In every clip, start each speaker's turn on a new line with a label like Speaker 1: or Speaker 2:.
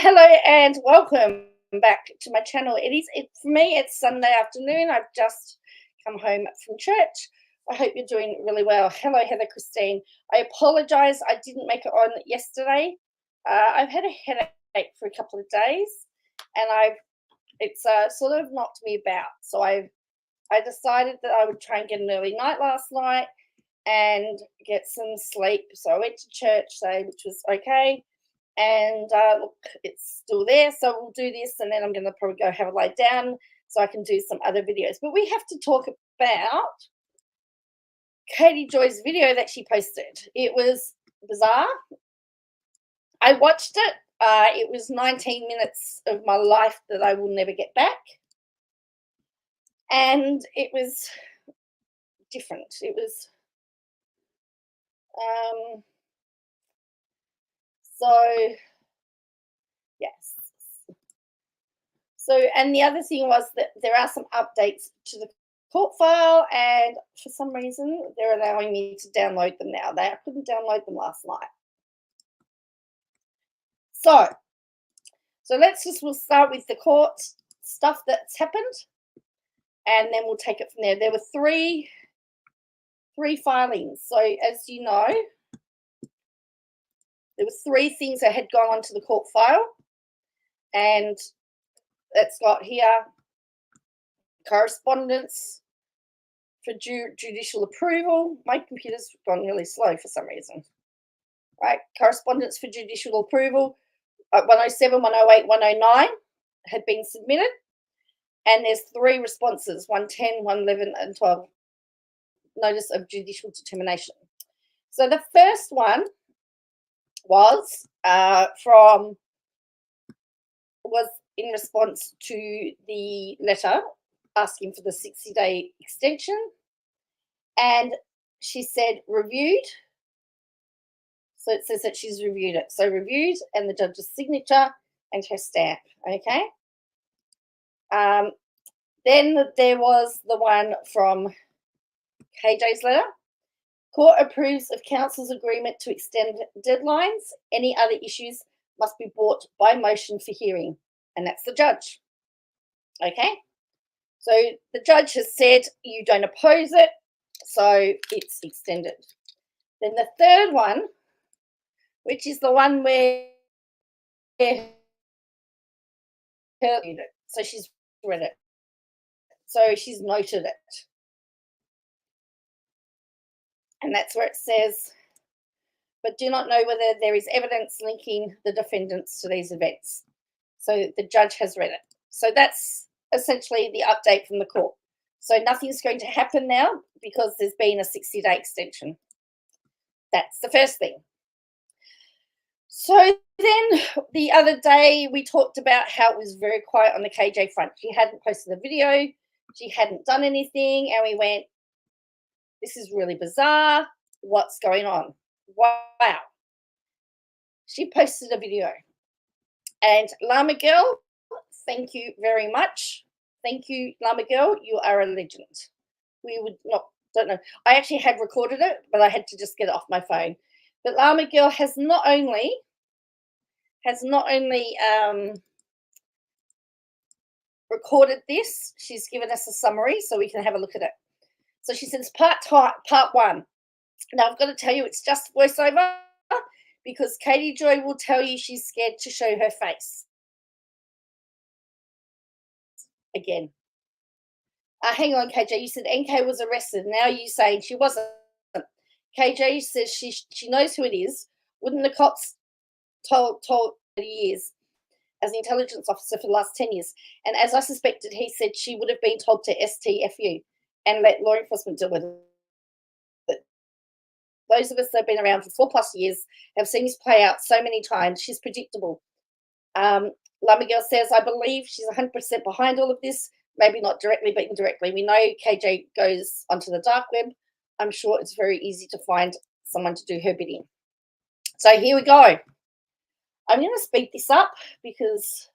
Speaker 1: Hello and welcome back to my channel. For me, it's Sunday afternoon. I've just come home from church. I hope you're doing really well. Hello, Heather Christine. I apologize. I didn't make it on yesterday. I've had a headache for a couple of days, and it's sort of knocked me about. So I decided that I would try and get an early night last night and get some sleep. So I went to church today, which was okay. And look, it's still there, so we'll do this, and then I'm going to probably go have a lie down so I can do some other videos. But we have to talk about Katie Joy's video that she posted. It was bizarre. I watched it. It was 19 minutes of my life that I will never get back, and it was different. It was so yes. So, and the other thing was that there are some updates to the court file, and for some reason they're allowing me to download them now. I couldn't download them last night. So we'll start with the court stuff that's happened, and then we'll take it from there. There were three filings. So as you know, there were three things that had gone onto the court file, and it's got here correspondence for judicial approval. My computer's gone really slow for some reason. Right, correspondence for judicial approval, 107, 108, 109 had been submitted, and there's three responses: 110, 111, and 12. Notice of judicial determination. So the first one was in response to the letter asking for the 60-day extension, and she said reviewed. So it says that she's reviewed it. So reviewed, and the judge's signature and her stamp. Okay. Then there was the one from KJ's letter. Court approves of counsel's agreement to extend deadlines. Any other issues must be brought by motion for hearing. And that's the judge. Okay. So the judge has said you don't oppose it, so it's extended. Then the third one, which is the one where so she's read it. So she's noted it. And that's where it says, but do not know whether there is evidence linking the defendants to these events. So the judge has read it. So that's essentially the update from the court. So nothing's going to happen now because there's been a 60-day extension. That's the first thing. So then the other day we talked about how it was very quiet on the KJ front. She hadn't posted a video. She hadn't done anything. And we went, this is really bizarre. What's going on? Wow. She posted a video. And Llama Girl, thank you very much. Thank you, Llama Girl. You are a legend. We would don't know. I actually had recorded it, but I had to just get it off my phone. But Llama Girl has not only recorded this, she's given us a summary so we can have a look at it. So she says part one. Now I've got to tell you, it's just voiceover because Katie Joy will tell you she's scared to show her face. Again. Hang on, KJ. You said NK was arrested. Now you're saying she wasn't. KJ says she knows who it is. Wouldn't the cops told 30 years as an intelligence officer for the last 10 years? And as I suspected, he said she would have been told to STFU and let law enforcement deal with it. Those of us that have been around for 4+ years have seen this play out so many times. She's predictable. Llama Girl says, I believe she's 100% behind all of this. Maybe not directly, but indirectly. We know KJ goes onto the dark web. I'm sure it's very easy to find someone to do her bidding. So here we go. I'm going to speed this up because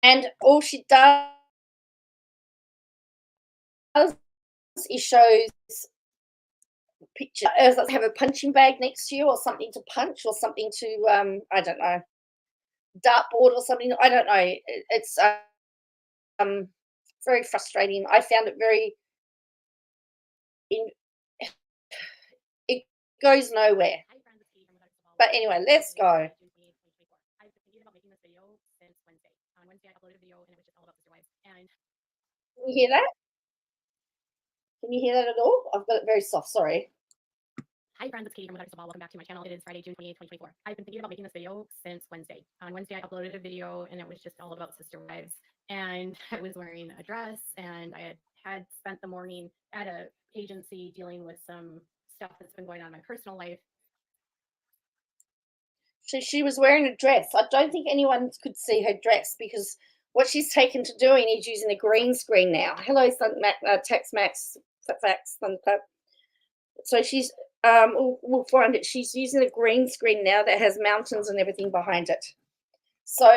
Speaker 1: and all she does is shows picture. Have a punching bag next to you or something to punch or something to, I don't know, dartboard or something. I don't know. It's very frustrating. I found it very, it goes nowhere. But anyway, let's go.
Speaker 2: I've been thinking about making this video since Wednesday. On Wednesday, I uploaded a video and it was just all about sister wives. And
Speaker 1: Can you hear that? Can you hear that at all? I've got it very soft. Sorry.
Speaker 2: hi friends, it's Katie from Without a Ball. Welcome back to my channel. It is Friday, June 28th, 2024. I've been thinking about making this video since Wednesday. On Wednesday, I uploaded a video and it was just all about sister wives. And I was wearing a dress and I had spent the morning at a agency dealing with some stuff that's been going on in my personal life.
Speaker 1: So she was wearing a dress. I don't think anyone could see her dress because what she's taken to doing is using a green screen now. Hello, Tex Max, Fax, So she's, we'll find it. She's using a green screen now that has mountains and everything behind it. So,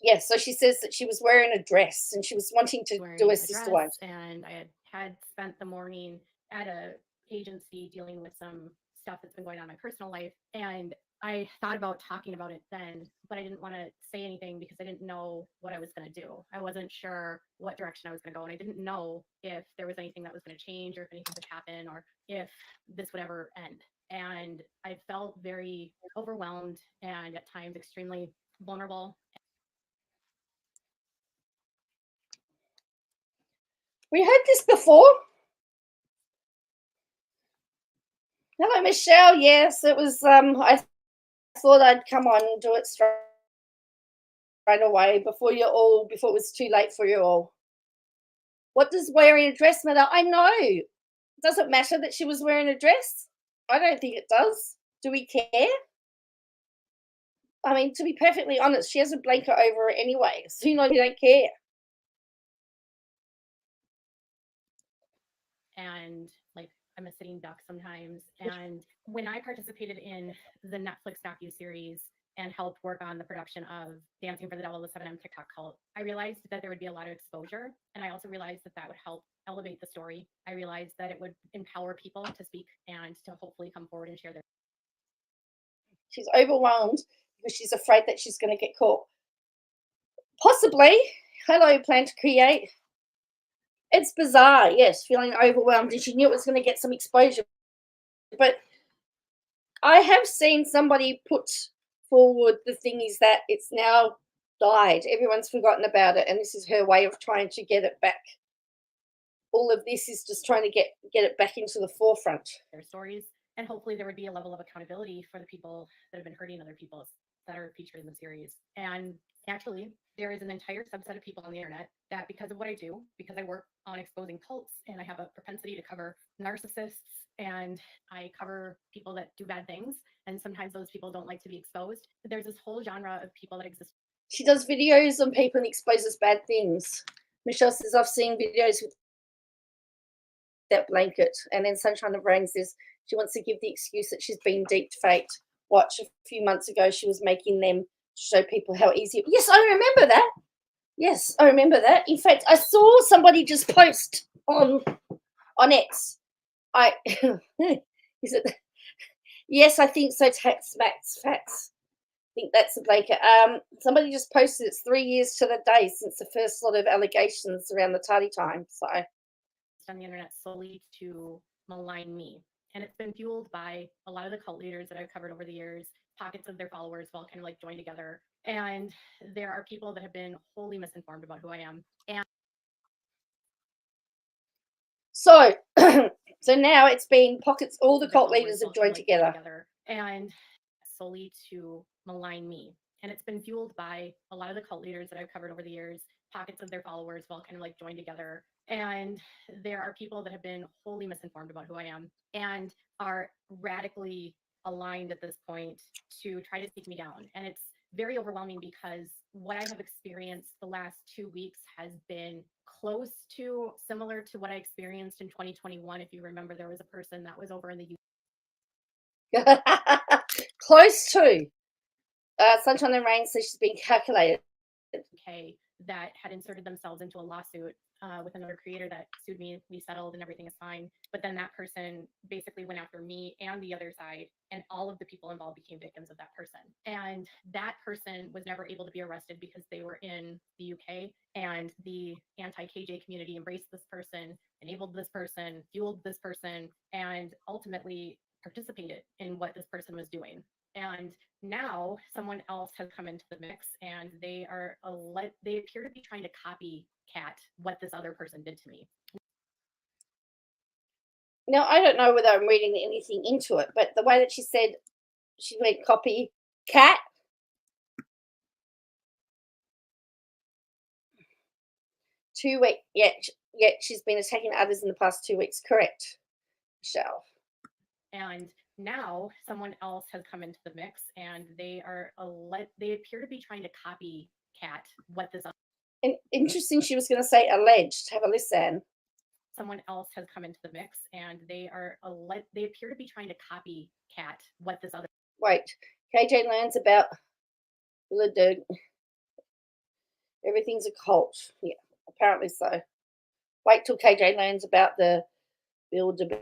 Speaker 1: yeah, so she says that she was wearing a dress and she was wanting to do a sister wife.
Speaker 2: And I had spent the morning at a agency dealing with some stuff that's been going on in my personal life. And I thought about talking about it then, but I didn't want to say anything because I didn't know what I was going to do. I wasn't sure what direction I was going to go. And I didn't know if there was anything that was going to change or if anything would happen or if this would ever end. And I felt very overwhelmed and at times extremely vulnerable.
Speaker 1: We heard this before. Hello, Michelle. Yes, it was, I thought I'd come on and do it straight away before it was too late for you all. What does wearing a dress matter? I know. Does it matter that she was wearing a dress? I don't think it does. Do we care? I mean, to be perfectly honest, she has a blanket over her anyway, so you know we don't care.
Speaker 2: And like I'm a sitting duck sometimes. And when I participated in the Netflix docu-series and helped work on the production of Dancing for the Devil, the 7M TikTok cult, I realized that there would be a lot of exposure. And I also realized that that would help elevate the story. I realized that it would empower people to speak and to hopefully come forward and share their.
Speaker 1: She's overwhelmed because she's afraid that she's going to get caught. Possibly. Hello, Plan to Create. It's bizarre, yes, feeling overwhelmed, and she knew it was going to get some exposure. But I have seen somebody put forward the thing is that it's now died. Everyone's forgotten about it, and this is her way of trying to get it back. All of this is just trying to get it back into the forefront.
Speaker 2: Their stories, and hopefully there would be a level of accountability for the people that have been hurting other people that are featured in the series. And actually, there is an entire subset of people on the internet that, because of what I do, because I work on exposing cults and I have a propensity to cover narcissists and I cover people that do bad things, and sometimes those people don't like to be exposed. There's this whole genre of people that exist.
Speaker 1: She does videos on people and exposes bad things. Michelle says, I've seen videos with that blanket. And then Sunshine of Rain says she wants to give the excuse that she's been deep faked. Watch, a few months ago, she was making them to show people how easy. Yes, I remember that. Yes, I remember that. In fact, I saw somebody just post on X. Is it? Yes, I think so. Facts. I think that's the blanket. Somebody just posted it's 3 years to the day since the first lot of allegations around the tardy time. So
Speaker 2: on the internet solely to malign me. And it's been fueled by a lot of the cult leaders that I've covered over the years. Pockets of their followers all kind of like joined together. And there are people that have been wholly misinformed about who I am. And
Speaker 1: so so now it's been pockets, all the cult leaders have joined together.
Speaker 2: And solely to malign me. And it's been fueled by a lot of the cult leaders that I've covered over the years. Pockets of their followers all kind of like joined together. And there are people that have been wholly misinformed about who I am and are radically aligned at this point to try to take me down. And it's very overwhelming because what I have experienced the last 2 weeks has been close to similar to what I experienced in 2021. If you remember, there was a person that was over in the
Speaker 1: close to Sunshine and Rain says she's been calculated.
Speaker 2: UK that had inserted themselves into a lawsuit with another creator that sued me. We settled and everything is fine. But then that person basically went after me and the other side, and all of the people involved became victims of that person. And that person was never able to be arrested because they were in the UK, and the anti-KJ community embraced this person, enabled this person, fueled this person, and ultimately participated in what this person was doing. And now someone else has come into the mix, and they appear to be trying to copycat what this other person did to me.
Speaker 1: Now, I don't know whether I'm reading anything into it, but the way that she said she went copy cat. 2 weeks, yet she's been attacking others in the past 2 weeks. Correct, Michelle.
Speaker 2: And now someone else has come into the mix, and they appear to be trying to copycat what this.
Speaker 1: And interesting, she was going to say alleged. Have a listen.
Speaker 2: Someone else has come into the mix, and they appear to be trying to copycat what this other.
Speaker 1: Wait, KJ learns about the dude. Everything's a cult. Yeah, apparently so. Wait till KJ learns about the Bilderberg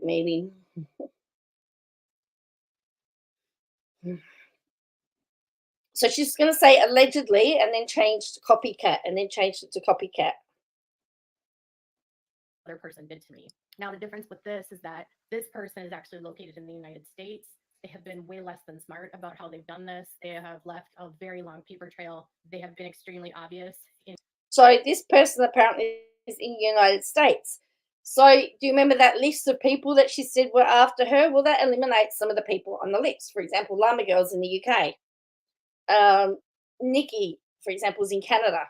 Speaker 1: meeting. So she's going to say allegedly and then changed to copycat and then changed it to copycat.
Speaker 2: Other person did to me. Now, the difference with this is that this person is actually located in the United States. They have been way less than smart about how they've done this. They have left a very long paper trail. They have been extremely obvious.
Speaker 1: So this person apparently is in the United States. So do you remember that list of people that she said were after her? Well, that eliminates some of the people on the list. For example, Llama Girl's in the UK. Nikki, for example, is in Canada.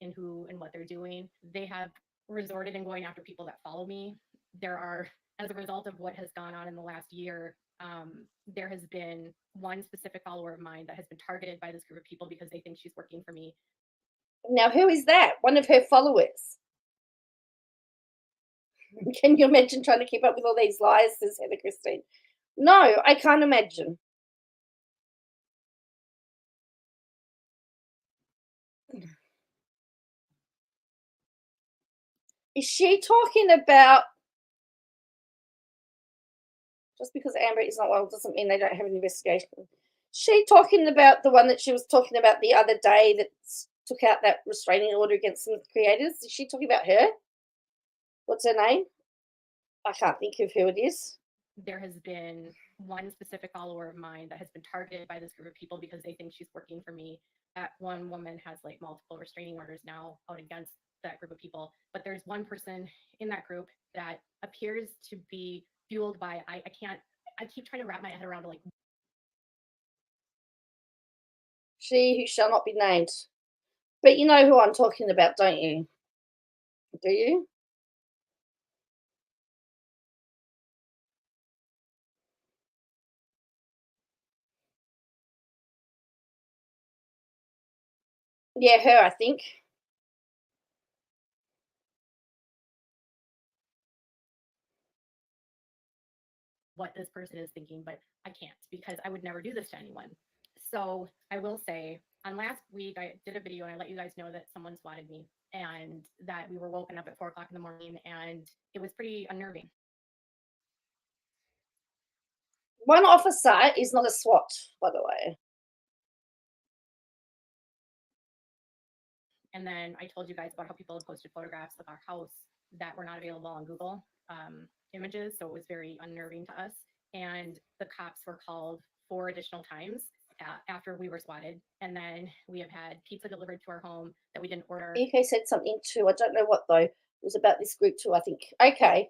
Speaker 2: And who and what they're doing. They have resorted in going after people that follow me. There are, as a result of what has gone on in the last year, there has been one specific follower of mine that has been targeted by this group of people because they think she's working for me.
Speaker 1: Now, who is that? One of her followers. Can you imagine trying to keep up with all these lies, says Heather Christine? No, I can't imagine. Is she talking about, just because Amber is not well doesn't mean they don't have an investigation? She talking about the one that she was talking about the other day that took out that restraining order against some creators? Is she talking about her? What's her name? I can't think of who it is.
Speaker 2: There has been one specific follower of mine that has been targeted by this group of people because they think she's working for me. That one woman has like multiple restraining orders now out against that group of people. But there's one person in that group that appears to be fueled by, I keep trying to wrap my head around like.
Speaker 1: She who shall not be named. But you know who I'm talking about, don't you? Do you? Yeah, her, I think.
Speaker 2: What this person is thinking, but I can't because I would never do this to anyone. So I will say, on last week, I did a video and I let you guys know that someone swatted me and that we were woken up at 4 o'clock in the morning, and it was pretty unnerving.
Speaker 1: One officer is not a SWAT, by the way.
Speaker 2: And then I told you guys about how people had posted photographs of our house that were not available on Google images. So it was very unnerving to us. And the cops were called 4 additional times after we were swatted. And then we have had pizza delivered to our home that we didn't order.
Speaker 1: UK said something too. I don't know what, though. It was about this group too, I think. Okay.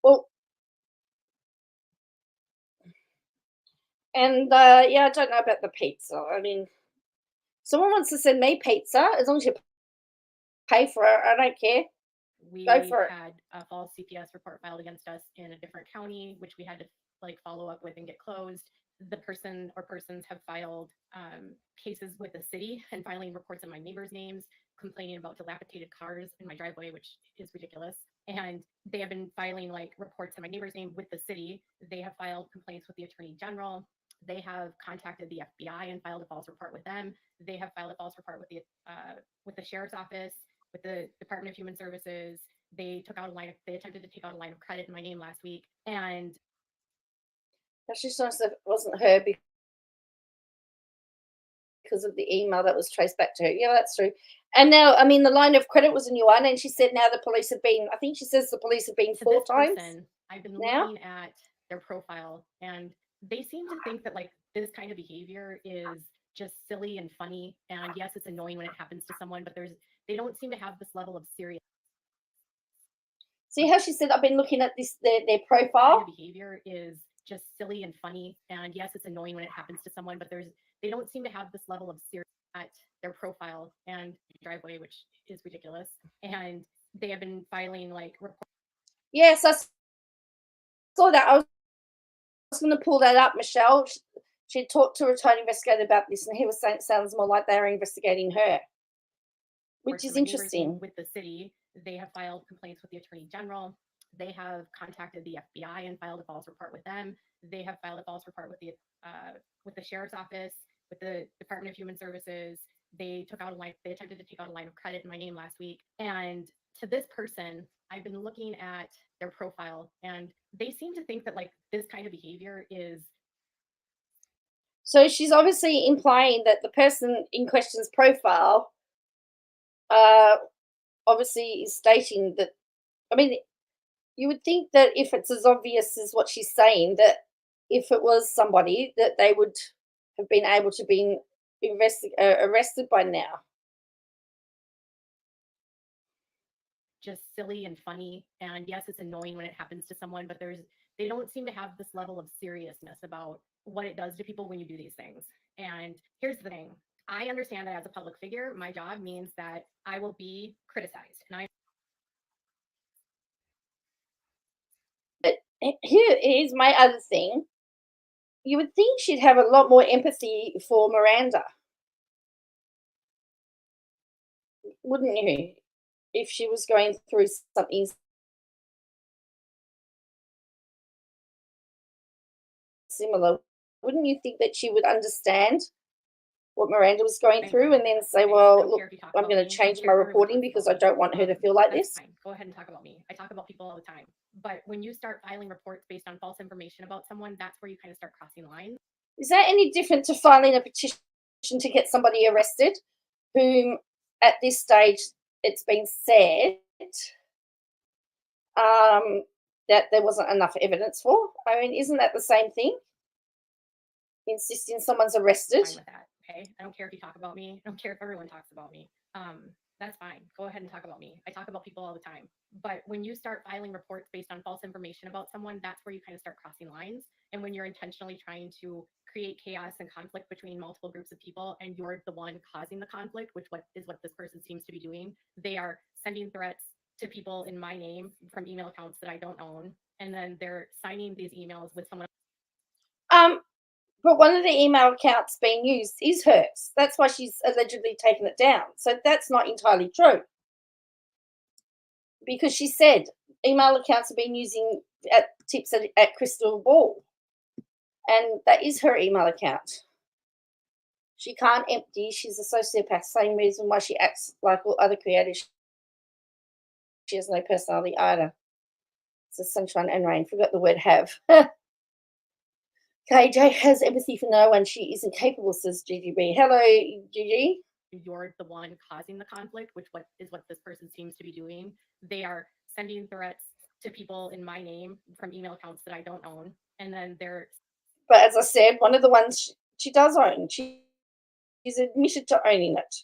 Speaker 1: Well, and yeah, I don't know about the pizza. I mean, someone wants to send me pizza, as long as you pay for it, I don't care.
Speaker 2: We
Speaker 1: Go for it.
Speaker 2: had a false CPS report filed against us in a different county, which we had to like follow up with and get closed. The person or persons have filed cases with the city and filing reports in my neighbors' names, complaining about dilapidated cars in my driveway, which is ridiculous. and they have been filing like reports in my neighbor's name with the city. They have filed complaints with the attorney general. They have contacted the FBI and filed a false report with them. They have filed a false report with the sheriff's office, with the Department of Human Services. They attempted to take out a line of credit in my name last week, and
Speaker 1: She says it wasn't her because of the email that was traced back to her. Yeah, that's true. And now, I mean, the line of credit was a new one, and she said now the police have been, I think she says the police have been 4 times.
Speaker 2: I've been looking at their profile, and they seem to think that like this kind of behavior is just silly and funny. And yes, it's annoying when it happens to someone, but they don't seem to have this level of serious.
Speaker 1: See how she said, I've been looking at their profile.
Speaker 2: Kind of behavior is just silly and funny. And yes, it's annoying when it happens to someone, but they don't seem to have this level of serious at their profile and driveway, which is ridiculous. And they have been filing like reports.
Speaker 1: Yes, I saw that. I was going to pull that up, Michelle. She talked to a retired investigator about this, and he was saying it sounds more like they're investigating her, which is interesting.
Speaker 2: With the city, they have filed complaints with the attorney general. They have contacted the FBI and filed a false report with them. They have filed a false report with the sheriff's office, with the Department of Human Services. They attempted to take out a line of credit in my name last week. And to this person, I've been looking at their profile, and they seem to think that like this kind of behavior is.
Speaker 1: So she's obviously implying that the person in question's profile obviously is stating that, I mean, you would think that if it's as obvious as what she's saying, that if it was somebody, that they would have been able to be arrested by now.
Speaker 2: Just silly and funny. And yes, it's annoying when it happens to someone, but they don't seem to have this level of seriousness about what it does to people when you do these things. And here's the thing. I understand that as a public figure, my job means that I will be criticized. And
Speaker 1: But here's my other thing. You would think she'd have a lot more empathy for Miranda, wouldn't you? If she was going through something similar, wouldn't you think that she would understand what Miranda was going through and then say, well, look, I'm going to change my reporting because I don't want her to feel like this?
Speaker 2: Fine. Go ahead and talk about me. I talk about people all the time. But when you start filing reports based on false information about someone, that's where you kind of start crossing lines.
Speaker 1: Is that any different to filing a petition to get somebody arrested, whom at this stage it's been said that there wasn't enough evidence for? I mean, isn't that the same thing? Insisting someone's arrested?
Speaker 2: Fine with that, okay? I don't care if you talk about me. I don't care if everyone talks about me. That's fine. Go ahead and talk about me. I talk about people all the time. But when you start filing reports based on false information about someone, that's where you kind of start crossing lines. And when you're intentionally trying to create chaos and conflict between multiple groups of people, and you're the one causing the conflict, which is what this person seems to be doing. They are sending threats to people in my name from email accounts that I don't own, and then they're signing these emails with someone.
Speaker 1: But one of the email accounts being used is hers. That's why she's allegedly taken it down. So that's not entirely true. Because she said email accounts have been using tips at Crystal Ball. And that is her email account. She can't empty. She's a sociopath. Same reason why she acts like all other creators. She has no personality either. It's a sunshine and rain. Forgot the word have. KJ has empathy for no one. She is incapable, says GGB. Hello, Gigi.
Speaker 2: You're the one causing the conflict, which is what this person seems to be doing. They are sending threats to people in my name from email accounts that I don't own. And then they're...
Speaker 1: But as I said, one of the ones she does own, she's admitted to owning it.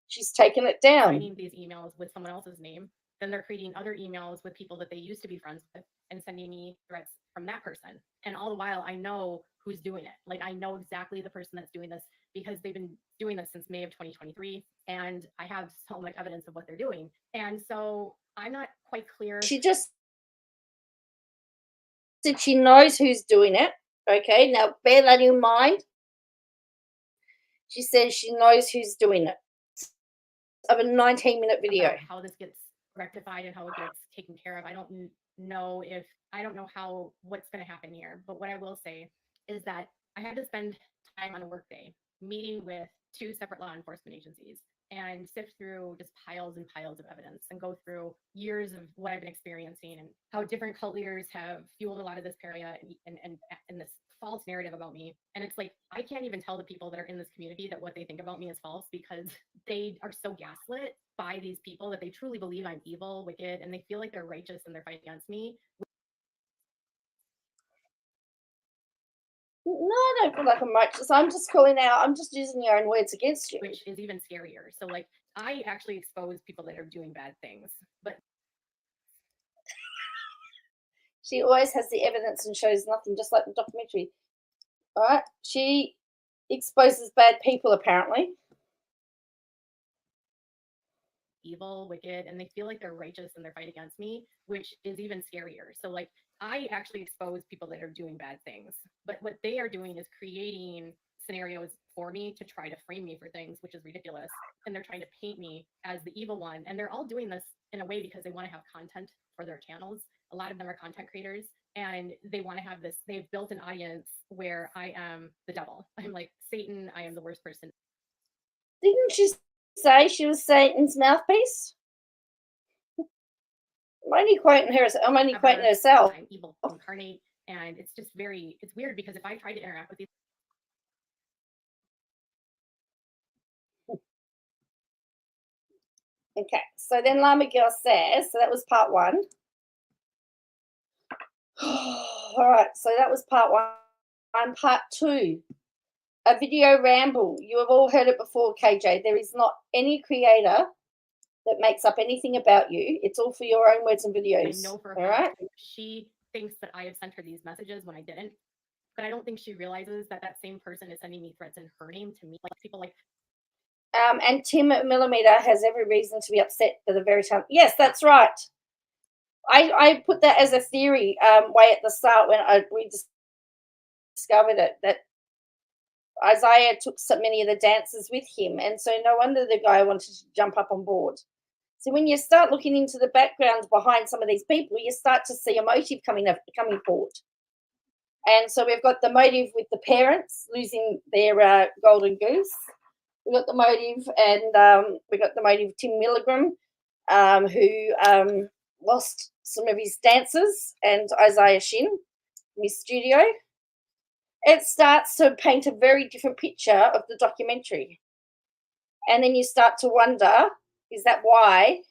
Speaker 1: She's taken it down.
Speaker 2: Signing these emails with someone else's name. Then they're creating other emails with people that they used to be friends with and sending me threats from that person. And all the while, I know who's doing it. Like, I know exactly the person that's doing this because they've been doing this since May of 2023. And I have so much evidence of what they're doing. And so I'm not quite clear.
Speaker 1: She just said she knows who's doing it. Okay, now bear that in mind. She says she knows who's doing it. Of a 19-minute video.
Speaker 2: How this gets rectified and how it gets taken care of. I don't know how what's going to happen here. But what I will say is that I had to spend time on a work day meeting with two separate law enforcement agencies and sift through just piles and piles of evidence and go through years of what I've been experiencing and how different cult leaders have fueled a lot of this paranoia and this false narrative about me. And it's like, I can't even tell the people that are in this community that what they think about me is false, because they are so gaslit by these people that they truly believe I'm evil, wicked, and they feel like they're righteous and they're fighting against me.
Speaker 1: No, I don't feel like I'm righteous. I'm just calling out, I'm just using your own words against you.
Speaker 2: Which is even scarier. So, like, I actually expose people that are doing bad things, but
Speaker 1: she always has the evidence and shows nothing, just like the documentary. All right, she exposes bad people, apparently.
Speaker 2: evil, wicked, and they feel like they're righteous and they're fighting against me, which is even scarier. So, like, I actually expose people that are doing bad things, but what they are doing is creating scenarios for me to try to frame me for things, which is ridiculous. And they're trying to paint me as the evil one. And they're all doing this in a way because they want to have content for their channels. A lot of them are content creators, and they want to have this. They've built an audience where I am the devil. I'm like Satan. I am the worst person.
Speaker 1: Didn't she say she was Satan's mouthpiece? I'm only quoting her. I'm only quoting herself.
Speaker 2: I'm evil incarnate, and it's just it's weird because if I try to interact with these.
Speaker 1: Okay, so then Lama Girl says, so that was part one. All right, so that was part one. Part two, a video ramble. You have all heard it before, KJ. There is not any creator that makes up anything about you. It's all for your own words and videos.
Speaker 2: I know for a
Speaker 1: all
Speaker 2: fact
Speaker 1: right?
Speaker 2: She thinks that I have sent her these messages when I didn't, but I don't think she realizes that that same person is sending me threats in her name to me. Like people like.
Speaker 1: And Tim Millimeter has every reason to be upset for the very time. Yes, that's right. I put that as a theory way at the start when we discovered it, that Isaiah took so many of the dancers with him, and so no wonder the guy wanted to jump up on board. So when you start looking into the background behind some of these people, you start to see a motive coming forward. And so we've got the motive with the parents losing their golden goose. We've got the motive, and we got the motive of Tim Milligram, who lost some of his dancers, and Isaiah Shin in his studio. It starts to paint a very different picture of the documentary. And then you start to wonder, is that why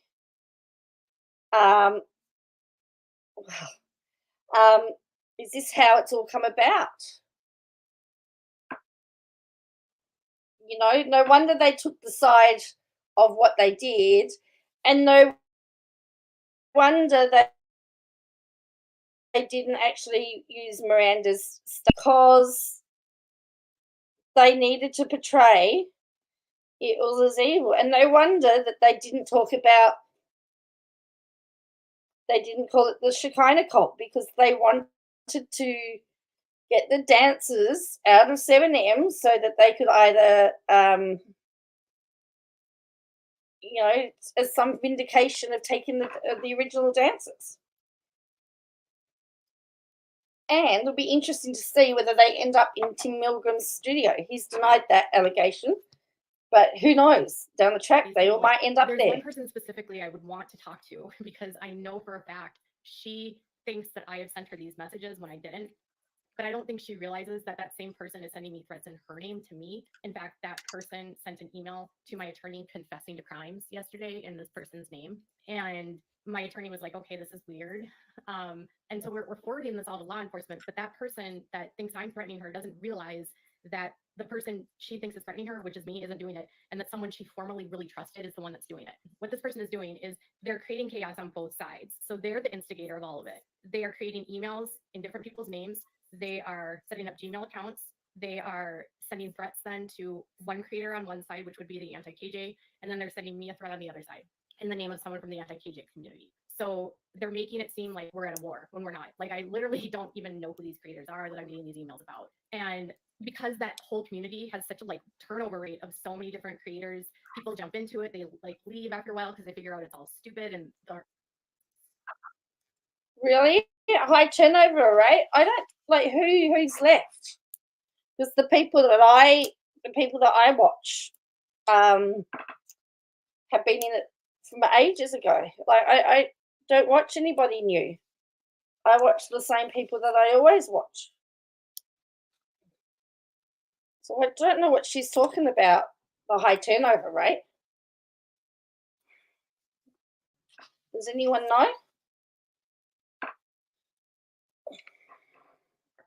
Speaker 1: is this how it's all come about? You know, no wonder they took the side of what they did, and no wonder that they didn't actually use Miranda's stuff, because they needed to portray it all as evil. And no wonder that they didn't call it the Shekinah cult, because they wanted to get the dancers out of 7M so that they could either, as some vindication of taking the original dancers. And it'll be interesting to see whether they end up in Tim Milgram's studio. He's denied that allegation, but who knows? Down the track, they all might end up there.
Speaker 2: There's one person specifically I would want to talk to, because I know for a fact she thinks that I have sent her these messages when I didn't. But I don't think she realizes that that same person is sending me threats in her name to me. In fact, that person sent an email to my attorney confessing to crimes yesterday in this person's name. And my attorney was like, okay, this is weird. And so we're forwarding this all to law enforcement. But that person that thinks I'm threatening her doesn't realize that the person she thinks is threatening her, which is me, isn't doing it, and that someone she formerly really trusted is the one that's doing it. What this person is doing is they're creating chaos on both sides. So they're the instigator of all of it. They are creating emails in different people's names. They are setting up Gmail accounts. They are sending threats then to one creator on one side, which would be the anti-KJ, and then they're sending me a threat on the other side in the name of someone from the anti-KJ community. So they're making it seem like we're at a war when we're not. Like, I literally don't even know who these creators are that I'm getting these emails about. And because that whole community has such a like turnover rate of so many different creators, people jump into it, they like leave after a while because they figure out it's all stupid and they're
Speaker 1: Really? High turnover rate? I don't like who's left. Because the people that I watch have been in it from ages ago. Like I don't watch anybody new. I watch the same people that I always watch. So I don't know what she's talking about, the high turnover rate. Does anyone know?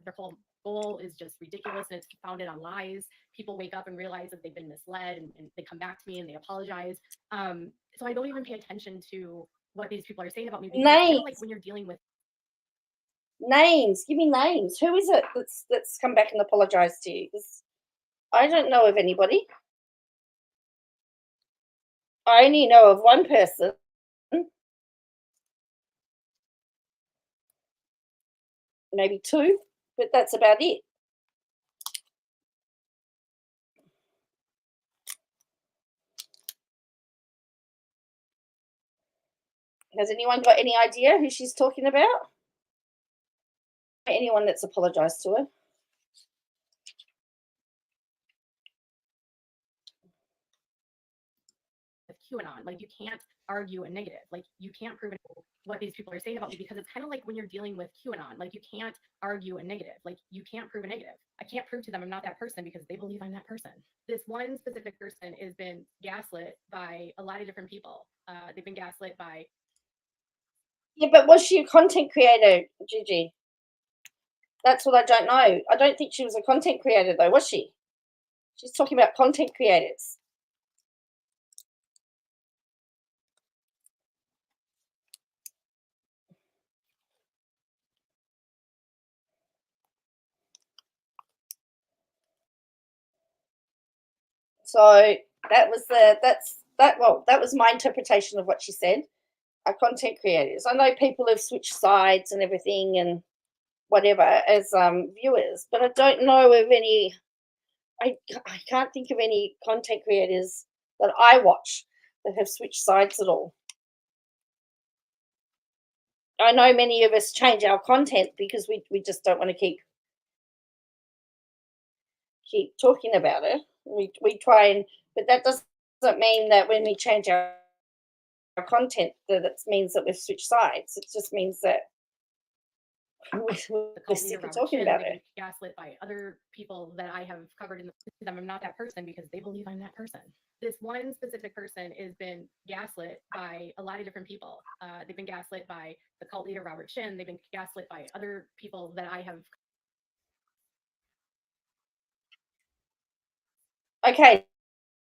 Speaker 2: their whole goal is just ridiculous and it's founded on lies. People wake up and realize that they've been misled and they come back to me and they apologize. So I don't even pay attention to what these people are saying about me because it's kind of like when you're dealing with
Speaker 1: Names. Give me names. Who is it that's come back and apologized to you? Because I don't know of anybody. I only know of one person. Maybe two, but that's about it. Has anyone got any idea who she's talking about? Anyone that's apologized to her?
Speaker 2: QAnon. Like you can't argue a negative. Like you can't prove what these people are saying about me because it's kind of like when you're dealing with QAnon. Like you can't argue a negative. Like you can't prove a negative. I can't prove to them I'm not that person because they believe I'm that person. This one specific person has been gaslit by a lot of different people. They've been gaslit by.
Speaker 1: Yeah, but was she a content creator, Gigi? That's what I don't know. I don't think she was a content creator though, was she? She's talking about content creators. So that was my interpretation of what she said. Content creators. I know people have switched sides and everything and whatever as viewers, but I don't know of any. I can't think of any content creators that I watch that have switched sides at all. I know many of us change our content because we just don't want to keep talking about it. We try and, but that doesn't mean that when we change our content that it means that we've switched sides. It just means that we're sick of talking about it.
Speaker 2: Gaslit by other people that I have covered in them. I'm not that person because they believe I'm that person. This one specific person has been gaslit by a lot of different people. They've been gaslit by the cult leader Robert Shin. They've been gaslit by other people that I have.
Speaker 1: Okay,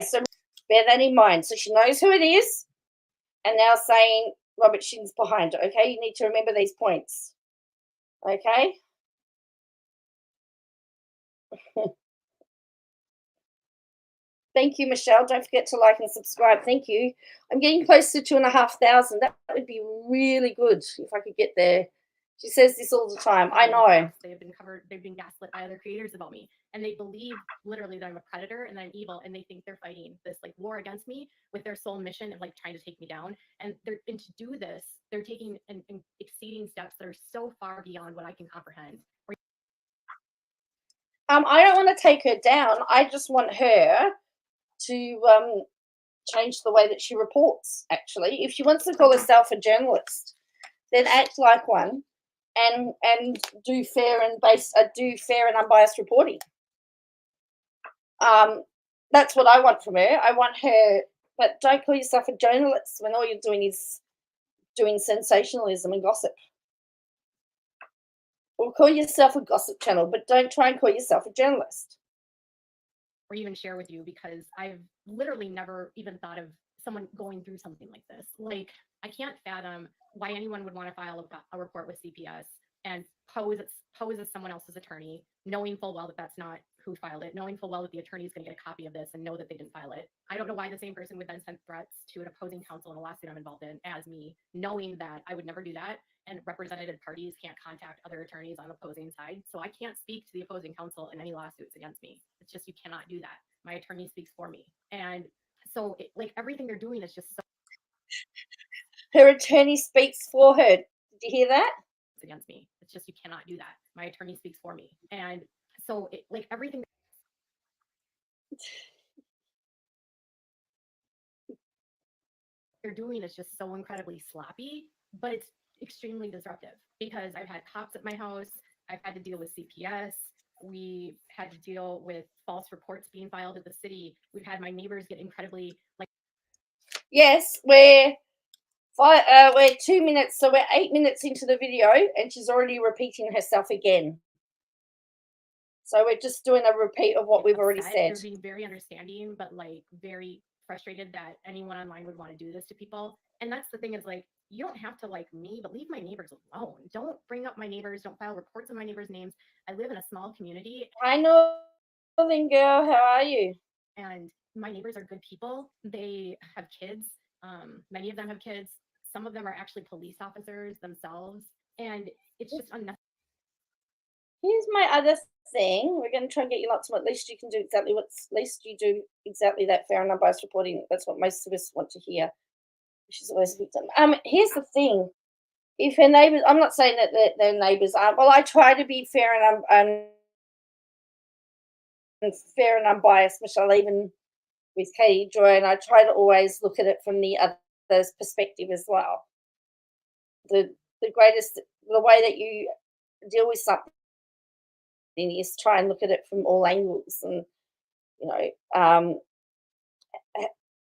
Speaker 1: so bear that in mind. So she knows who it is, and now saying Robert Shin's behind it. Okay, you need to remember these points. Okay. Thank you, Michelle. Don't forget to like and subscribe. Thank you. I'm getting close to 2,500. That would be really good if I could get there. She says this all the time. I know.
Speaker 2: They've been gaslit by other creators about me. And they believe literally that I'm a predator and that I'm evil. And they think they're fighting this like war against me with their sole mission of like trying to take me down. And to do this, they're taking and exceeding steps that are so far beyond what I can comprehend.
Speaker 1: I don't want to take her down. I just want her to change the way that she reports. Actually, if she wants to call herself a journalist, then act like one, and do fair and unbiased reporting. That's what I want from her. I want her, but don't call yourself a journalist when all you're doing is doing sensationalism and gossip. Or call yourself a gossip channel, but don't try and call yourself a journalist.
Speaker 2: Or even share with you because I've literally never even thought of someone going through something like this. Like, I can't fathom why anyone would want to file a report with CPS and pose as someone else's attorney, knowing full well that that's not who filed it, knowing full well that the attorney is going to get a copy of this and know that they didn't file it. I don't know why the same person would then send threats to an opposing counsel in a lawsuit I'm involved in as me, knowing that I would never do that and represented parties can't contact other attorneys on opposing sides. So I can't speak to the opposing counsel in any lawsuits against me. It's just, you cannot do that. My attorney speaks for me. And so like everything they're doing is just so
Speaker 1: Her attorney speaks for her. Did you hear that?
Speaker 2: against me. It's just, you cannot do that. My attorney speaks for me. And so like everything they're doing is just so incredibly sloppy, but it's extremely disruptive because I've had cops at my house. I've had to deal with CPS. We had to deal with false reports being filed at the city. We've had my neighbors get incredibly like.
Speaker 1: Yes, we're 2 minutes, so we're 8 minutes into the video, and she's already repeating herself again. So we're just doing a repeat of what we've already said.
Speaker 2: They're being very understanding, but like very frustrated that anyone online would want to do this to people. And that's the thing, is like, you don't have to like me, but leave my neighbors alone. Don't bring up my neighbors. Don't file reports on my neighbors' names. I live in a small community.
Speaker 1: Hi, Northern girl. How are you?
Speaker 2: And my neighbors are good people. They have kids. Many of them have kids. Some of them are actually police officers themselves. And it's just unnecessary.
Speaker 1: Here's my other thing. We're going to try and get you lots more. At least you can do exactly that fair and unbiased reporting. That's what most of us want to hear. She's always a victim. Here's the thing. If her neighbors, I'm not saying that their neighbors aren't. Well, I try to be fair and fair and unbiased, Michelle, even with Katie Joy, and I try to always look at it from the other's perspective as well. The way that you deal with something is try and look at it from all angles. And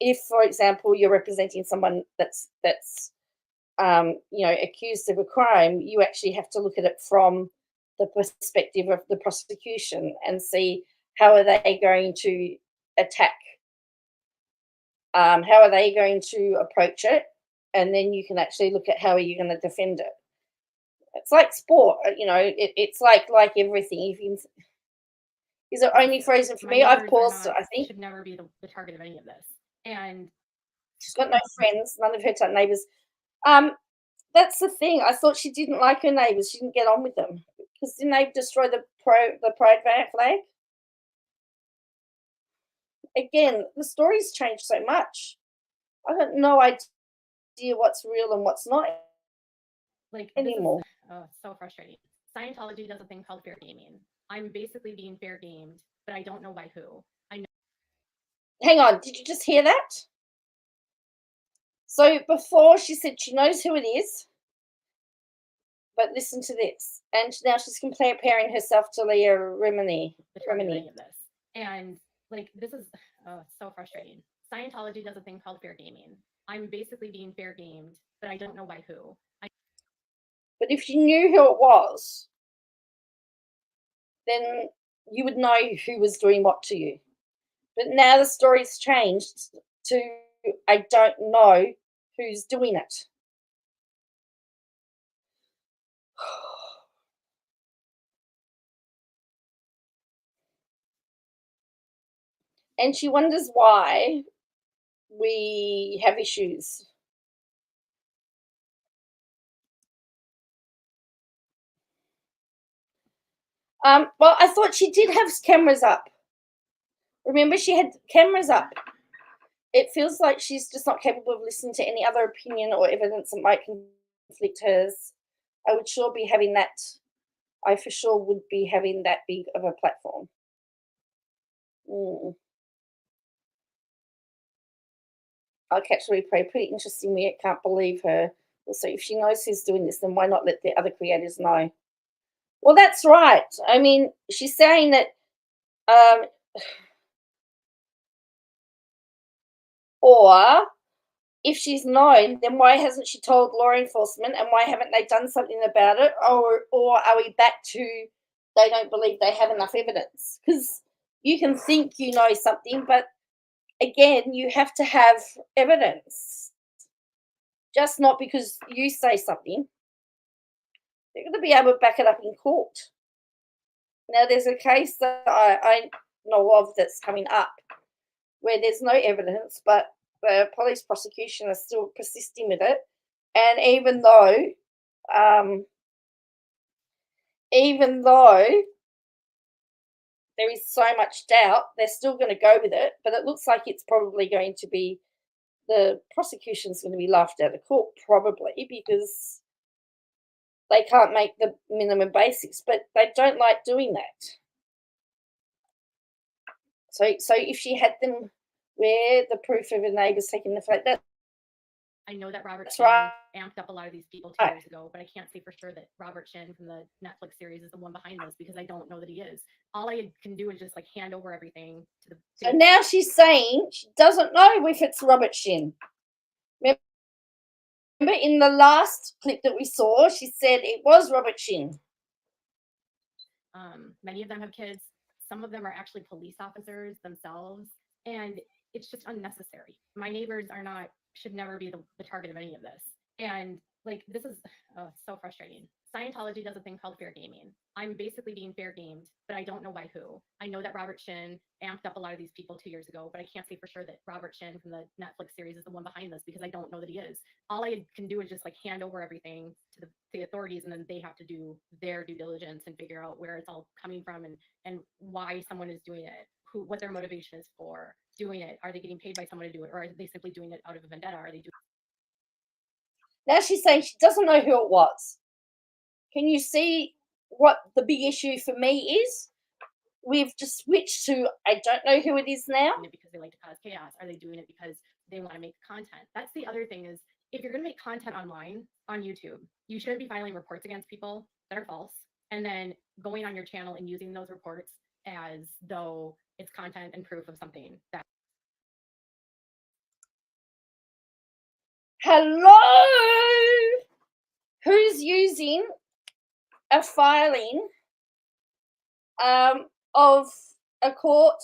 Speaker 1: if, for example, you're representing someone that's accused of a crime, you actually have to look at it from the perspective of the prosecution and see how are they going to attack, how are they going to approach it, and then you can actually look at how are you going to defend it. It's like sport, it's like everything. Is it only frozen for me? I've paused it, I think.
Speaker 2: Should never be the target of any of this. And
Speaker 1: she's got no friends, none of her neighbors. That's the thing. I thought she didn't like her neighbors. She didn't get on with them. Because didn't they destroy the pride flag? Again, the story's changed so much. I have no idea what's real and what's not
Speaker 2: like
Speaker 1: anymore.
Speaker 2: So frustrating. Scientology does a thing called fair gaming. I'm basically being fair gamed, but I don't know by who. I know.
Speaker 1: Hang on, did you just hear that? So before she said she knows who it is, but listen to this. And now she's comparing herself to Leah Remini.
Speaker 2: Of this. And like, this is so frustrating. Scientology does a thing called fair gaming. I'm basically being fair gamed, but I don't know by who.
Speaker 1: But if you knew who it was, then you would know who was doing what to you. But now the story's changed to I don't know who's doing it. And she wonders why we have issues. Well, I thought she did have cameras up. Remember, she had cameras up. It feels like she's just not capable of listening to any other opinion or evidence that might conflict hers. I would sure be having that. I for sure would be having that big of a platform. I'll catch the replay. Pretty interesting. We can't believe her. Also, if she knows who's doing this, then why not let the other creators know? Well, that's right. I mean, she's saying that or if she's known, then why hasn't she told law enforcement, and why haven't they done something about it? Or are we back to they don't believe they have enough evidence? Because you can think you know something, but again, you have to have evidence. Just not because you say something. They're going to be able to back it up in court. Now, there's a case that I know of that's coming up where there's no evidence, but the police prosecution are still persisting with it. And even though even though there is so much doubt, they're still going to go with it. But it looks like it's probably going to be, the prosecution's going to be laughed out of court, probably, because they can't make the minimum basics, but they don't like doing that. So if she had them where the proof of a neighbour's taking the flat, that
Speaker 2: I know that Robert
Speaker 1: That's
Speaker 2: Shin
Speaker 1: right.
Speaker 2: amped up a lot of these people 2
Speaker 1: Right.
Speaker 2: years ago, but I can't say for sure that Robert Shin from the Netflix series is the one behind this because I don't know that he is. All I can do is just like hand over everything to the.
Speaker 1: So now she's saying she doesn't know if it's Robert Shin. Remember in the last clip that we saw, she said it was Robert Shin.
Speaker 2: Many of them have kids. Some of them are actually police officers themselves, and it's just unnecessary. My neighbors should never be the target of any of this. And like, this is so frustrating. Scientology does a thing called fair gaming. I'm basically being fair gamed, but I don't know by who. I know that Robert Shin amped up a lot of these people 2 years ago, but I can't say for sure that Robert Shin from the Netflix series is the one behind this because I don't know that he is. All I can do is just like hand over everything to the authorities, and then they have to do their due diligence and figure out where it's all coming from and why someone is doing it, what their motivation is for doing it. Are they getting paid by someone to do it, or are they simply doing it out of a vendetta? Are they doing?
Speaker 1: Now she's saying she doesn't know who it was. Can you see what the big issue for me is? We've just switched to I don't know who it is now.
Speaker 2: Doing it because they like to cause chaos? Are they doing it because they want to make content? That's the other thing is, if you're going to make content online on YouTube, you shouldn't be filing reports against people that are false and then going on your channel and using those reports as though it's content and proof of something that.
Speaker 1: Hello? Who's using a filing of a court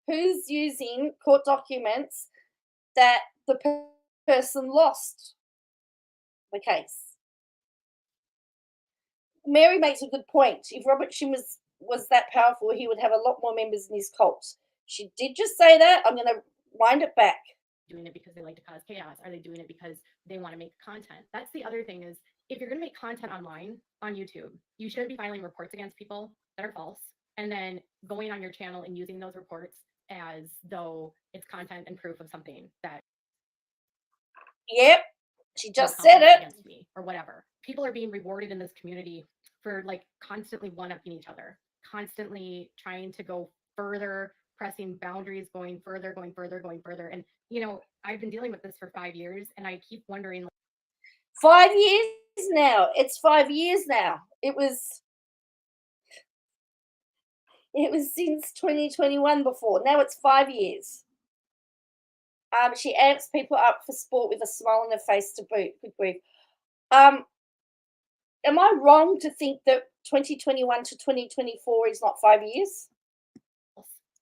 Speaker 1: who's using court documents that the person lost the case? Mary makes a good point. If Robert Shin was that powerful, he would have a lot more members in his cult. She did just say that. I'm going to wind it back.
Speaker 2: Doing it because they like to cause chaos? Are they doing it because they want to make content? That's the other thing is, if you're going to make content online on YouTube, you shouldn't be filing reports against people that are false and then going on your channel and using those reports as though it's content and proof of something that.
Speaker 1: Yep, she just said it.
Speaker 2: Against me or whatever. People are being rewarded in this community for like constantly one-upping each other, constantly trying to go further, pressing boundaries, going further. And I've been dealing with this for 5 years, and I keep wondering.
Speaker 1: 5 years now. It's 5 years now. It was since 2021 before. Now it's 5 years. She amps people up for sport with a smile on her face to boot. Good grief. Am I wrong to think that 2021 to 2024 is not 5 years?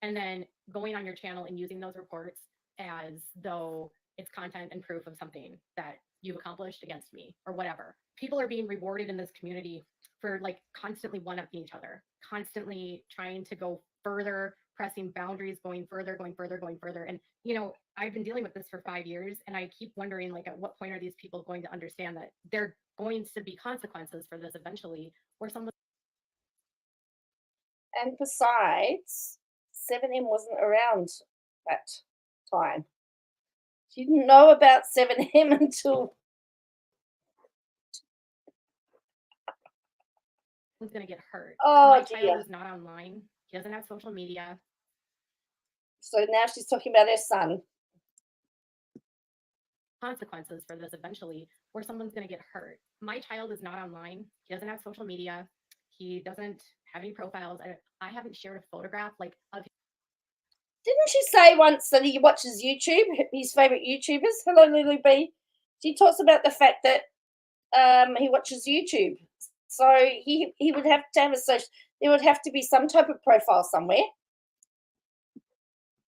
Speaker 2: And then going on your channel and using those reports as though it's content and proof of something that you've accomplished against me or whatever. People are being rewarded in this community for like constantly one-upping each other, constantly trying to go further, pressing boundaries, going further. And I've been dealing with this for 5 years, and I keep wondering, like, at what point are these people going to understand that they're going to be consequences for this eventually, or someone.
Speaker 1: And besides, 7M wasn't around that time. She didn't know about 7M until.
Speaker 2: Someone's going to get hurt.
Speaker 1: Oh,
Speaker 2: my
Speaker 1: dear.
Speaker 2: child is not online. He doesn't have social media.
Speaker 1: So now she's talking about her son.
Speaker 2: Consequences for this eventually, or someone's going to get hurt. My child is not online. He doesn't have social media. He doesn't have any profiles. I haven't shared a photograph of.
Speaker 1: Didn't she say once that he watches YouTube, his favorite YouTubers? Hello, Lulu B. She talks about the fact that he watches YouTube. So he would have to have a social. There would have to be some type of profile somewhere.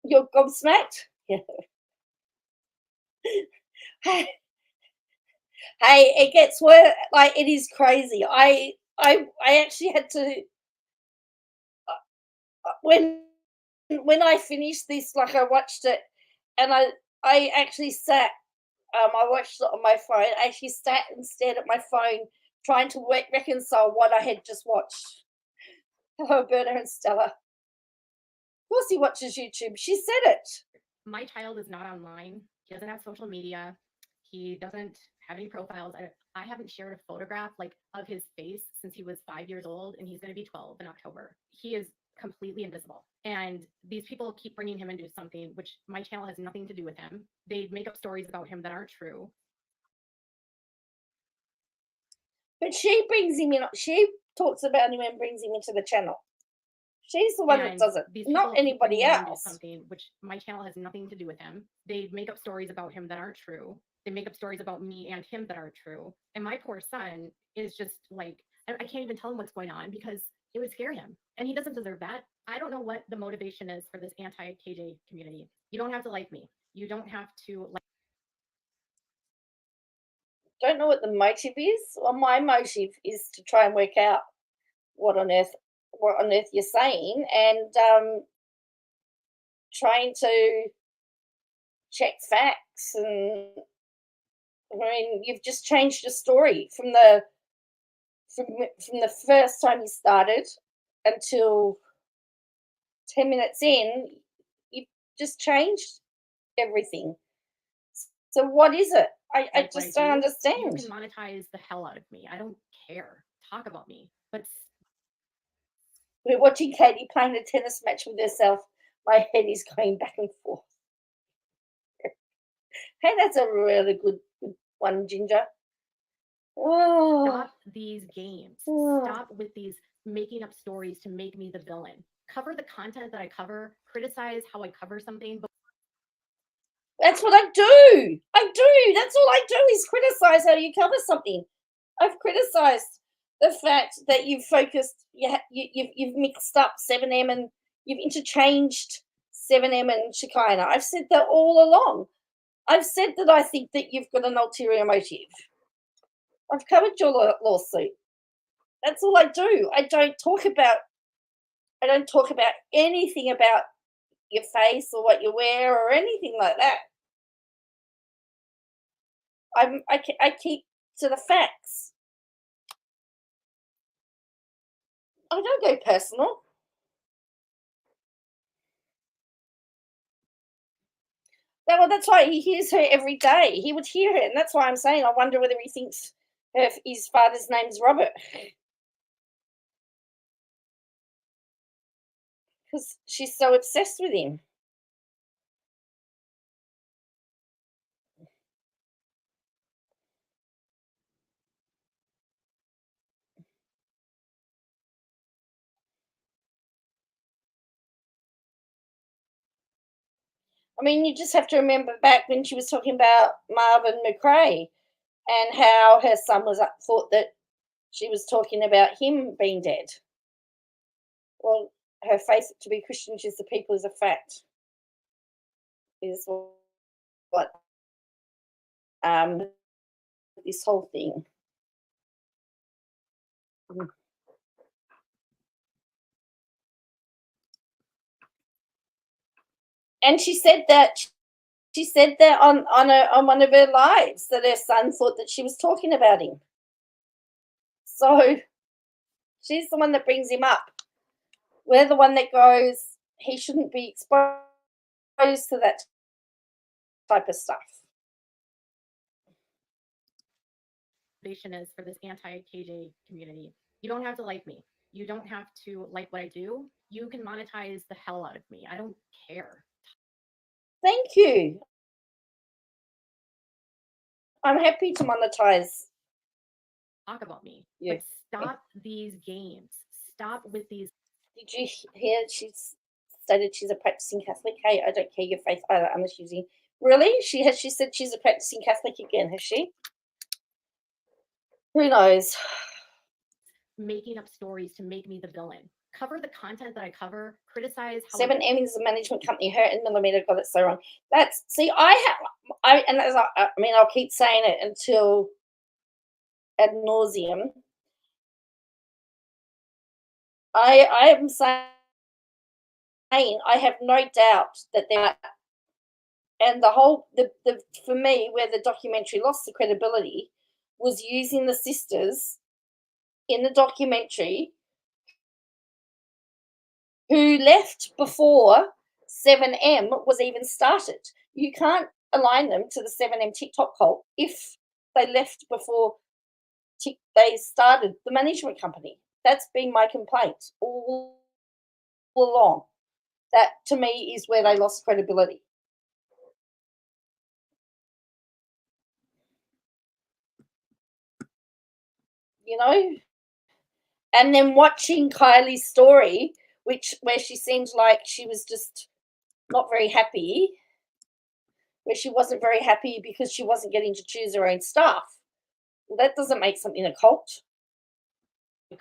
Speaker 1: You're gobsmacked. Yeah. Hey, it gets worse. Like, it is crazy. I actually had to when I finished this, like, I watched it, and I actually sat I watched it on my phone. I actually sat and stared at my phone trying to reconcile what I had just watched. Hello, Berta and Stella. Of course he watches YouTube. She said it.
Speaker 2: My child is not online. He doesn't have social media. He doesn't have any profiles. I haven't shared a photograph like of his face since he was 5 years old, and he's going to be 12 in October. He is completely invisible. And these people keep bringing him into something which my channel has nothing to do with him. They make up stories about him that aren't true.
Speaker 1: But she brings him in. She talks about him and brings him into the channel. She's the one that does it, not anybody else.
Speaker 2: Something which my channel has nothing to do with him. They make up stories about him that aren't true. They make up stories about me and him that aren't true. And my poor son is just like, I can't even tell him what's going on because it would scare him. And he doesn't deserve that. I don't know what the motivation is for this anti-KJ community. You don't have to like me. You don't have to like.
Speaker 1: Don't know what the motive is. Well, my motive is to try and work out what on earth you're saying, and trying to check facts. And I mean, you've just changed the story from the first time you started until 10 minutes in. You've just changed everything. So what is it? I just don't understand.
Speaker 2: You can monetize the hell out of me. I don't care. Talk about me. But
Speaker 1: we're watching Katie playing a tennis match with herself. My head is going back and forth. Hey, that's a really good one, Ginger. Oh.
Speaker 2: Stop these games. Stop with these making up stories to make me the villain. Cover the content that I cover. Criticize how I cover something. But
Speaker 1: that's what I do. That's all I do is criticize how you cover something. I've criticized the fact that you've focused, you've mixed up 7M and you've interchanged 7M and Shekinah. I've said that all along. I've said that I think that you've got an ulterior motive. I've covered your lawsuit. That's all I do. I don't talk about anything about your face or what you wear or anything like that. I keep to the facts. I don't go personal. Well, that's why he hears her every day. He would hear her, and that's why I'm saying I wonder whether he thinks his father's name's Robert. Because she's so obsessed with him. I mean, you just have to remember back when she was talking about Marvin McRae and how her son thought that she was talking about him being dead. Well, her faith to be Christian, she's the people is a fact. Is what this whole thing. And she said that on one of her lives that her son thought that she was talking about him. So she's the one that brings him up. We're the one that goes, he shouldn't be exposed to that type of stuff.
Speaker 2: Is for this anti-KJ community. You don't have to like me. You don't have to like what I do. You can monetize the hell out of me. I don't care.
Speaker 1: Thank you. I'm happy to monetize.
Speaker 2: Talk about me. Yeah. But stop these games. Stop with these.
Speaker 1: Did you hear she's stated she's a practicing Catholic? Hey, I don't care your faith either. I'm just using. Really? She said she's a practicing Catholic again, has she? Who knows?
Speaker 2: Making up stories to make me the villain. Cover the content that I cover. Criticize.
Speaker 1: 7M is a management company. Her and Millimeter got it so wrong. That's I'll keep saying it until ad nauseum. I am saying I have no doubt that there are And the whole, for me, where the documentary lost the credibility was using the sisters in the documentary who left before 7M was even started. You can't align them to the 7M TikTok cult if they left before they started the management company. That's been my complaint all along. That, to me, is where they lost credibility. You know? And then watching Kylie's story, where she seemed like she was just not very happy, where she wasn't very happy because she wasn't getting to choose her own staff. Well, that doesn't make something a cult.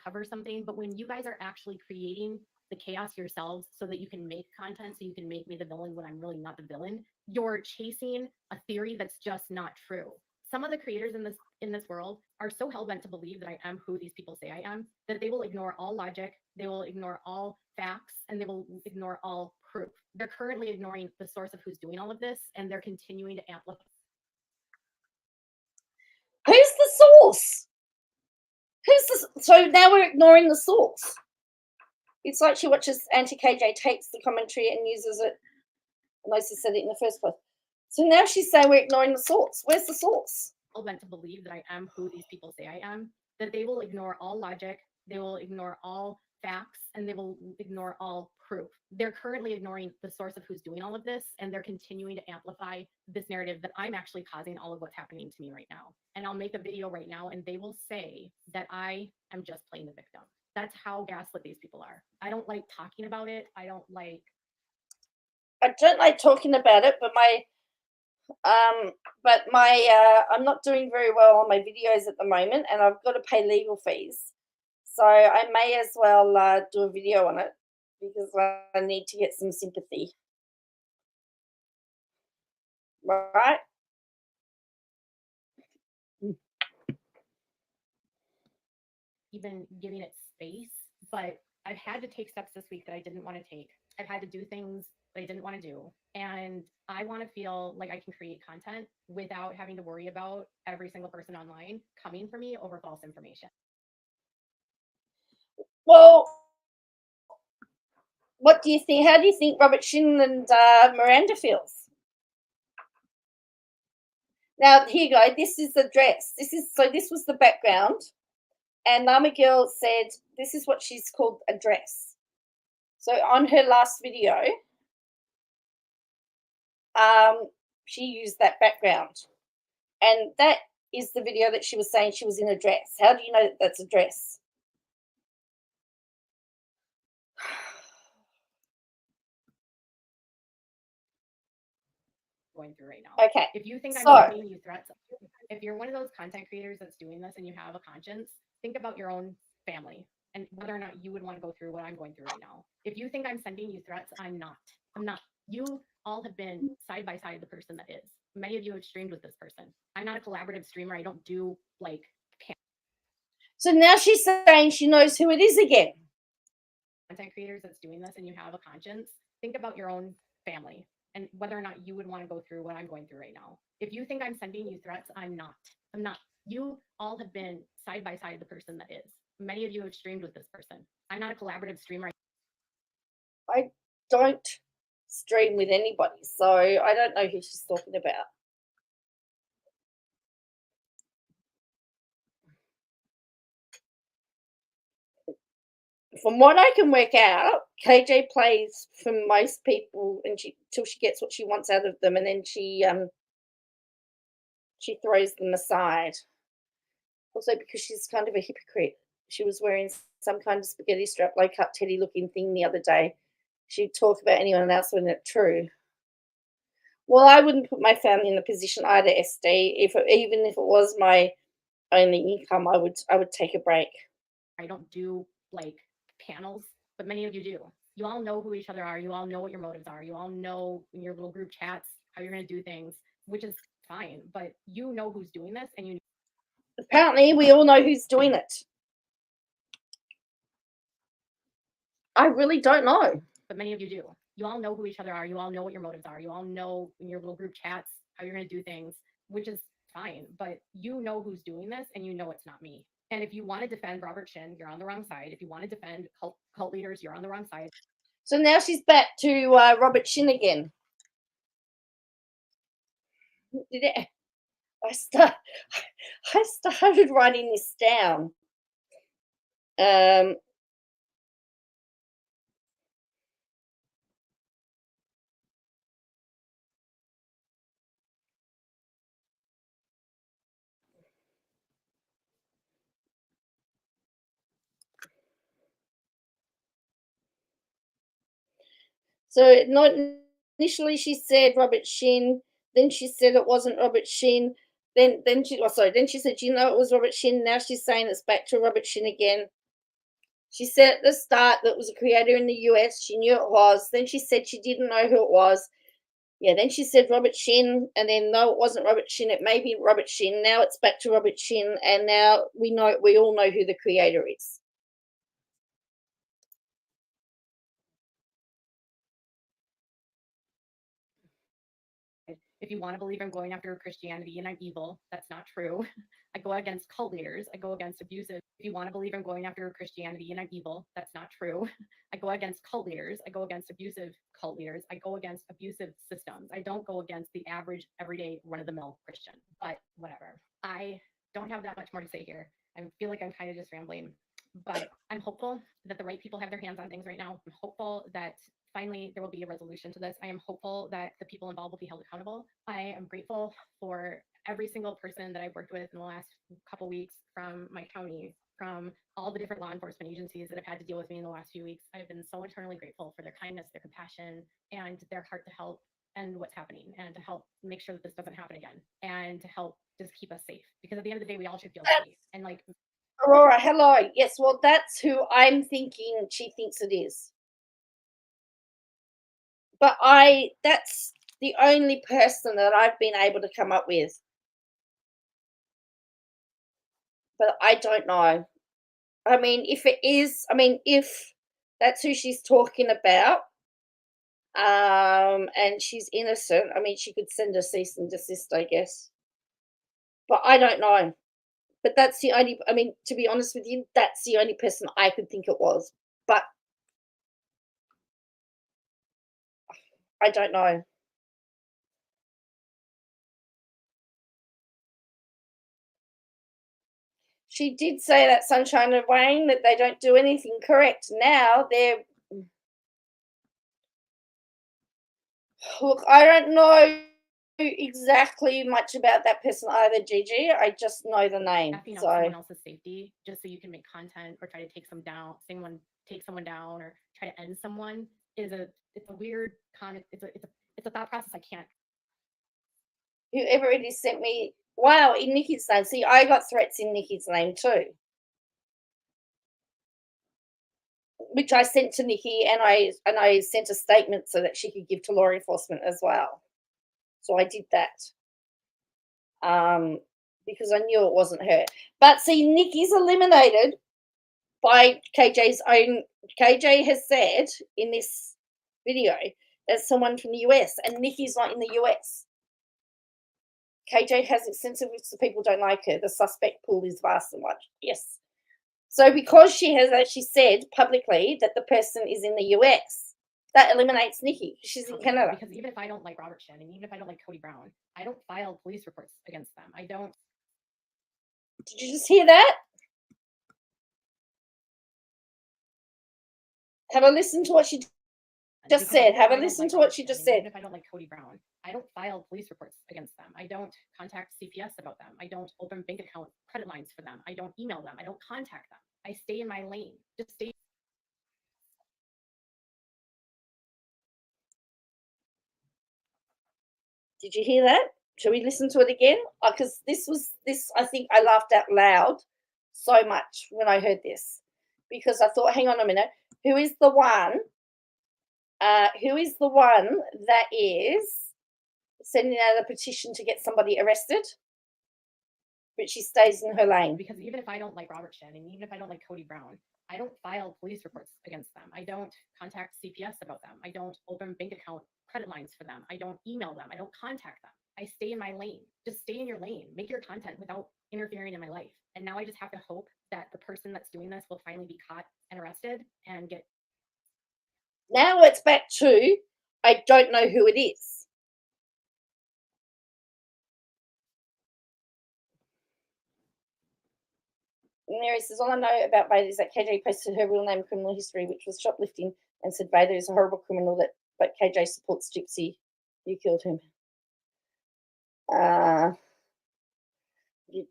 Speaker 2: Cover something, but when you guys are actually creating the chaos yourselves so that you can make content, so you can make me the villain when I'm really not the villain, you're chasing a theory that's just not true. Some of the creators in this world are so hell-bent to believe that I am who these people say I am that they will ignore all logic, they will ignore all facts, and they will ignore all proof. They're currently ignoring the source of who's doing all of this, and they're continuing to amplify.
Speaker 1: Who's the source? So now we're ignoring the source. It's like she watches Anti-KJ, takes the commentary and uses it. Unless she said it in the first place. So now she's saying we're ignoring the source. Where's the source?
Speaker 2: I'm meant to believe that I am who these people say I am, that they will ignore all logic, they will ignore all facts, and they will ignore all proof. They're currently ignoring the source of who's doing all of this, and they're continuing to amplify this narrative that I'm actually causing all of what's happening to me right now. And I'll make a video right now, and they will say that I am just playing the victim. That's how gaslit these people are. I don't like talking about it. I don't like
Speaker 1: talking about it, but I'm not doing very well on my videos at the moment, and I've got to pay legal fees. So I may as well do a video on it because I need to get some sympathy. Right?
Speaker 2: even giving it space, but I've had to take steps this week that I didn't want to take. I've had to do things that I didn't want to do. And I want to feel like I can create content without having to worry about every single person online coming for me over false information.
Speaker 1: Well, what do you think? How do you think Robert Shin and Miranda feels? Now, here you go. This is the dress. This was the background. And Mama Girl said, this is what she's called a dress. So on her last video, she used that background. And that is the video that she was saying she was in a dress. How do you know that that's a dress?
Speaker 2: Going through right now.
Speaker 1: Okay.
Speaker 2: If you think I'm giving you threats, if you're one of those content creators that's doing this and you have a conscience, think about your own family and whether or not you would want to go through what I'm going through right now. If you think I'm sending you threats, I'm not. I'm not. You all have been side by side the person that is. Many of you have streamed with this person. I'm not a collaborative streamer. I don't do like.
Speaker 1: So now she's saying she knows who it is again.
Speaker 2: Content creators that's doing this and you have a conscience, think about your own family and whether or not you would want to go through what I'm going through right now. If you think I'm sending you threats, I'm not. I'm not. You all have been side by side the person that is. Many of you have streamed with this person. I'm not a collaborative streamer.
Speaker 1: I don't stream with anybody, so I don't know who she's talking about. From what I can work out, KJ plays for most people until she gets what she wants out of them, and then she throws them aside. Also because she's kind of a hypocrite. She was wearing some kind of spaghetti strap, low cut teddy looking thing the other day. She'd talk about anyone else when it's true. Well, I wouldn't put my family in the position either, SD. Even if it was my only income, I would take a break.
Speaker 2: I don't do like panels, but many of you do. You all know who each other are. You all know what your motives are. You all know in your little group chats how you're going to do things, which is fine. But you know who's doing this, and you.
Speaker 1: Apparently, we all know who's doing it. I really don't know.
Speaker 2: but many of you do. You all know who each other are. You all know what your motives are. You all know in your little group chats how you're going to do things, which is fine. But you know who's doing this, and you know it's not me. And if you want to defend Robert Shin, you're on the wrong side. If you want to defend cult leaders, you're on the wrong side.
Speaker 1: So now she's back to Robert Shin again. I started writing this down. So not initially she said Robert Shin, then she said it wasn't Robert Shin, then she said, you know, it was Robert Shin. Now she's saying it's back to Robert Shin again. She said at the start that it was a creator in the US. She knew it was. Then she said she didn't know who it was. Yeah, then she said Robert Shin, and then no, it wasn't Robert Shin. It may be Robert Shin. Now it's back to Robert Shin, and now we all know who the creator is.
Speaker 2: If you want to believe I'm going after Christianity and I'm evil, that's not true. I go against cult leaders. I go against abusive. If you want to believe I'm going after Christianity and I'm evil, that's not true. I go against cult leaders. I go against abusive cult leaders. I go against abusive systems. I don't go against the average, everyday, run-of-the-mill Christian. But whatever. I don't have that much more to say here. I feel like I'm kind of just rambling. But I'm hopeful that the right people have their hands on things right now. I'm hopeful that finally there will be a resolution to this. I am hopeful that the people involved will be held accountable. I am grateful for every single person that I've worked with in the last couple weeks, from my county, from all the different law enforcement agencies that have had to deal with me in the last few weeks. I've been so eternally grateful for their kindness, their compassion, and their heart to help end what's happening and to help make sure that this doesn't happen again and to help just keep us safe. Because at the end of the day, we all should feel safe. And like,
Speaker 1: Aurora, hello. Yes, well, that's who I'm thinking she thinks it is. But that's the only person that I've been able to come up with. But I don't know. I mean, if that's who she's talking about, and she's innocent, I mean, she could send a cease and desist, I guess. But I don't know. But that's the only, I mean, to be honest with you, that's the only person I could think it was. But I don't know. She did say that, Sunshine and Wayne, that they don't do anything correct. Now they're, look, I don't know exactly much about that person either, Gigi. I just know the name.
Speaker 2: Tapping out
Speaker 1: So
Speaker 2: someone else's safety just so you can make content or try to take someone down or try to end someone it's a weird it's a thought process I can't.
Speaker 1: whoever it is sent me, wow, in Nikki's name. See, I got threats in Nikki's name too, which I sent to Nikki, and I sent a statement so that she could give to law enforcement as well. So I did that. Because I knew it wasn't her. But see, Nikki's eliminated by KJ's own. KJ has said in this video there's someone from the US, and Nikki's not in the US. KJ has extensive lists of people don't like her. The suspect pool is vast and large. Yes. So because she has actually said publicly that the person is in the US, that eliminates Nikki. She's in Canada.
Speaker 2: Because even if I don't like Robert Shin, and even if I don't like Cody Brown, I don't file police reports against them. I don't.
Speaker 1: Did you just hear that? Have a listen to what she just said. Have a listen to what she just said.
Speaker 2: Even if I don't like Cody Brown, I don't file police reports against them. I don't contact CPS about them. I don't open bank account credit lines for them. I don't email them. I don't contact them. I stay in my lane. Just stay.
Speaker 1: Did you hear that? Shall we listen to it again? Because this, I think I laughed out loud so much when I heard this, because I thought, hang on a minute, who is the one that is sending out a petition to get somebody arrested, but she stays in her lane?
Speaker 2: Because even if I don't like Robert Shin, and even if I don't like Cody Brown, I don't file police reports against them. I don't contact CPS about them. I don't open bank account credit lines for them. I don't email them. I don't contact them. I stay in my lane. Just stay in your lane. Make your content without interfering in my life. And now I just have to hope that the person that's doing this will finally be caught and arrested and get.
Speaker 1: Now it's back to, I don't know who it is. Mary says, all I know about Vader is that KJ posted her real name and criminal history, which was shoplifting, and said Vader is a horrible criminal, but KJ supports Gypsy. You killed him.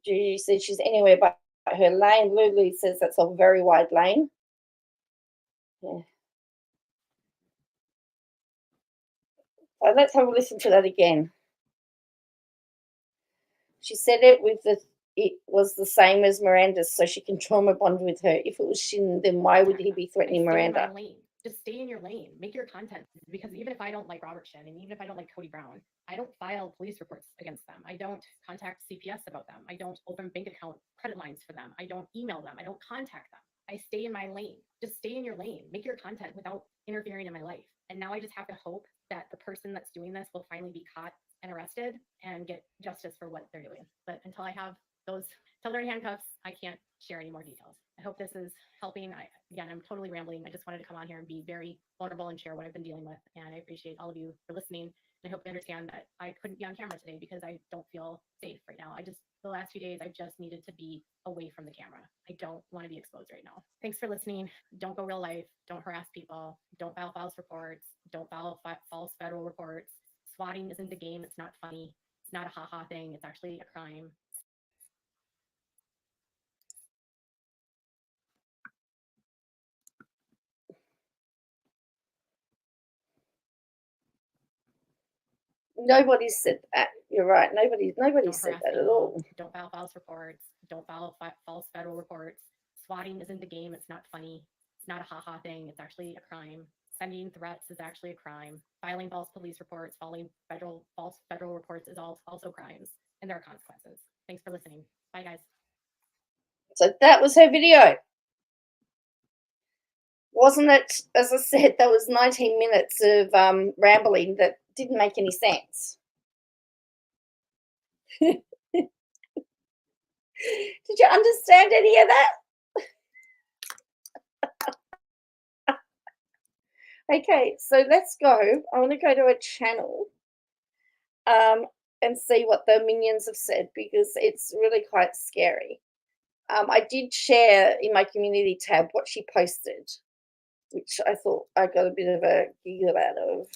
Speaker 1: Judy says she's anywhere but her lane. Lulu says that's a very wide lane. Yeah. So let's have a listen to that again. She said it was the same as Miranda's, so she can trauma bond with her. If it was Shin, then why would he be threatening Miranda?
Speaker 2: Just stay in your lane. Make your content. Because even if I don't like Robert Shin, and even if I don't like Cody Brown, I don't file police reports against them. I don't contact CPS about them. I don't open bank account credit lines for them. I don't email them. I don't contact them. I stay in my lane. Just stay in your lane. Make your content without interfering in my life. And now I just have to hope that the person that's doing this will finally be caught and arrested and get justice for what they're doing. But until I have those, until they're in handcuffs, I can't share any more details. I hope this is helping. Again, I'm totally rambling. I just wanted to come on here and be very vulnerable and share what I've been dealing with. And I appreciate all of you for listening. And I hope you understand that I couldn't be on camera today because I don't feel safe right now. The last few days, I just needed to be away from the camera. I don't want to be exposed right now. Thanks for listening. Don't go real life. Don't harass people. Don't file false reports. Don't file false federal reports. Swatting isn't a game. It's not funny. It's not a ha-ha thing. It's actually a crime.
Speaker 1: Nobody said that. You're right. Nobody said that at all.
Speaker 2: Don't file false reports. Don't file false federal reports. Swatting isn't a game. It's not funny. It's not a ha-ha thing. It's actually a crime. Sending threats is actually a crime. Filing false police reports, false federal reports is also crimes, and there are consequences. Thanks for listening. Bye, guys.
Speaker 1: So that was her video. Wasn't it, as I said, that was 19 minutes of rambling that didn't make any sense. Did you understand any of that? Okay, so let's go. I want to go to a channel and see what the minions have said because it's really quite scary. I did share in my community tab what she posted, which I thought I got a bit of a giggle out of.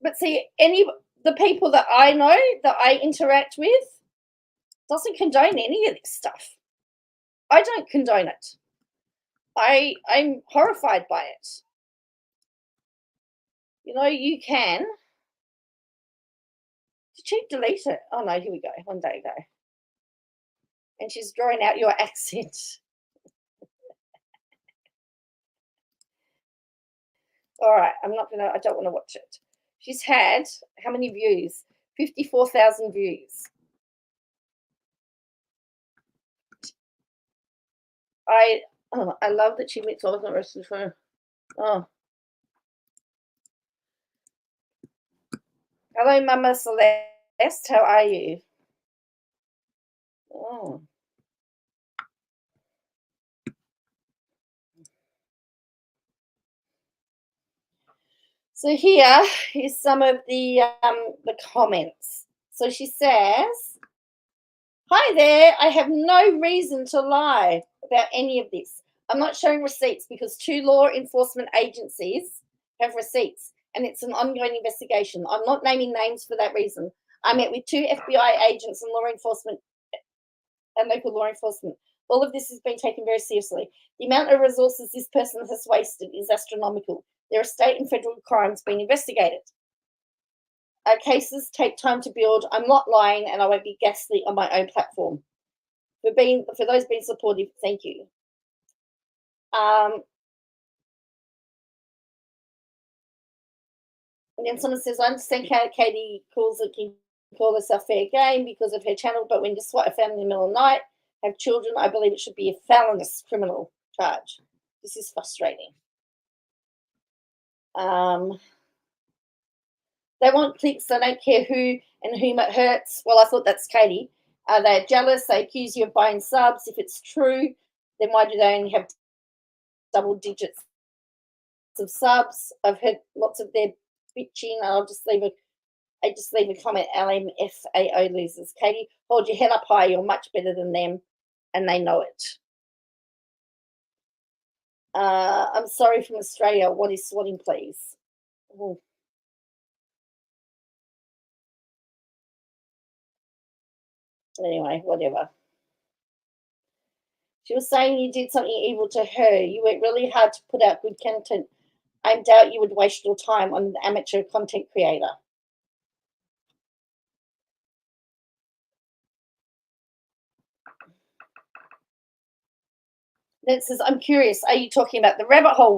Speaker 1: But see, the people that I know, that I interact with, doesn't condone any of this stuff. I don't condone it. I'm horrified by it. You know, you can. Did she delete it? Oh no, here we go. One day ago. And she's drawing out your accent. All right, I don't want to watch it. She's had how many views? 54,000 views. I love that she admits I wasn't arrested for. Oh. Hello, Mama Celeste. How are you? Oh. So here is some of the comments. So she says, "Hi there. I have no reason to lie about any of this. I'm not showing receipts because 2 law enforcement agencies have receipts, and it's an ongoing investigation. I'm not naming names for that reason. I met with 2 FBI agents and law enforcement and local law enforcement. All of this has been taken very seriously. The amount of resources this person has wasted is astronomical. There are state and federal crimes being investigated. Cases take time to build. I'm not lying, and I won't be ghastly on my own platform. For those being supportive, thank you." And then someone says, I understand Katie can call herself fair game because of her channel, but when you swat a family in the middle of the night, have children, I believe it should be a felonious criminal charge. This is frustrating. They want clicks. They don't care who and whom it hurts. Well, I thought that's Katie. They're jealous. They accuse you of buying subs. If it's true, then why do they only have double digits of subs? I've heard lots of their bitching. I just leave a comment. LMFAO losers. Katie, hold your head up high. You're much better than them, and they know it. I'm sorry from Australia. What is swatting, please? Oh. Anyway, whatever. She was saying you did something evil to her. You worked really hard to put out good content. I doubt you would waste your time on an amateur content creator. Then it says, I'm curious, are you talking about the rabbit hole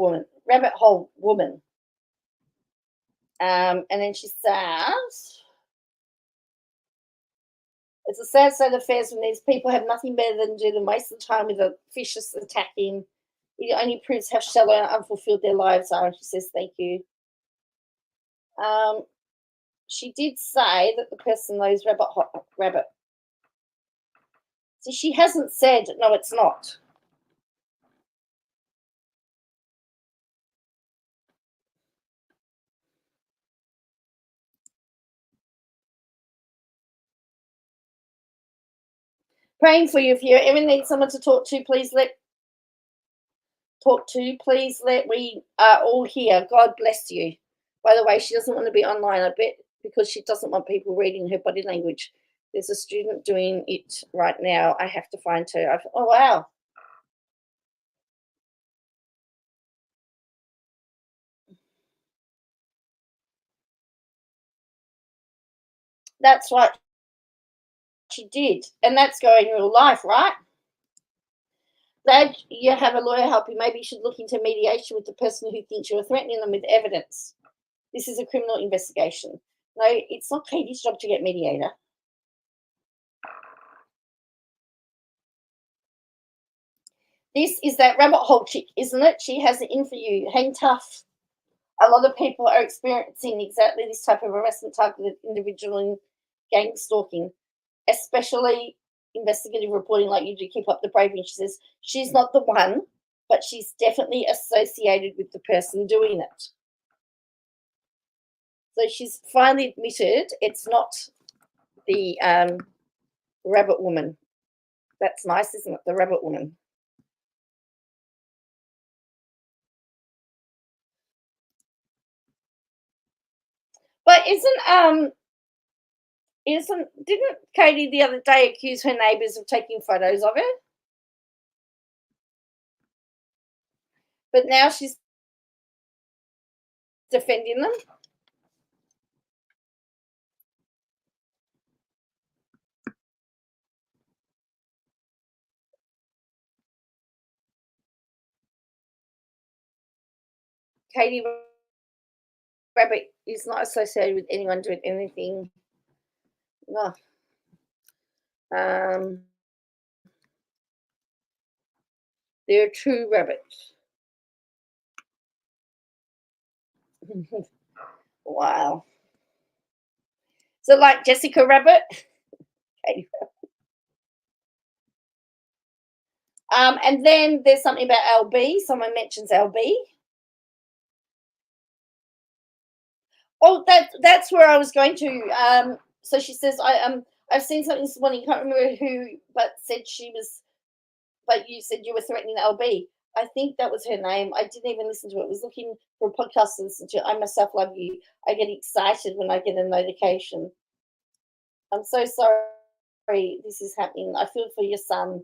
Speaker 1: woman? And then she says, it's a sad state of affairs when these people have nothing better than do than waste the time with a vicious attacking. It only proves how shallow and unfulfilled their lives are. And she says, thank you. She did say that the person knows rabbit. See, she hasn't said, no, it's not. Praying for you. If you ever need someone to talk to, please let we are all here. God bless you. By the way, she doesn't want to be online, I bet, because she doesn't want people reading her body language. There's a student doing it right now. I have to find her. Oh, wow. That's right. She did. And that's going real life, right? Glad you have a lawyer help you. Maybe you should look into mediation with the person who thinks you are threatening them with evidence. This is a criminal investigation. No, it's not Katie's job to get mediator. This is that rabbit hole chick, isn't it? She has it in for you. Hang tough. A lot of people are experiencing exactly this type of harassment targeted individual in gang stalking, especially investigative reporting like you do. Keep up the bravery. She says she's not the one, but she's definitely associated with the person doing it. So she's finally admitted it's not the rabbit woman. That's nice, isn't it? The rabbit woman. But didn't Katie the other day accuse her neighbours of taking photos of her? But now she's defending them. Katie Rabbit is not associated with anyone doing anything. No. They're true rabbits. Wow. So like Jessica Rabbit? Katie Rabbit. And then there's something about LB. Someone mentions LB. Oh, that's where I was going to. So she says, I've seen something this morning. Can't remember who, but said she was. But you said you were threatening LB. I think that was her name. I didn't even listen to it. I was looking for a podcast to listen to. I myself love you. I get excited when I get a notification. I'm so sorry this is happening. I feel for your son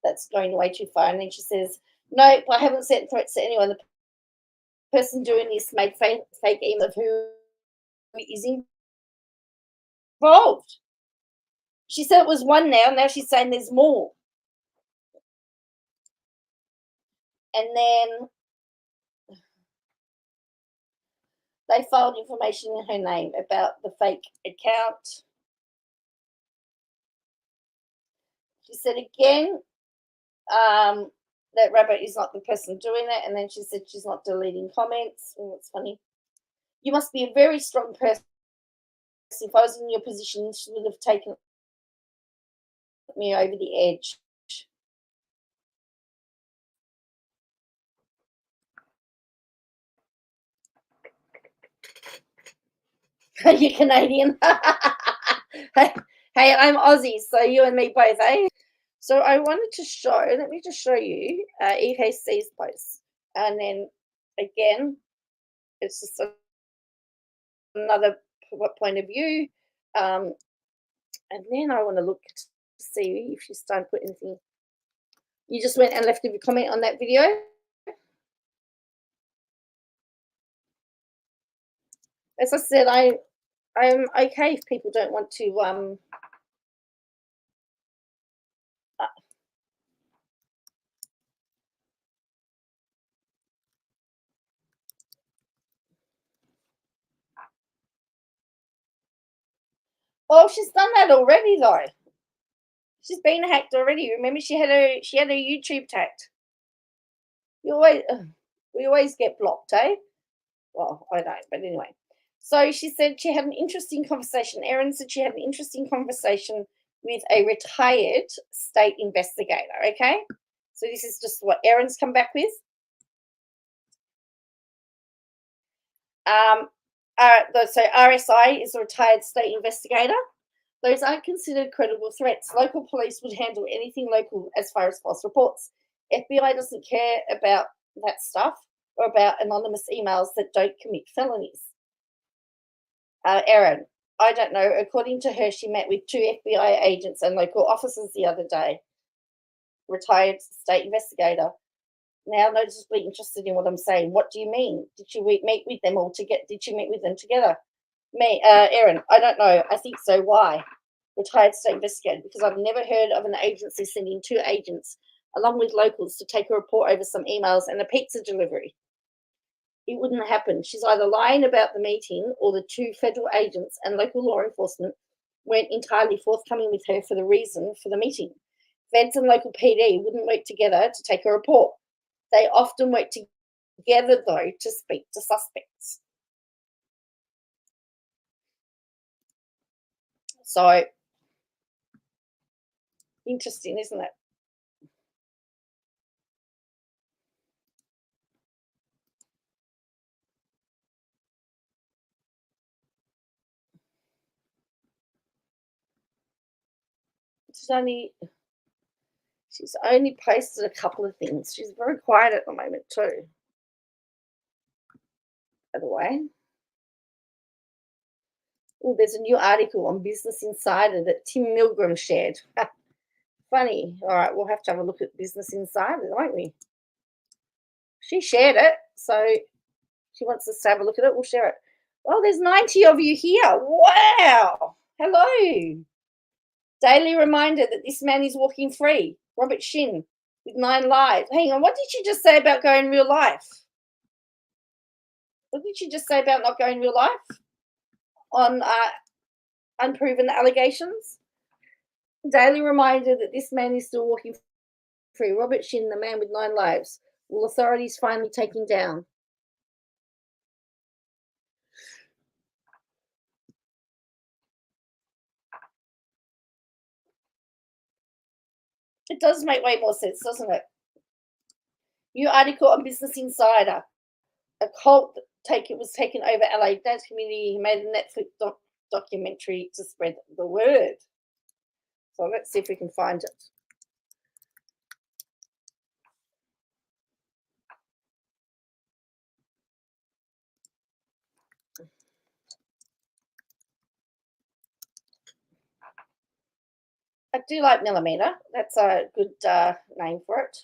Speaker 1: that's going way too far. And then she says, no, I haven't sent threats to anyone. The person doing this made fake email of who is involved. She said it was one now she's saying there's more. And then They filed information in her name about the fake account. She said again that Rabbit is not the person doing it, and then she said she's not deleting comments. Oh, that's funny. You must be a very strong person. If I was in your position, she would have taken me over the edge. You're Canadian. Hey, I'm Aussie, so you and me both, eh? So I wanted to show, let me just show you EKC's post. And then again, it's just another point of view. And then I want to look to see if she's starting to put anything. You just went and left a comment on that video. As I said, I'm okay if people don't want to oh, she's done that already though. She's been hacked already. Remember, she had her YouTube hacked. We always get blocked, eh? Well, I don't, but anyway. So she said she had an interesting conversation. Erin said she had an interesting conversation with a retired state investigator. Okay, so this is just what Erin's come back with. So RSI is a retired state investigator. Those aren't considered credible threats. Local police would handle anything local as far as false reports. FBI doesn't care about that stuff or about anonymous emails that don't commit felonies. Erin, I don't know. According to her, she met with 2 FBI agents and local officers the other day. Retired state investigator. Now noticeably interested in what I'm saying. What do you mean? Did you meet with them all together? Did you meet with them together? Erin, I don't know. I think so. Why? Retired state investigator. Because I've never heard of an agency sending 2 agents along with locals to take a report over some emails and a pizza delivery. It wouldn't happen. She's either lying about the meeting or the 2 federal agents and local law enforcement weren't entirely forthcoming with her for the reason for the meeting. Feds and local PD wouldn't work together to take a report. They often work together, though, to speak to suspects. So, interesting, isn't it? She's only posted a couple of things. She's very quiet at the moment, too. By the way. Oh, there's a new article on Business Insider that Tim Milgram shared. Funny. All right, we'll have to have a look at Business Insider, won't we? She shared it, so she wants us to have a look at it. We'll share it. Oh, there's 90 of you here. Wow. Hello. Daily reminder that this man is walking free. Robert Shin with 9 lives. Hang on, what did she just say about going real life? What did she just say about not going real life on unproven allegations? Daily reminder that this man is still walking free. Robert Shin, the man with 9 lives. Will authorities finally take him down? It does make way more sense, doesn't it? New article on Business Insider. A cult was taken over LA dance community. He made a Netflix documentary to spread the word. So let's see if we can find it. I do like Millimeter. That's a good name for it.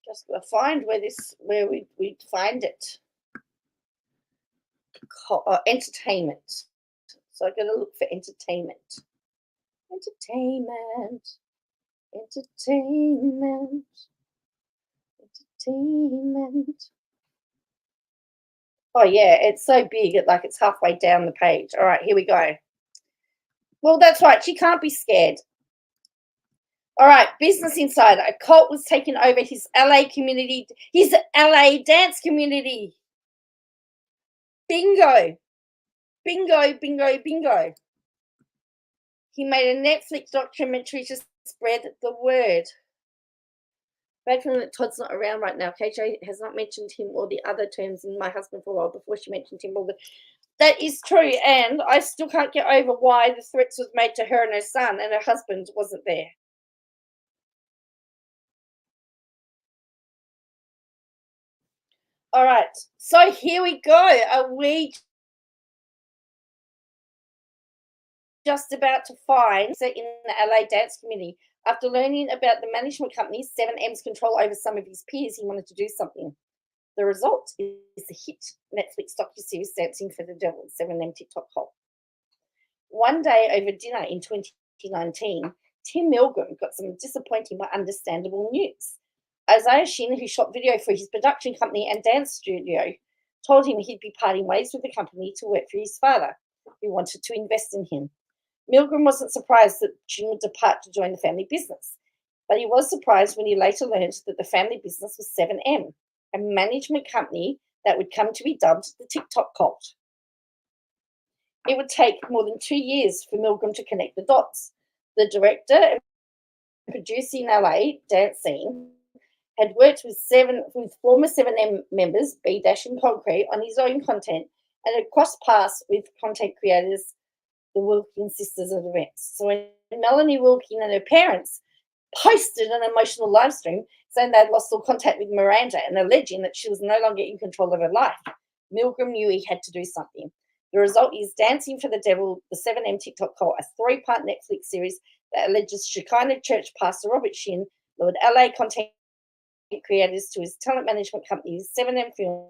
Speaker 1: Just gotta find where we'd find it. Entertainment. So I gotta look for entertainment. Entertainment. Oh yeah, it's so big, it's halfway down the page. All right, here we go. Well, that's right. She can't be scared. All right, Business Insider. A cult was taking over his LA community, his LA dance community. Bingo. Bingo, bingo, bingo. He made a Netflix documentary to spread the word. Bad feeling that Todd's not around right now. KJ has not mentioned him or the other terms in my husband for a while before she mentioned him. That is true, and I still can't get over why the threats was made to her and her son, and her husband wasn't there. All right, so here we go. Are we just about to find in the LA dance community? After learning about the management company's 7M's control over some of his peers, he wanted to do something. The result is the hit Netflix docuseries Dancing for the Devil, 7M TikTok cult. One day over dinner in 2019, Tim Milgram got some disappointing but understandable news. Isaiah Shin, who shot video for his production company and dance studio, told him he'd be parting ways with the company to work for his father, who wanted to invest in him. Milgram wasn't surprised that Shin would depart to join the family business, but he was surprised when he later learned that the family business was 7M, a management company that would come to be dubbed the TikTok cult. It would take more than 2 years for Milgram to connect the dots. The director and producer in LA, dance scene, had worked with former 7M members, B Dash and Concrete, on his own content and had crossed paths with content creators, the Wilkins sisters of events. So when Melanie Wilkins and her parents posted an emotional live stream saying they'd lost all contact with Miranda and alleging that she was no longer in control of her life, Milgram knew he had to do something. The result is Dancing for the Devil, the 7M TikTok cult, a 3-part Netflix series that alleges Shekinah Church pastor Robert Shin lured LA content creators to his talent management company's 7M film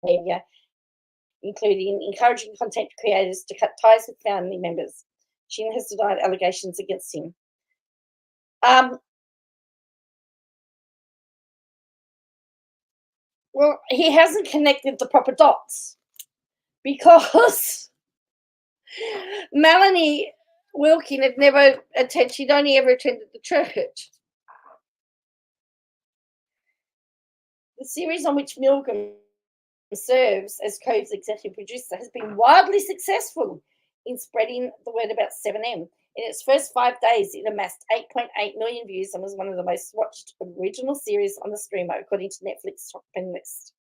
Speaker 1: media, including encouraging content creators to cut ties with family members. Shin has denied allegations against him. Well, he hasn't connected the proper dots because Melanie Wilkin had never attended, she'd only ever attended the church. The series on which Milgram serves as Cove's executive producer has been wildly successful in spreading the word about 7M. In its first 5 days, it amassed 8.8 million views and was one of the most watched original series on the streamer, according to Netflix top 10 list.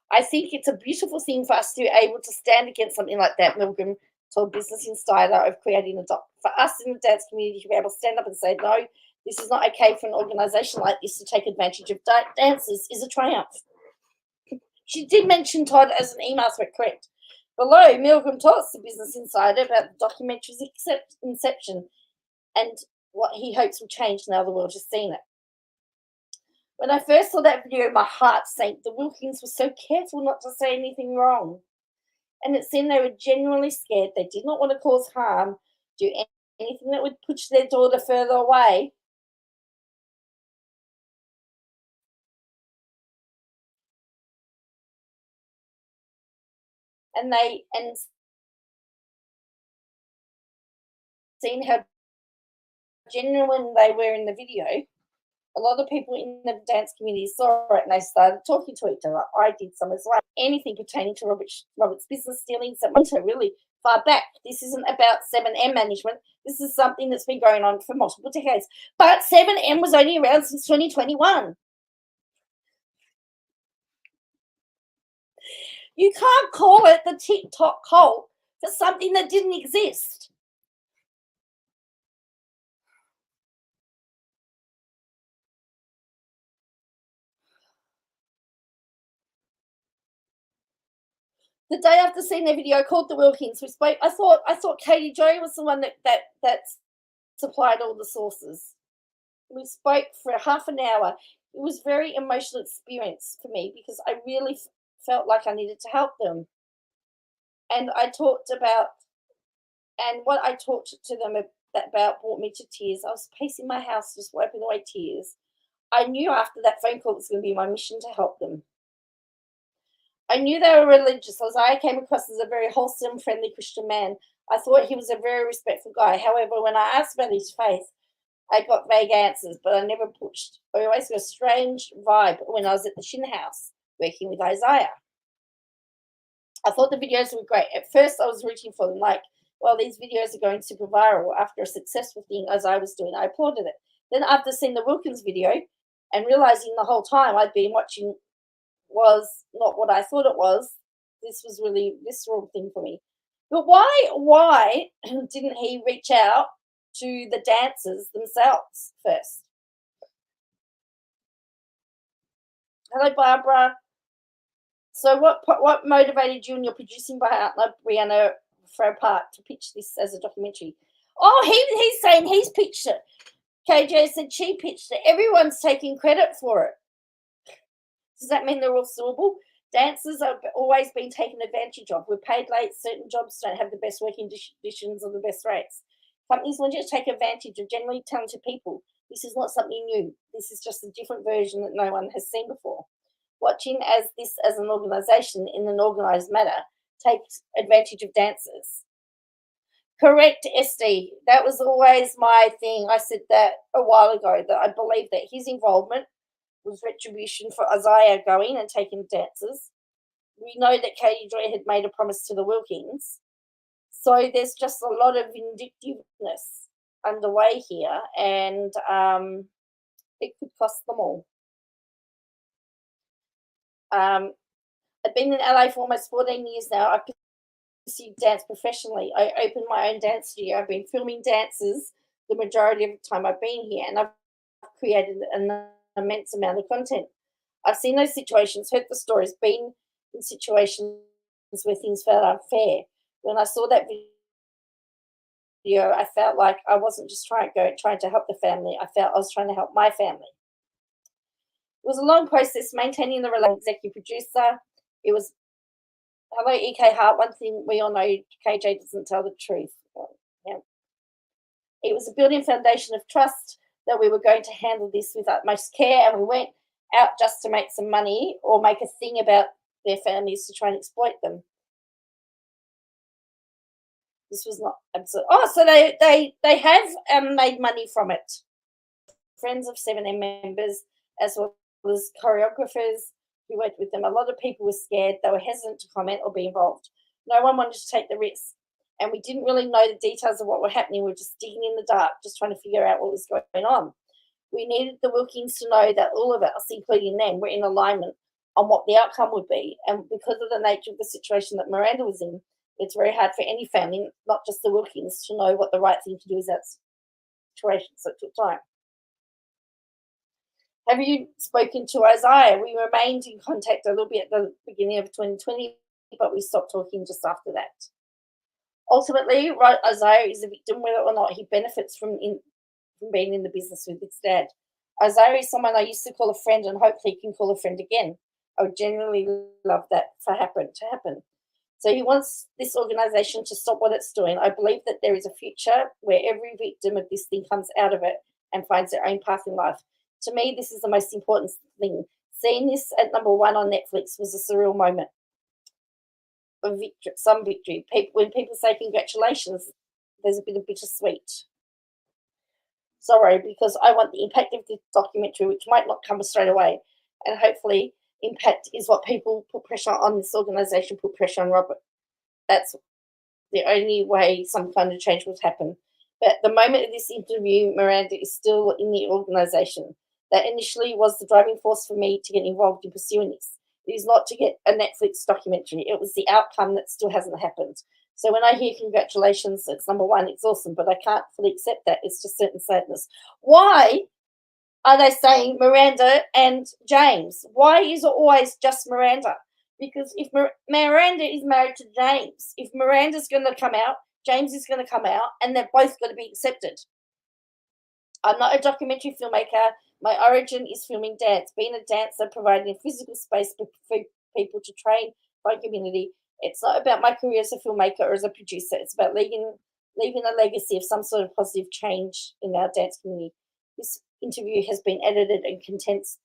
Speaker 1: I think it's a beautiful thing for us to be able to stand against something like that, Milgram told Business Insider, of creating a doc. For us in the dance community to be able to stand up and say, no, this is not okay for an organisation like this to take advantage of dancers is a triumph. She did mention Todd as an email threat, correct. Below, Milgram talks to Business Insider about the documentary's inception and what he hopes will change now the world has seen it. When I first saw that video, my heart sank. The Wilkins were so careful not to say anything wrong. And it seemed they were genuinely scared. They did not want to cause harm, do anything that would push their daughter further away. And seeing how genuine they were in the video, a lot of people in the dance community saw it and they started talking to each other. I did some as well. Anything pertaining to Robert's business dealings that went really far back. This isn't about 7M management. This is something that's been going on for multiple decades. But 7M was only around since 2021. You can't call it the TikTok cult for something that didn't exist. The day after seeing their video, I called the Wilkins. We spoke. I thought Katie Jo was the one that supplied all the sources. We spoke for half an hour. It was a very emotional experience for me because I really felt like I needed to help them. And what I talked to them about brought me to tears. I was pacing my house, just wiping away tears. I knew after that phone call it was going to be my mission to help them. I knew they were religious. As I came across as a very wholesome, friendly Christian man, I thought he was a very respectful guy. However, when I asked about his faith, I got vague answers, but I never pushed. I always got a strange vibe when I was at the Shin House working with Isaiah. I thought the videos were great. At first, I was rooting for them, like, well, these videos are going super viral after a successful thing as I was doing. I applauded it. Then after seeing the Wilkins video and realizing the whole time I'd been watching was not what I thought it was, this was really a visceral thing for me. But why didn't he reach out to the dancers themselves first? Hello, Barbara. So what motivated you and your producing partner, Brianna Park, to pitch this as a documentary? Oh, he's saying he's pitched it. KJ said she pitched it. Everyone's taking credit for it. Does that mean they're all suable? Dancers have always been taken advantage of. We're paid late. Certain jobs don't have the best working conditions or the best rates. Companies want you to take advantage of generally talented people. This is not something new. This is just a different version that no one has seen before. Watching this as an organisation in an organised manner takes advantage of dancers. Correct, SD. That was always my thing. I said that a while ago, that I believe that his involvement was retribution for Isaiah going and taking dancers. We know that Katie Joy had made a promise to the Wilkins. So there's just a lot of vindictiveness underway here, and it could cost them all. I've been in LA for almost 14 years now. I've pursued dance professionally. I opened my own dance studio. I've been filming dancers the majority of the time I've been here, and I've created an immense amount of content. I've seen those situations, heard the stories, been in situations where things felt unfair. When I saw that video, I felt like I wasn't just trying to help the family. I felt I was trying to help my family. It was a long process maintaining the relationship with executive producer. It was, hello, EK Hart. One thing we all know, KJ doesn't tell the truth. Yeah. It was a building foundation of trust that we were going to handle this with utmost care, and we weren't out just to make some money or make a thing about their families to try and exploit them. This was not absolute. Oh, so they have made money from it. Friends of 7M members, as well as choreographers who worked with them. A lot of people were scared. They were hesitant to comment or be involved. No one wanted to take the risk. And we didn't really know the details of what were happening. We were just digging in the dark, just trying to figure out what was going on. We needed the Wilkins to know that all of us, including them, were in alignment on what the outcome would be. And because of the nature of the situation that Miranda was in, it's very hard for any family, not just the Wilkins, to know what the right thing to do is that situation. So it took time. Have you spoken to Isaiah? We remained in contact a little bit at the beginning of 2020, but we stopped talking just after that. Ultimately, Isaiah is a victim, whether or not he benefits from being in the business with his dad. Isaiah is someone I used to call a friend, and hopefully he can call a friend again. I would genuinely love that to happen. So he wants this organisation to stop what it's doing. I believe that there is a future where every victim of this thing comes out of it and finds their own path in life. To me, this is the most important thing. Seeing this at #1 on Netflix was a surreal moment. Of victory, some victory. When people say congratulations, there's a bit of bittersweet. Sorry, because I want the impact of this documentary, which might not come straight away, and hopefully impact is what people put pressure on this organisation, put pressure on Robert. That's the only way some kind of change would happen. But at the moment of this interview, Miranda is still in the organisation. That initially was the driving force for me to get involved in pursuing this. It is not to get a Netflix documentary. It was the outcome that still hasn't happened. So when I hear congratulations, it's #1, it's awesome, but I can't fully accept that. It's just certain sadness. Why are they saying Miranda and James? Why is it always just Miranda? Because if Miranda is married to James, if Miranda's going to come out, James is going to come out, and they're both going to be accepted. I'm not a documentary filmmaker. My origin is filming dance. Being a dancer, providing a physical space for people to train by community. It's not about my career as a filmmaker or as a producer. It's about leaving a legacy of some sort of positive change in our dance community. This interview has been edited and condensed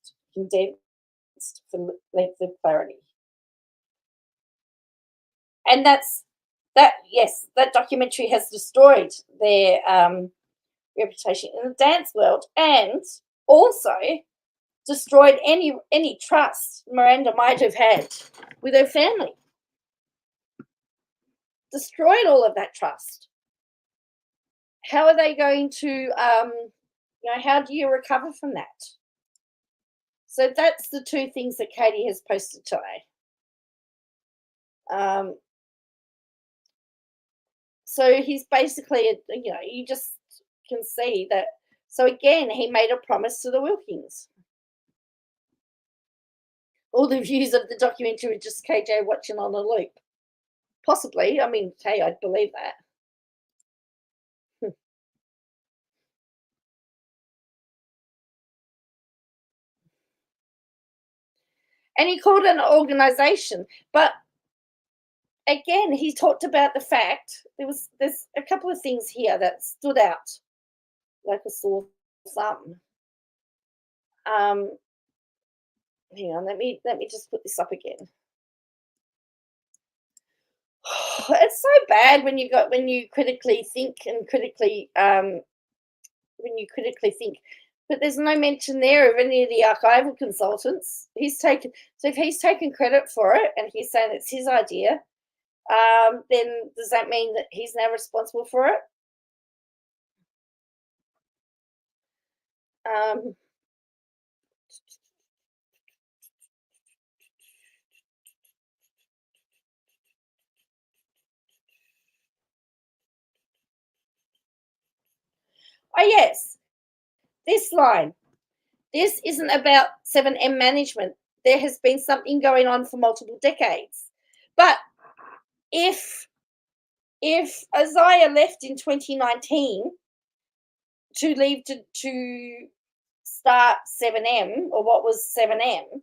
Speaker 1: for length of clarity. And yes, that documentary has destroyed their reputation in the dance world, and also destroyed any trust Miranda might have had with her family. Destroyed all of that trust. How are they going to, how do you recover from that? So that's the two things that Katie has posted today. So he's basically, you just can see that. So again, he made a promise to the Wilkins. All the views of the documentary were just KJ watching on a loop. Possibly. I mean, hey, I'd believe that. And he called it an organization. But again, he talked about the fact there's a couple of things here that stood out like a sore thumb. Hang on, let me just put this up again. It's so bad when you critically think and critically but there's no mention there of any of the archival consultants. If he's taken credit for it and he's saying it's his idea, then does that mean that he's now responsible for it? Oh yes, this line. This isn't about 7M management. There has been something going on for multiple decades. But if Isaiah left in 2019 to leave to start 7M, or what was 7M,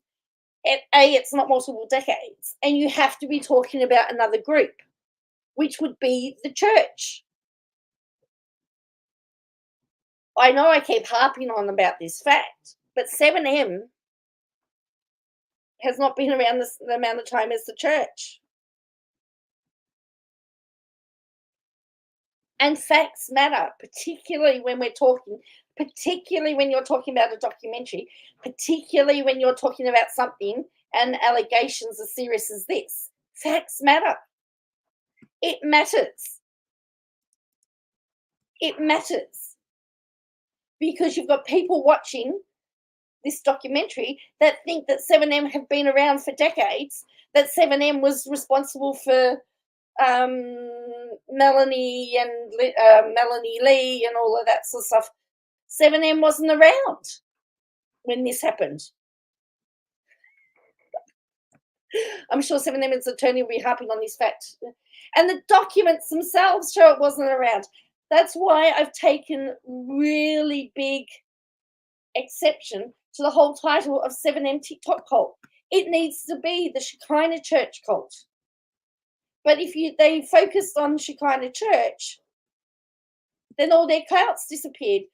Speaker 1: it's not multiple decades. And you have to be talking about another group, which would be the church. I know I keep harping on about this fact, but 7M has not been around the amount of time as the church. And facts matter, particularly when you're talking about a documentary, particularly when you're talking about something and allegations as serious as this. Facts matter. It matters. It matters. Because you've got people watching this documentary that think that 7M have been around for decades, that 7M was responsible for Melanie Lee and all of that sort of stuff. 7M wasn't around when this happened. I'm sure 7M's attorney will be harping on this fact. And the documents themselves show it wasn't around. That's why I've taken really big exception to the whole title of 7M TikTok cult. It needs to be the Shekinah Church cult. But if they focused on Shekinah Church, then all their clouts disappeared.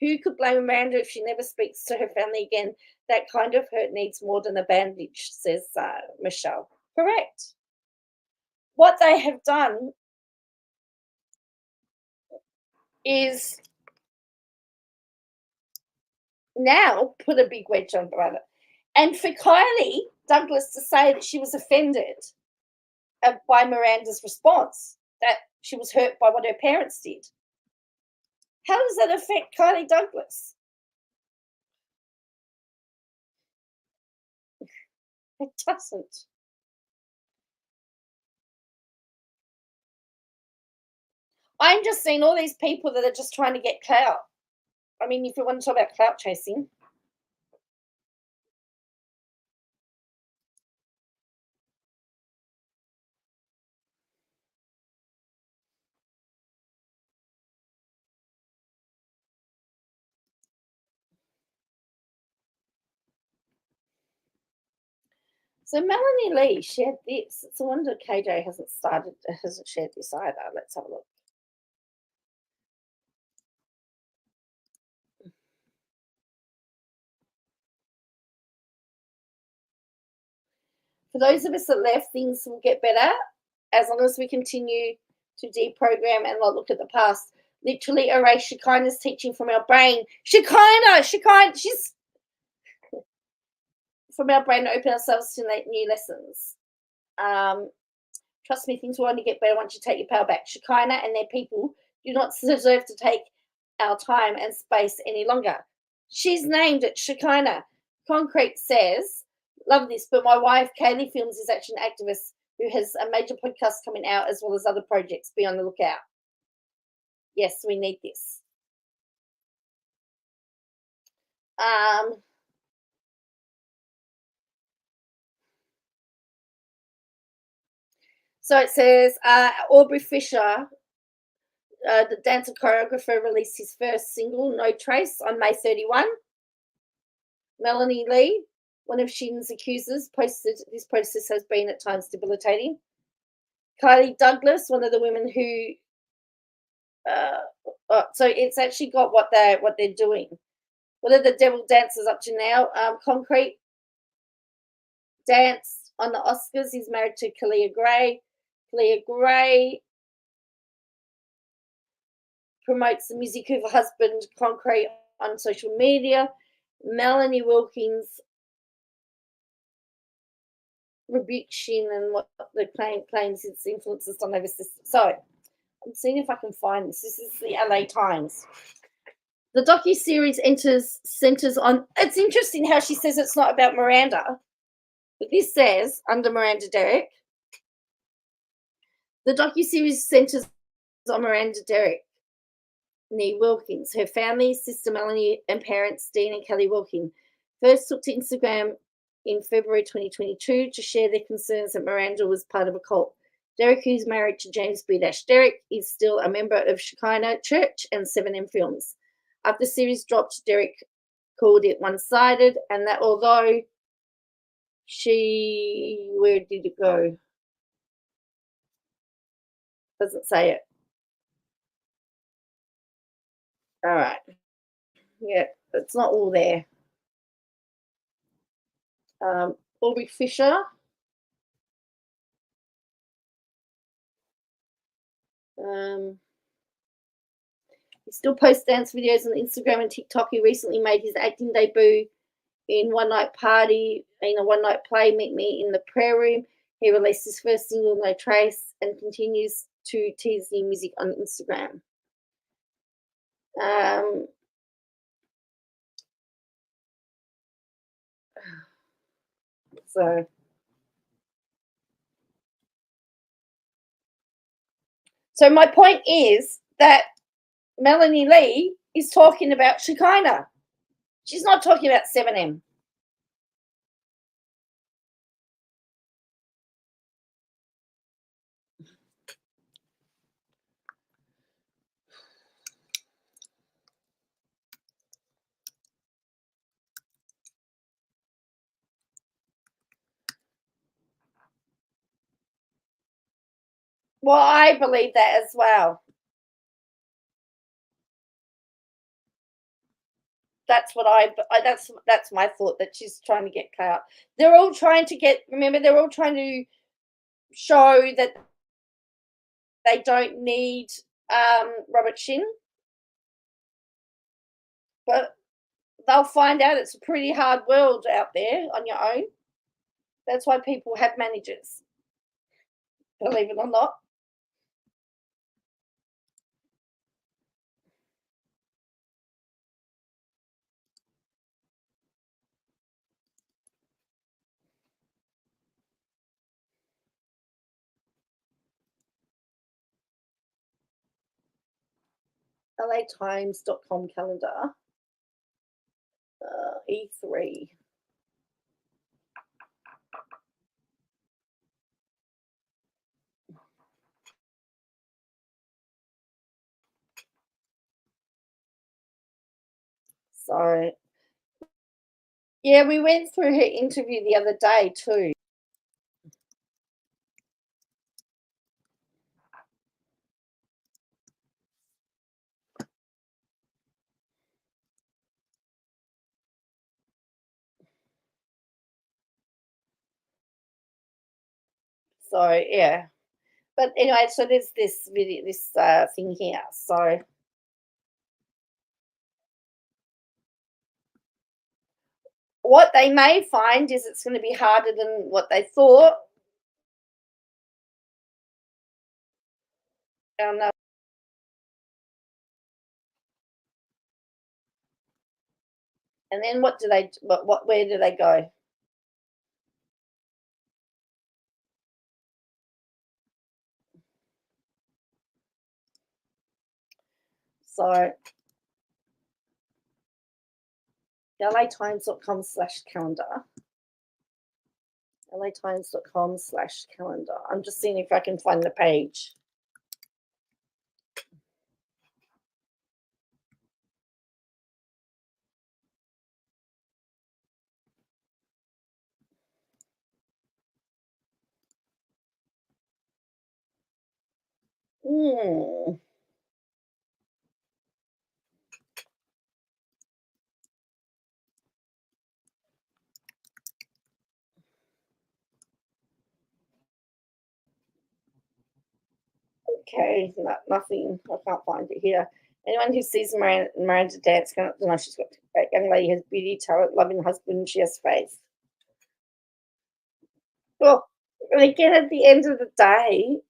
Speaker 1: Who could blame Amanda if she never speaks to her family again? That kind of hurt needs more than a bandage, says Michelle. Correct. What they have done is now put a big wedge on brother. And for Kylie Douglas to say that she was offended by Miranda's response, that she was hurt by what her parents did, how does that affect Kylie Douglas? It doesn't. I'm just seeing all these people that are just trying to get clout. I mean, if you want to talk about clout chasing. So Melanie Lee shared this. It's a wonder KJ hasn't shared this either. Let's have a look. For those of us that left, things will get better as long as we continue to deprogram and not look at the past. Literally erase Shekinah's teaching from our brain. Shekinah, she's from our brain to open ourselves to new lessons. Trust me, things will only get better once you take your power back. Shekinah and their people do not deserve to take our time and space any longer. She's named it Shekinah. Concrete says, love this, but my wife, Kaylee Films, is actually an activist who has a major podcast coming out as well as other projects. Be on the lookout. Yes, we need this. So it says, Aubrey Fisher, the dancer choreographer, released his first single, No Trace, on May 31. Melanie Lee, one of Shin's accusers, posted this process has been at times debilitating. Kylie Douglas, one of the women who, so it's actually got what they're doing. What are the devil dancers up to now? Concrete danced on the Oscars. He's married to Kalia Gray. Kalia Gray promotes the music of her husband, Concrete, on social media. Melanie Wilkins rebukes Shin and what the claims its influences on over system. So I'm seeing if I can find this. This is the LA Times. The docuseries centers on. It's interesting how she says it's not about Miranda, but this says under Miranda Derrick. The docuseries centers on Miranda Derrick, nee Wilkins, her family, sister Melanie, and parents Dean and Kelly Wilkins, first took to Instagram in February 2022 to share their concerns that Miranda was part of a cult. Derrick, who's married to James B. Derrick, is still a member of Shekinah Church and 7M Films. After the series dropped, Derrick called it one-sided, and that although where did it go? Doesn't say it. All right. Yeah, it's not all there. Aubrey Fisher. He still posts dance videos on Instagram and TikTok. He recently made his acting debut in One Night Party, in a one-night play, Meet Me in the Prayer Room. He released his first single, No Trace, and continues to tease new music on Instagram. So my point is that Melanie Lee is talking about Shekinah. She's not talking about 7M. Well, I believe that as well. That's what that's my thought, that she's trying to get clout. They're all trying to show that they don't need Robert Shin, but they'll find out it's a pretty hard world out there on your own. That's why people have managers, believe it or not. LATimes.com calendar. E3. So, yeah, we went through her interview the other day too. So yeah. But anyway, so there's this video, this thing here. So what they may find is it's going to be harder than what they thought. No. And then what do they? What? Where do they go? So latimes.com/calendar. latimes.com/calendar. I'm just seeing if I can find the page. Hmm. Okay, nothing. I can't find it here. Anyone who sees Miranda dance, no, she's got a young lady has beauty, talent, loving husband, she has faith. Well, and again, at the end of the day,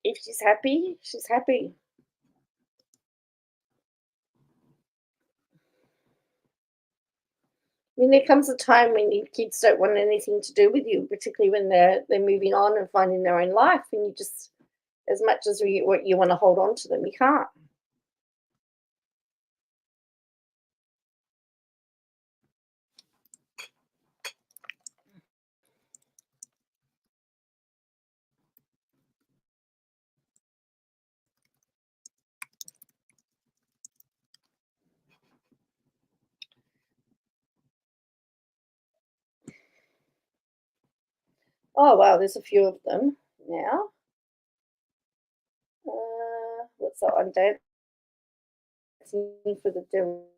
Speaker 1: if she's happy, she's happy. I mean, there comes a time when your kids don't want anything to do with you, particularly when they're moving on and finding their own life, and you just, as much as you want to hold on to them, you can't. Oh wow, there's a few of them now. What's that one? Dancing for the devil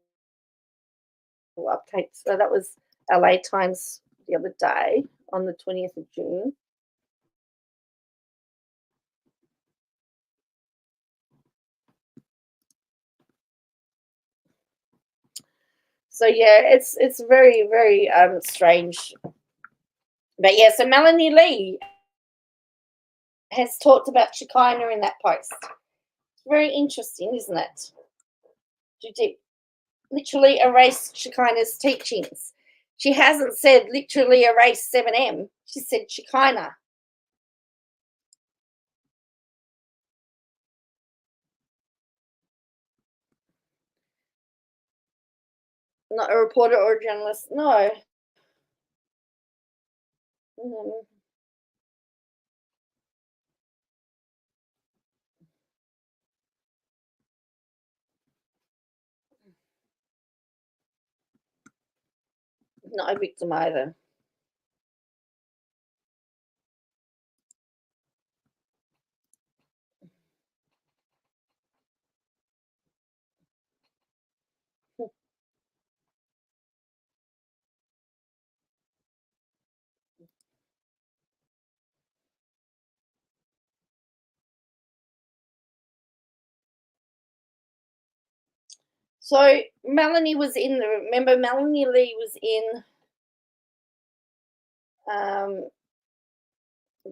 Speaker 1: update. So that was LA Times the other day on the 20th of June. So yeah, it's very very strange. But yeah, so Melanie Lee has talked about Shekinah in that post. It's very interesting, isn't it? She literally erased Shekinah's teachings. She hasn't said literally erase 7M. She said Shekinah. Not a reporter or a journalist. No. Mm, not a victim either. So Melanie was in the. Remember, Melanie Lee was in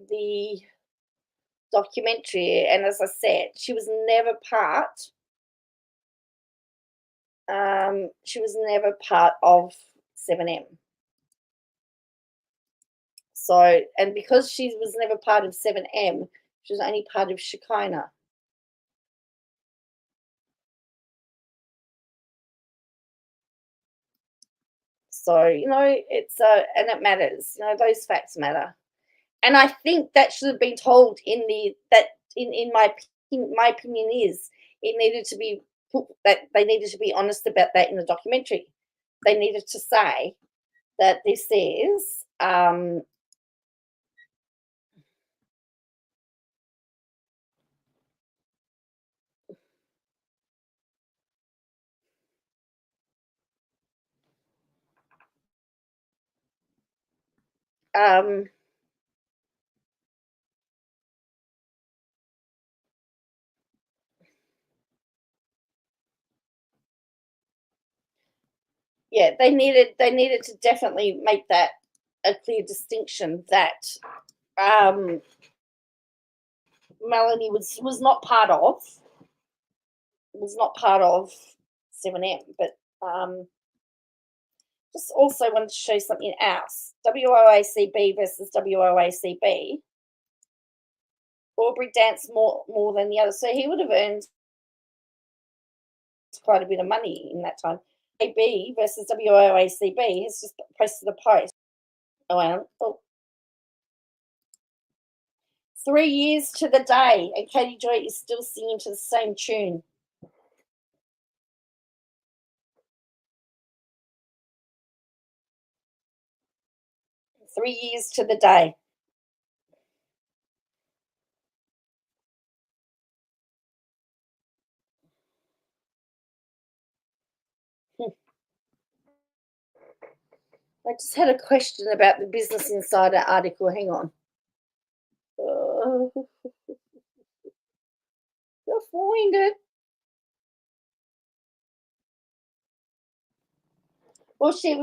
Speaker 1: the documentary, and as I said, she was never part. She was never part of 7M. So, and because she was never part of 7M, she was only part of Shekinah. So, it's and it matters. Those facts matter. And I think that should have been told in my opinion is it needed to be put, that they needed to be honest about that in the documentary. They needed to say that this is yeah, they needed to definitely make that a clear distinction that Melanie was not part of 7M, but just also wanted to show something else. WOACB versus WOACB. Aubrey danced more than the other, so he would have earned quite a bit of money in that time. AB versus WOACB has just posted a post. Oh, 3 years to the day, and Katie Joy is still singing to the same tune. Three years to the day. I just had a question about the Business Insider article. Hang on. You'll find it. Well, she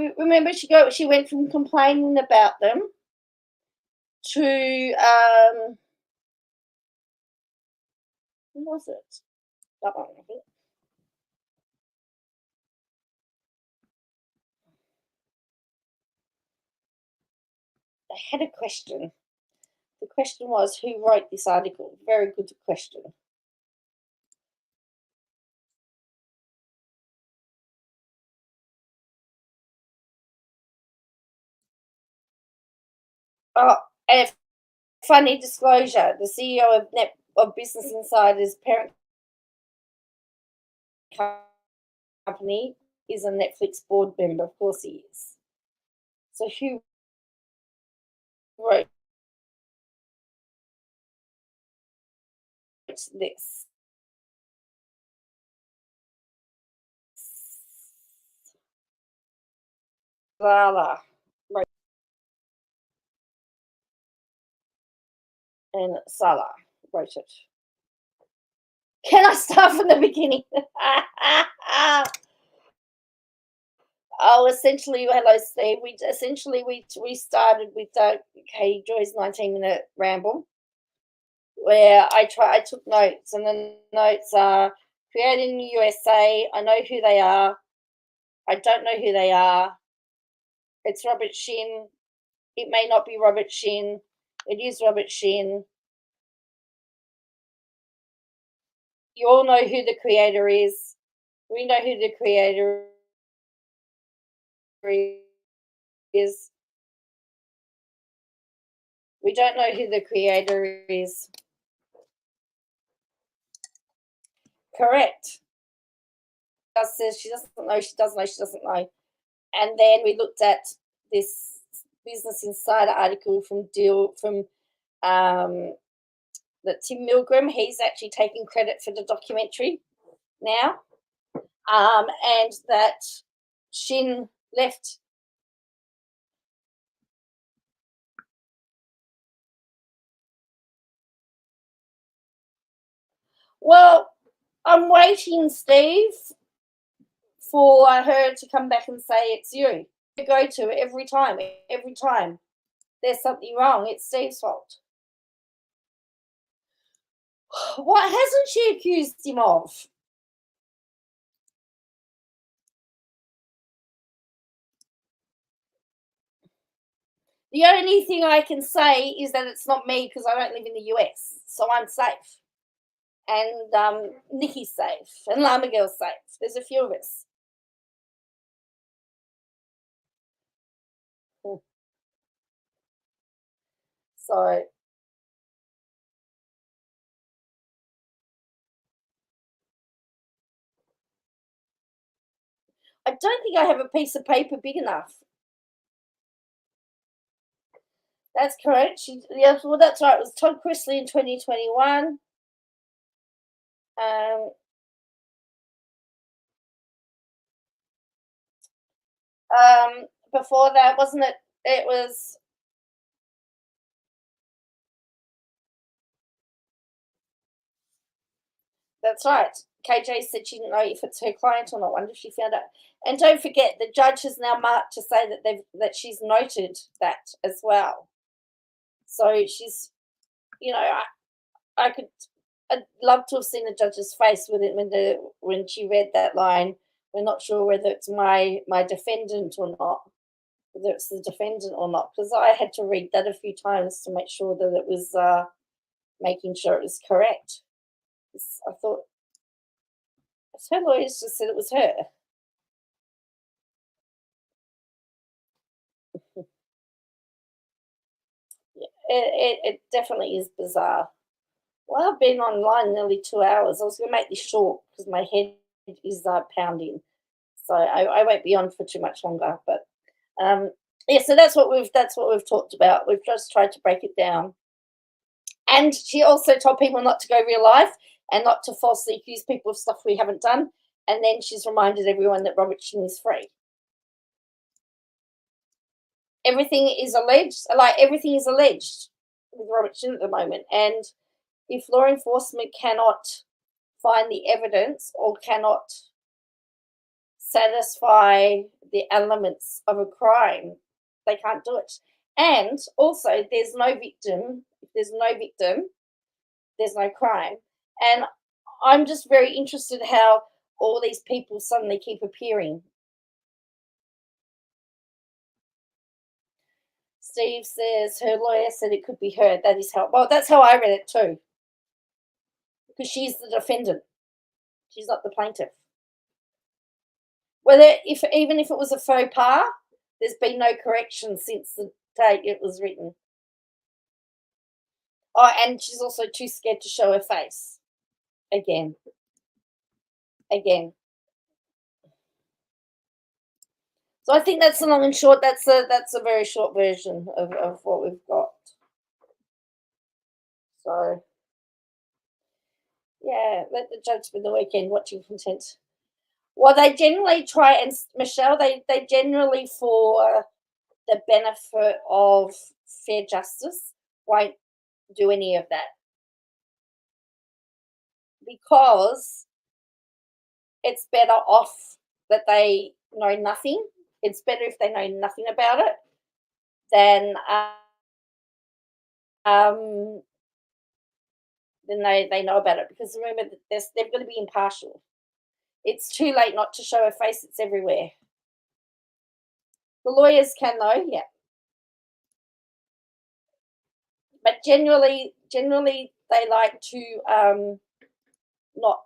Speaker 1: went from complaining about them to what was it? That one, I think. I had a question. The question was, who wrote this article? Very good question. Oh, and funny disclosure, the CEO of Business Insider's parent company is a Netflix board member. Of course he is. So who wrote this? Lala wrote, and Salah wrote it. Can I start from the beginning? Essentially, hello, Steve. We started with Katie Joy's 19-minute ramble, where I took notes, and the notes are created in the USA. I know who they are. I don't know who they are. It's Robert Shin. It may not be Robert Shin. It is Robert Shin. You all know who the creator is. We know who the creator is. We don't know who the creator is. Correct. Says she doesn't know, she doesn't know, she doesn't know. And then we looked at this Business Insider article from that Tim Milgram. He's actually taking credit for the documentary now, and that Shin left. Well, I'm waiting, Steve, for her to come back and say it's you. I go to every time there's something wrong, it's Steve's fault. What hasn't she accused him of? The only thing I can say is that it's not me because I don't live in the US, so I'm safe. And Nikki's safe, and Llama Girl's safe. There's a few of us. So I don't think I have a piece of paper big enough. That's correct. Yeah, well, that's right. It was Todd Chrisley in 2021. Before that, wasn't it? It was. That's right. KJ said she didn't know if it's her client or not. Wonder if she found out. And don't forget, the judge has now marked to say that she's noted that as well. So she's, you know, I'd love to have seen the judge's face with it when she read that line. We're not sure whether it's my defendant or not, whether it's the defendant or not, because I had to read that a few times to make sure that it was making sure it was correct. I thought her lawyers just said it was her. It definitely is bizarre. Well, I've been online nearly 2 hours. I was going to make this short because my head is pounding, so I won't be on for too much longer. But yeah, so that's what we've talked about. We've just tried to break it down. And she also told people not to go real life and not to falsely accuse people of stuff we haven't done. And then she's reminded everyone that Robert Chin is free. Everything is alleged with Robert Chin at the moment. And if law enforcement cannot find the evidence or cannot satisfy the elements of a crime, they can't do it. And also, there's no victim. If there's no victim, there's no crime. And I'm just very interested how all these people suddenly keep appearing. Steve says her lawyer said it could be her. That is how. Well, that's how I read it too. Because she's the defendant. She's not the plaintiff. Even if it was a faux pas, there's been no correction since the date it was written. Oh, and she's also too scared to show her face. Again. So I think that's the long and short. That's a very short version of what we've got. So yeah, let the judge spend the weekend watching content. Well, they generally try, and Michelle, they generally, for the benefit of fair justice, won't do any of that. Because it's better off that they know nothing. It's better if they know nothing about it than they know about it. Because remember, they've got to be impartial. It's too late not to show a face. It's everywhere. The lawyers can, though, yeah. But generally, they like to not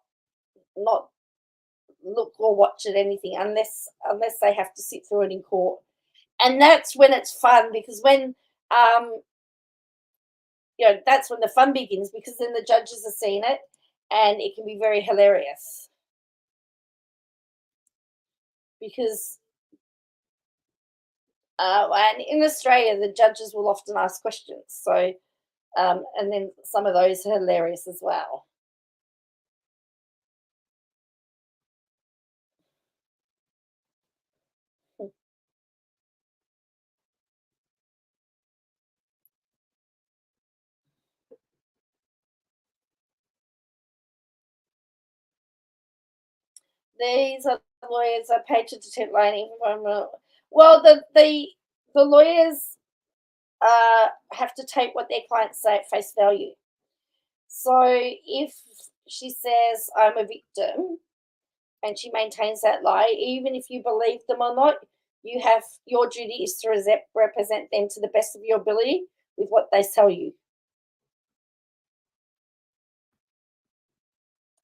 Speaker 1: look or watch at anything unless they have to sit through it in court. And that's when it's fun, because when that's when the fun begins, because then the judges are seeing it and it can be very hilarious. Because and in Australia, the judges will often ask questions. So, and then some of those are hilarious as well. These are lawyers are paid to detect lying. Well, the lawyers have to take what their clients say at face value. So if she says I'm a victim and she maintains that lie, even if you believe them or not, your duty is to represent them to the best of your ability with what they tell you.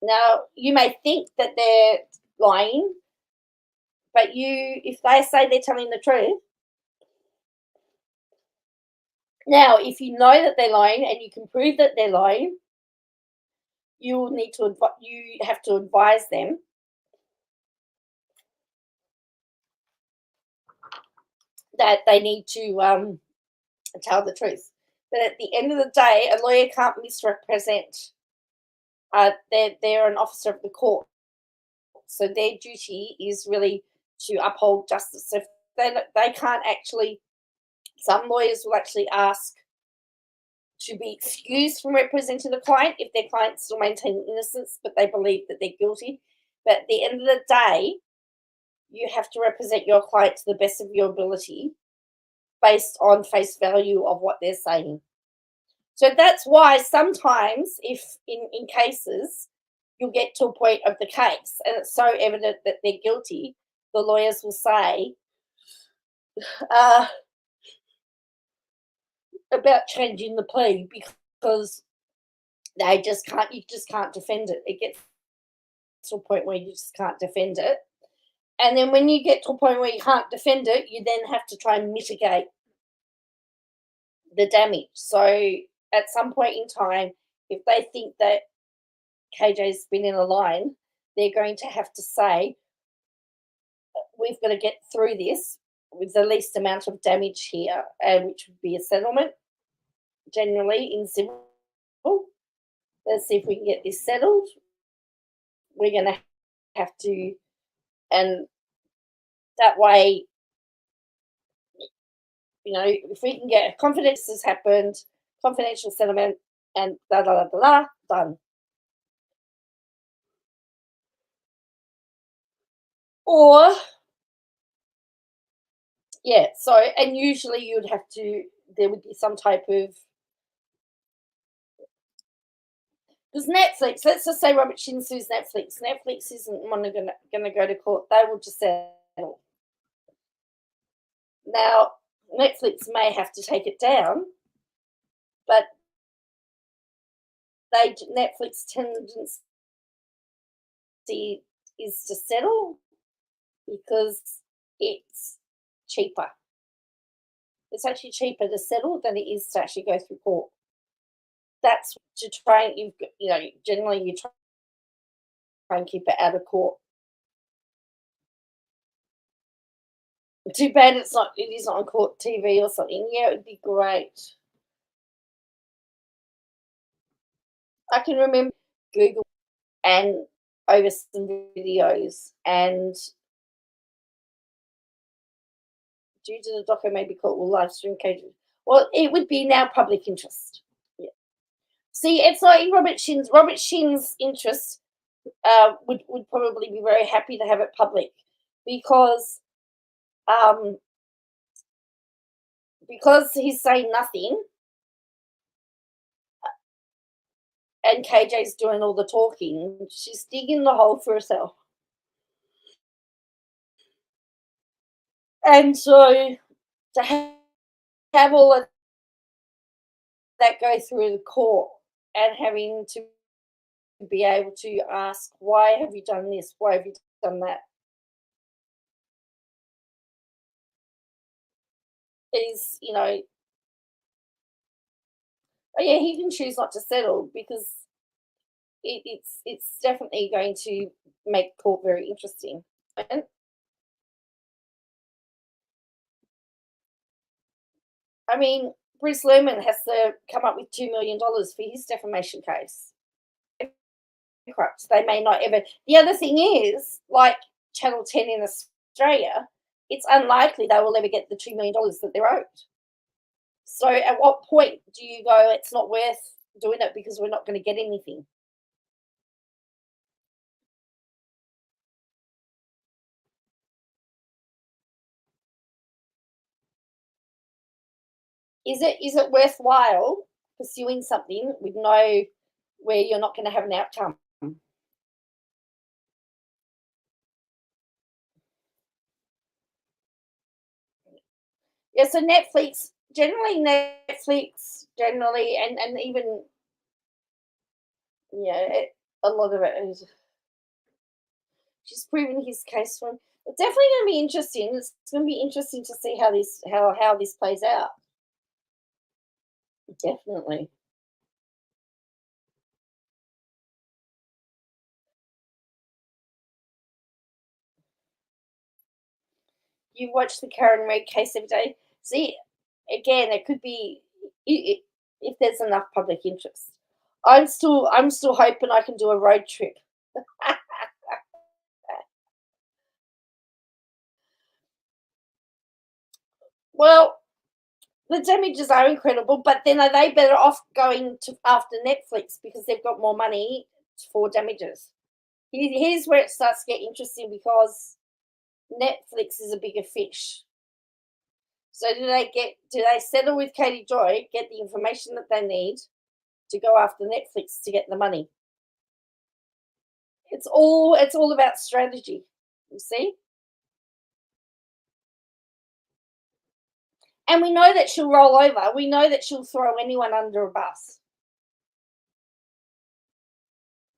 Speaker 1: Now, you may think that they're lying, but if they say they're telling the truth, now if you know that they're lying and you can prove that they're lying, you have to advise them that they need to tell the truth. But at the end of the day, a lawyer can't misrepresent. They're an officer of the court, so their duty is really to uphold justice. So if they can't actually, some lawyers will actually ask to be excused from representing the client if their client still maintains innocence, but they believe that they're guilty. But at the end of the day, you have to represent your client to the best of your ability based on face value of what they're saying. So that's why sometimes, if in cases, you'll get to a point of the case and it's so evident that they're guilty, the lawyers will say about changing the plea because you just can't defend it. It gets to a point where you just can't defend it. And then when you get to a point where you can't defend it, you then have to try and mitigate the damage. So at some point in time, if they think that KJ's been in a line, they're going to have to say, we've got to get through this with the least amount of damage here, which would be a settlement, generally in civil. Let's see if we can get this settled. We're going to have to, and that way, if we can get confidence has happened, confidential settlement, and done. Or, so, and usually there would be some type of, because Netflix, let's just say Robert Shin sues Netflix. Netflix isn't going to go to court. They will just settle. Now, Netflix may have to take it down, but Netflix tendency is to settle because it's cheaper. It's actually cheaper to settle than it is to actually go through court. That's to try and generally you try and keep it out of court. Too bad it is not on court TV or something. Yeah, it would be great. I can remember Google and over some videos, and due to the doco maybe called will live stream cases. Well, it would be now public interest. Yeah. See, it's not in Robert Shin's interest would probably be very happy to have it public because he's saying nothing and KJ's doing all the talking, she's digging the hole for herself. And so to have all of that go through the court and having to be able to ask, why have you done this? Why have you done that? Is, oh yeah, he can choose not to settle because it's definitely going to make court very interesting. I mean, Bruce Lerman has to come up with $2 million for his defamation case. They may not ever. The other thing is, like Channel 10 in Australia, it's unlikely they will ever get the $2 million that they're owed. So at what point do you go, it's not worth doing it because we're not going to get anything? Is it worthwhile pursuing something with where you're not going to have an outcome? Yeah, so Netflix, and even, a lot of it is, she's proven his case for him. It's definitely going to be interesting. It's going to be interesting to see how this plays out. Definitely. You watch the Karen Reid case every day. See, again, it could be if there's enough public interest. I'm still hoping I can do a road trip. Well, The damages are incredible, but then are they better off going to after Netflix because they've got more money for damages? Here's where it starts to get interesting because Netflix is a bigger fish. So do they settle with Katie Joy, get the information that they need to go after Netflix to get the money? It's all about strategy, you see? And we know that she'll roll over. We know that she'll throw anyone under a bus.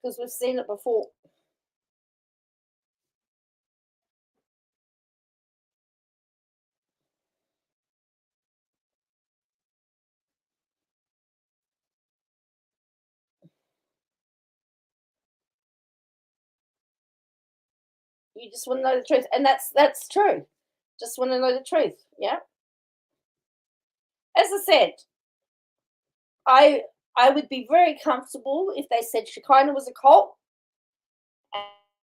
Speaker 1: Because we've seen it before. You just want to know the truth. And that's true. Just want to know the truth. Yeah. As I said, I would be very comfortable if they said Shekinah was a cult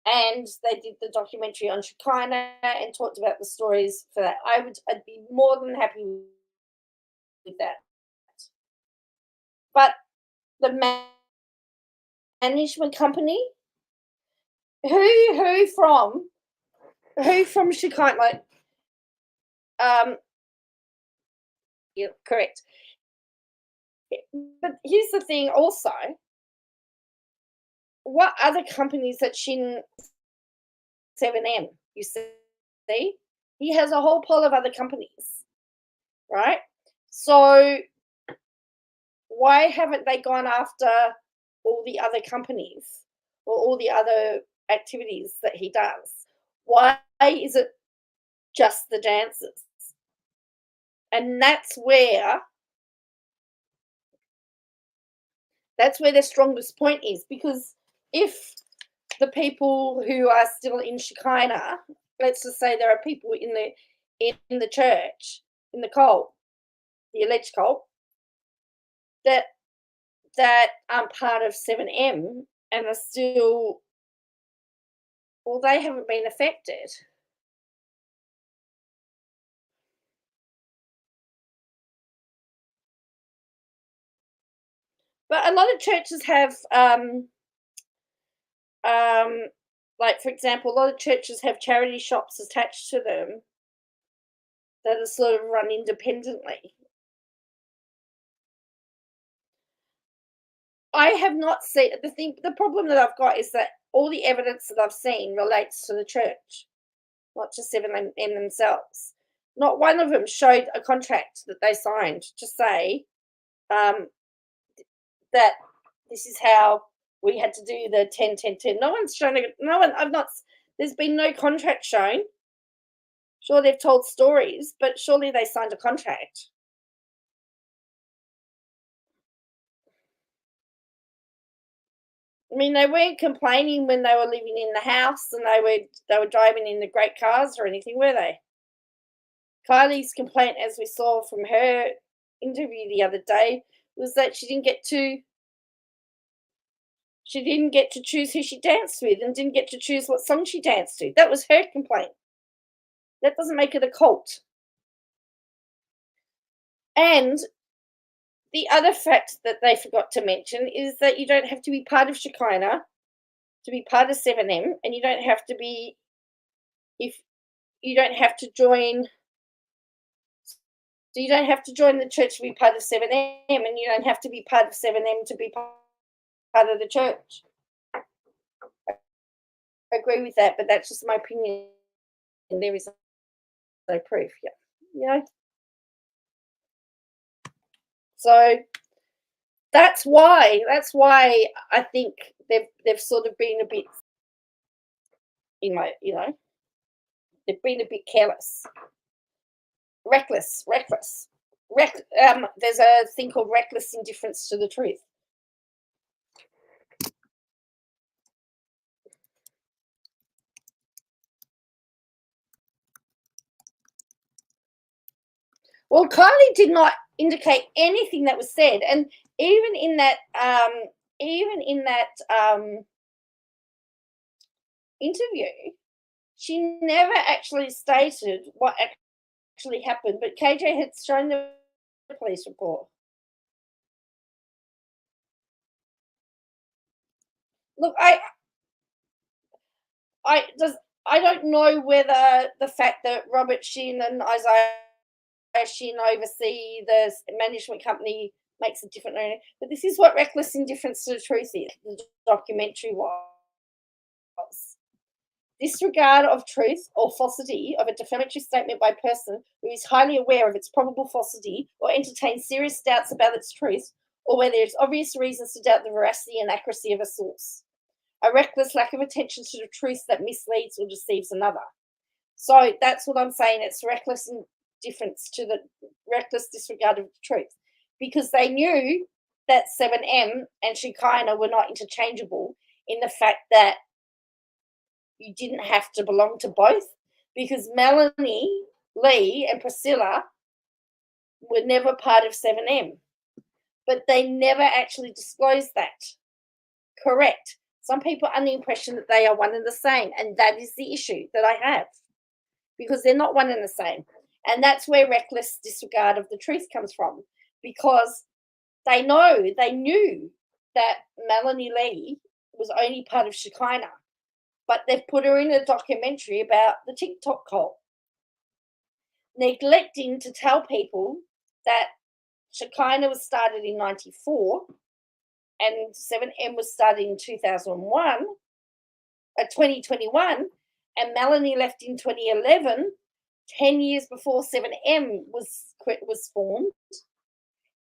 Speaker 1: and they did the documentary on Shekinah and talked about the stories for that. I'd be more than happy with that. But the management company, who from Shekinah, yeah, correct. But here's the thing also, what other companies that Shin 7M, you see? He has a whole pile of other companies, right? So why haven't they gone after all the other companies or all the other activities that he does? Why is it just the dances? And that's where their strongest point is, because if the people who are still in Shekinah, let's just say there are people in the church, in the cult, the alleged cult, that aren't part of 7M and are still, well, they haven't been affected. But a lot of churches have, like, for example, a lot of churches have charity shops attached to them that are sort of run independently. I have not seen the problem that I've got is that all the evidence that I've seen relates to the church, not to 7M themselves. Not one of them showed a contract that they signed to say that this is how we had to do the 10-10-10. No one's shown it. No one. There's been no contract shown. Sure, they've told stories, but surely they signed a contract. I mean, they weren't complaining when they were living in the house and they were driving in the great cars or anything, were they? Kylie's complaint, as we saw from her interview the other day, was that she didn't get to choose who she danced with and didn't get to choose what song she danced to. That was her complaint. That doesn't make it a cult. And the other fact that they forgot to mention is that you don't have to be part of Shekinah to be part of 7M, and you don't have to be, if you don't have to join, so you don't have to join the church to be part of 7M, and you don't have to be part of 7M to be part of the church. I agree with that, but that's just my opinion. And there is no proof. Yeah, you know. So that's why I think they've sort of been a bit, they've been a bit careless, reckless. There's a thing called reckless indifference to the truth. Well, Kylie did not indicate anything that was said, and even in that interview, she never actually stated what actually happened. But KJ had shown them police report. Look, I don't know whether the fact that Robert Shin and Isaiah Shin oversee the management company makes a difference, but this is what reckless indifference to the truth is. The documentary was disregard of truth or falsity of a defamatory statement by a person who is highly aware of its probable falsity or entertains serious doubts about its truth, or where there is obvious reasons to doubt the veracity and accuracy of a source. A reckless lack of attention to the truth that misleads or deceives another. So that's what I'm saying. It's reckless indifference to the reckless disregard of the truth, because they knew that 7M and Shekinah were not interchangeable in the fact that you didn't have to belong to both, because Melanie, Lee, and Priscilla were never part of 7M, but they never actually disclosed that. Correct. Some people are under the impression that they are one and the same, and that is the issue that I have, because they're not one and the same. And that's where reckless disregard of the truth comes from, because they knew that Melanie Lee was only part of Shekinah, but they've put her in a documentary about the TikTok cult, neglecting to tell people that Shekinah was started in 94 and 7M was started in 2021, and Melanie left in 2011, 10 years before 7M was formed.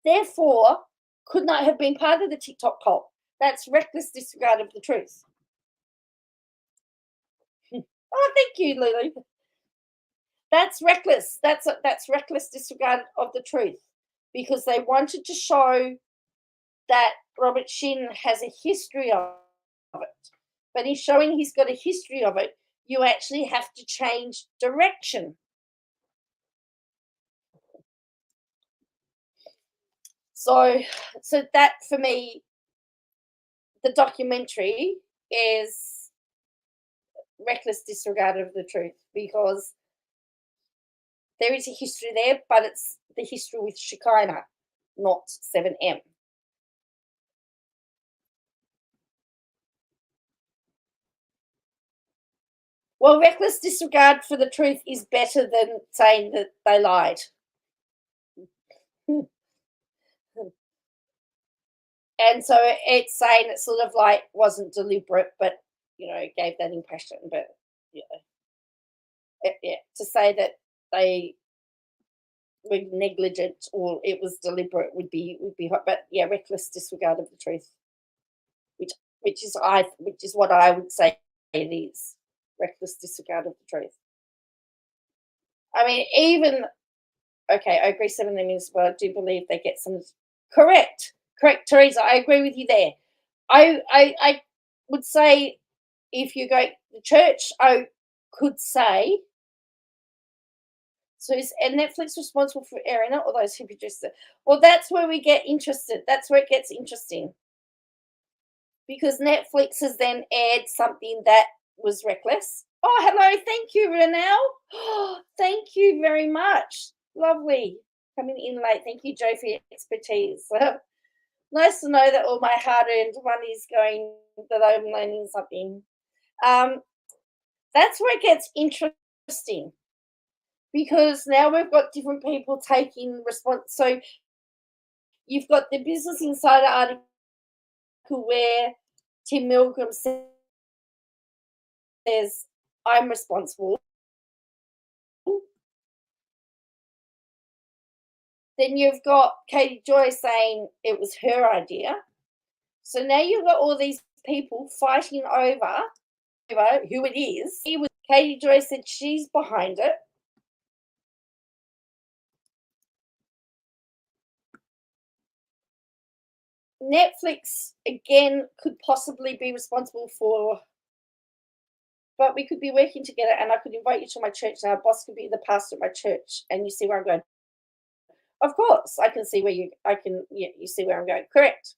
Speaker 1: Therefore, could not have been part of the TikTok cult. That's reckless disregard of the truth. Oh, thank you, Lily. That's reckless. That's reckless disregard of the truth, because they wanted to show that Robert Shin has a history of it. But in showing he's got a history of it, you actually have to change direction. So that, for me, the documentary is reckless disregard of the truth, because there is a history there, but it's the history with Shekinah, not 7M. Well, reckless disregard for the truth is better than saying that they lied. And so it's saying it sort of like wasn't deliberate, but, gave that impression. But, to say that they were negligent or it was deliberate would be hot. But, reckless disregard of the truth, which is what I would say it is. Reckless disregard of the truth. I mean, okay, I agree 7M is, but I do believe they get some. Correct, Teresa, I agree with you there. I would say, if you go to church, I could say, so is Netflix responsible for airing it, or those who produced it? Well, that's where we get interested. That's where it gets interesting, because Netflix has then aired something that was reckless. Oh, hello. Thank you, Renelle. Oh, thank you very much. Lovely. Coming in late. Thank you, Joe, for your expertise. Nice to know that all my hard-earned money is going, that I'm learning something. That's where it gets interesting, because now we've got different people taking response. So you've got the Business Insider article where Tim Milgram says, I'm responsible. Then you've got Katie Joy saying it was her idea. So now you've got all these people fighting over who it is. Katie Joy said she's behind it. Netflix, again, could possibly be responsible for, but we could be working together, and I could invite you to my church. Now, our boss could be the pastor at my church, and you see where I'm going. Of course, I can see where you see where I'm going. Correct.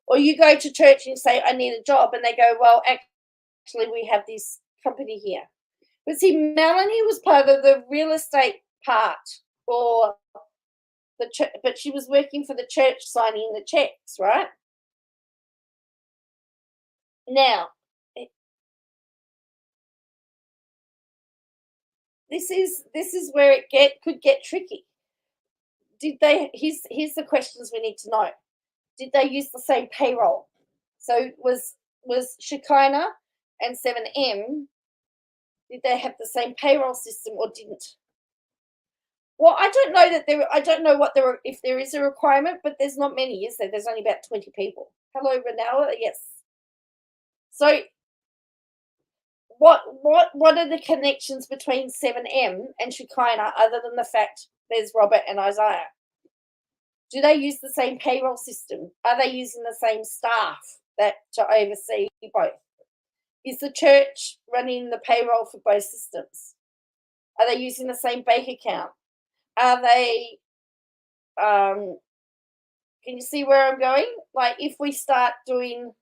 Speaker 1: Or you go to church and you say, I need a job, and they go, well, actually, we have this company here. But see, Melanie was part of the real estate part, or but she was working for the church, signing the checks, right? Now, this is where it could get tricky. Did they? Here's the questions we need to know. Did they use the same payroll? So was Shekinah and 7M, did they have the same payroll system or didn't? Well, I don't know that there. I don't know what there if there is a requirement, but there's not many, is there? There's only about 20 people. Hello, Renella. Yes. So what are the connections between 7M and Shekinah other than the fact there's Robert and Isaiah? Do they use the same payroll system? Are they using the same staff to oversee both? Is the church running the payroll for both systems? Are they using the same bank account? Are they, can you see where I'm going? Like if we start doing,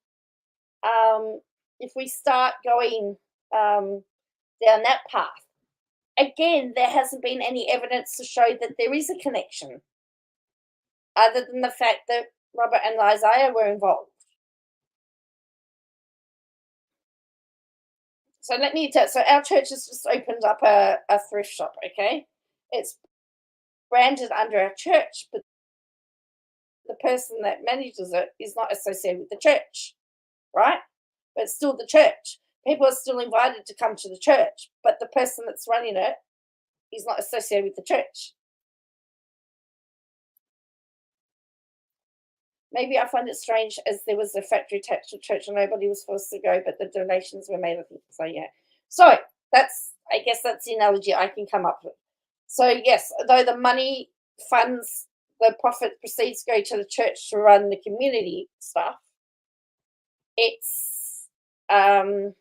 Speaker 1: down that path, again, there hasn't been any evidence to show that there is a connection other than the fact that Robert and Isaiah were involved. So let me tell. So our church has just opened up a thrift shop. Okay, it's branded under our church, but the person that manages it is not associated with the church, right? But it's still the church. People are still invited to come to the church, but the person that's running it is not associated with the church. Maybe I find it strange as there was a factory tax to church and nobody was forced to go, but the donations were made, I think. So, yeah. So, I guess that's the analogy I can come up with. So, yes, though the money funds, the profit proceeds go to the church to run the community stuff, it's the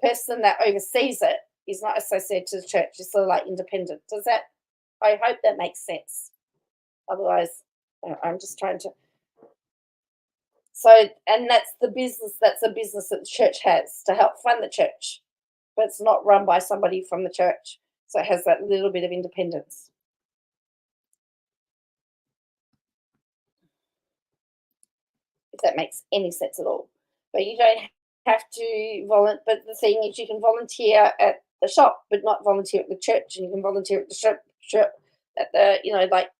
Speaker 1: person that oversees it is not associated to the church. It's sort of like independent. I hope that makes sense. Otherwise, I'm just trying to. So, and that's a business that the church has to help fund the church, but it's not run by somebody from the church. So it has that little bit of independence. If that makes any sense at all. But you don't have to volunteer. But the thing is, you can volunteer at the shop, but not volunteer at the church, and you can volunteer at the shop at the, like,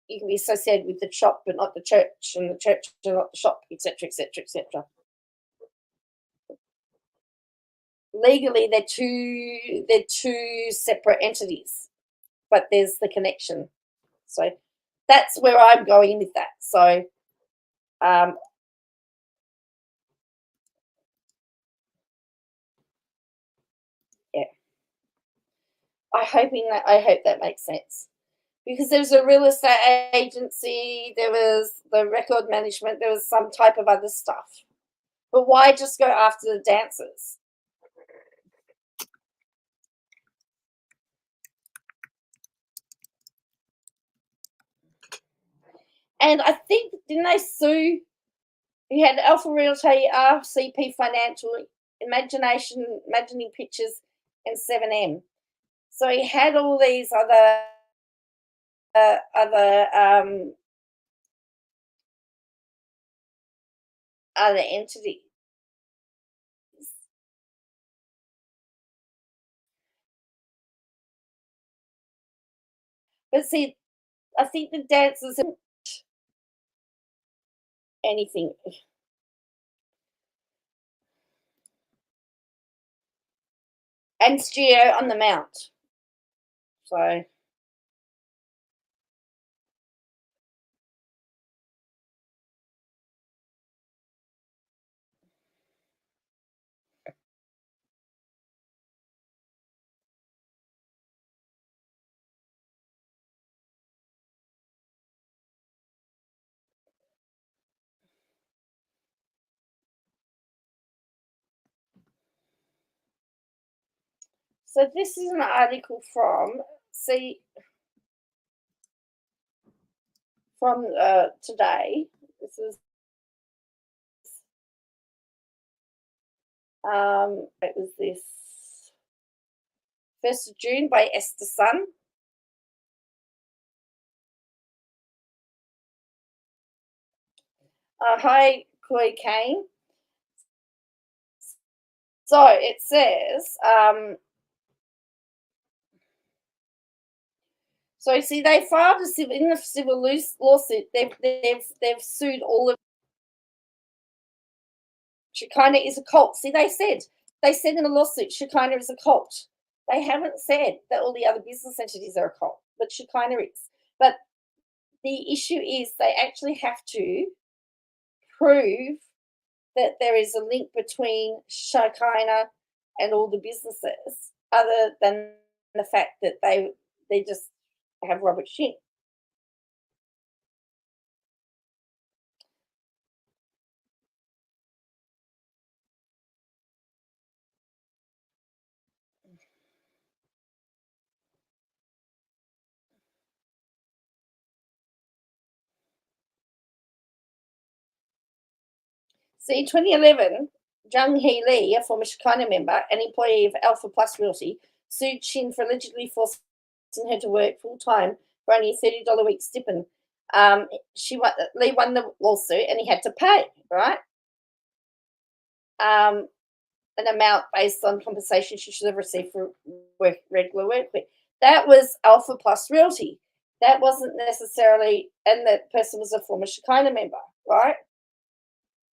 Speaker 1: you can be associated with the shop but not the church, and the church and not the shop, etc., etc., etc. Legally, they're two separate entities, but there's the connection. So that's where I'm going with that. So, yeah, I hope that makes sense. Because there was a real estate agency, there was the record management, there was some type of other stuff. But why just go after the dancers? And I think, didn't they sue? You had Alpha Realty, RCP Financial, Imagining Pictures, and 7M. So he had all these other entities. But see, I think the dancers anything. And Geo on the mount. So this is an article from today. This is it was this 1st of June by Esther Sun. Hi, Koi Kane. So it says, so see, they filed in the civil lawsuit. They've sued all of Shekinah is a cult. See, they said in a lawsuit Shekinah is a cult. They haven't said that all the other business entities are a cult, but Shekinah is. But the issue is they actually have to prove that there is a link between Shekinah and all the businesses, other than the fact that they just have Robert Shin. See, 2011, Jung Hee Lee, a former Shekinah member and employee of Alpha Plus Realty, sued Shin for allegedly forcing her to work full time for only a $30 a week stipend. Lee won the lawsuit and he had to pay, right? An amount based on compensation she should have received for regular work week. That was Alpha Plus Realty. That wasn't necessarily, and that person was a former Shekinah member, right?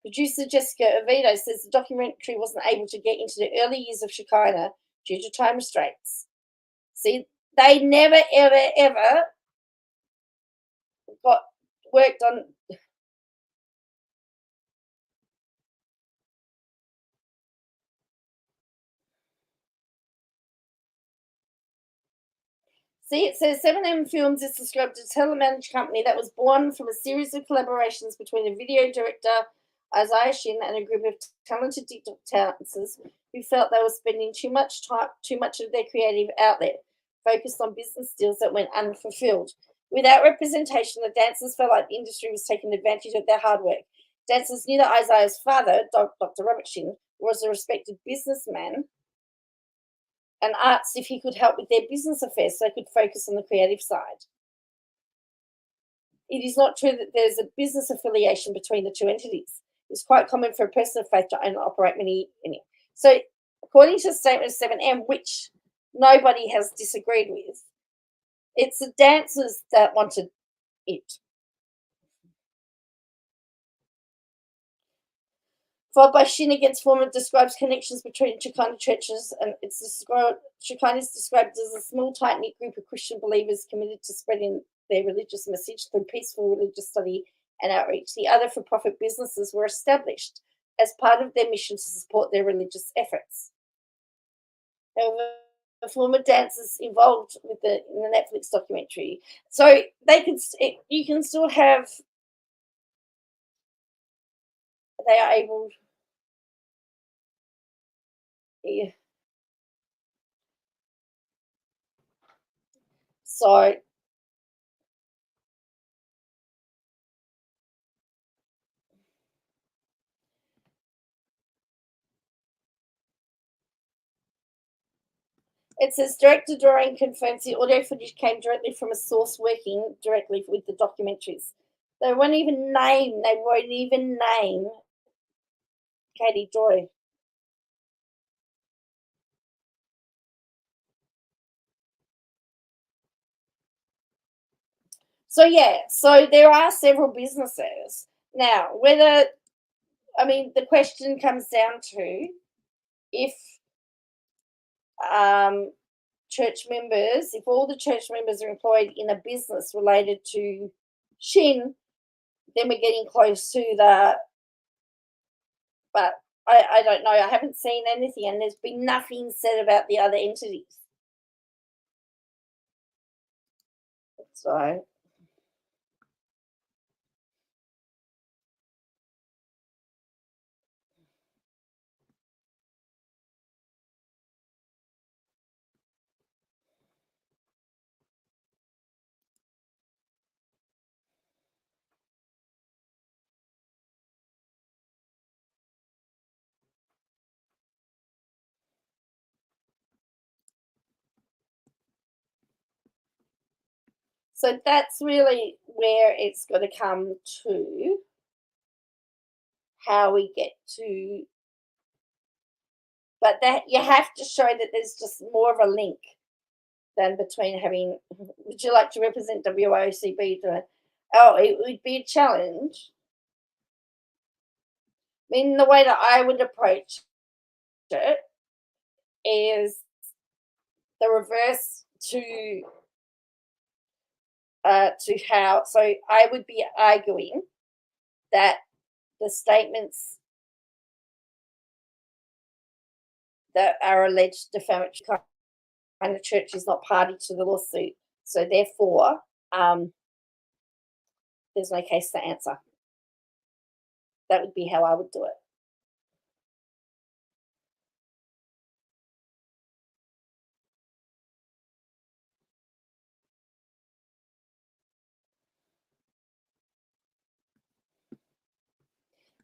Speaker 1: Producer Jessica Oviedo says the documentary wasn't able to get into the early years of Shekinah due to time restraints. See, they never, ever, ever got worked on. See, it says 7M Films is described as a telemanaged company that was born from a series of collaborations between a video director, Isaiah Shin, and a group of talented TikTok dancers who felt they were spending too much of their creative outlet focused on business deals that went unfulfilled. Without representation, the dancers felt like the industry was taking advantage of their hard work. Dancers knew that Isaiah's father, Dr. Robert Shin, was a respected businessman and asked if he could help with their business affairs so they could focus on the creative side. It is not true that there's a business affiliation between the two entities. It's quite common for a person of faith to own and operate many. So, according to the statement of 7M, which nobody has disagreed with, it's the dancers that wanted it. Followed by Shin against former describes connections between Shekinah churches, and Shekinah is described as a small, tight-knit group of Christian believers committed to spreading their religious message through peaceful religious study and outreach. The other for-profit businesses were established as part of their mission to support their religious efforts. However, the former dancers involved in the Netflix documentary, so you can still have. They are able. Yeah. So it says director Doreen confirms the audio footage came directly from a source working directly with the documentaries. They won't even name Katie Joy. So yeah, so there are several businesses. Now, the question comes down to if church members, if all the church members are employed in a business related to Shin, then we're getting close to but I don't know. I haven't seen anything, and there's been nothing said about the other entities. So So that's really where it's going to come to. how we get to, but that you have to show that there's just more of a link than between having, would you like to represent WIOCB? Oh, it would be a challenge. I mean, the way that I would approach it is the reverse to how, so I would be arguing that the statements that are alleged defamatory, kind of church is not party to the lawsuit, so therefore there's no case to answer. That would be how I would do it.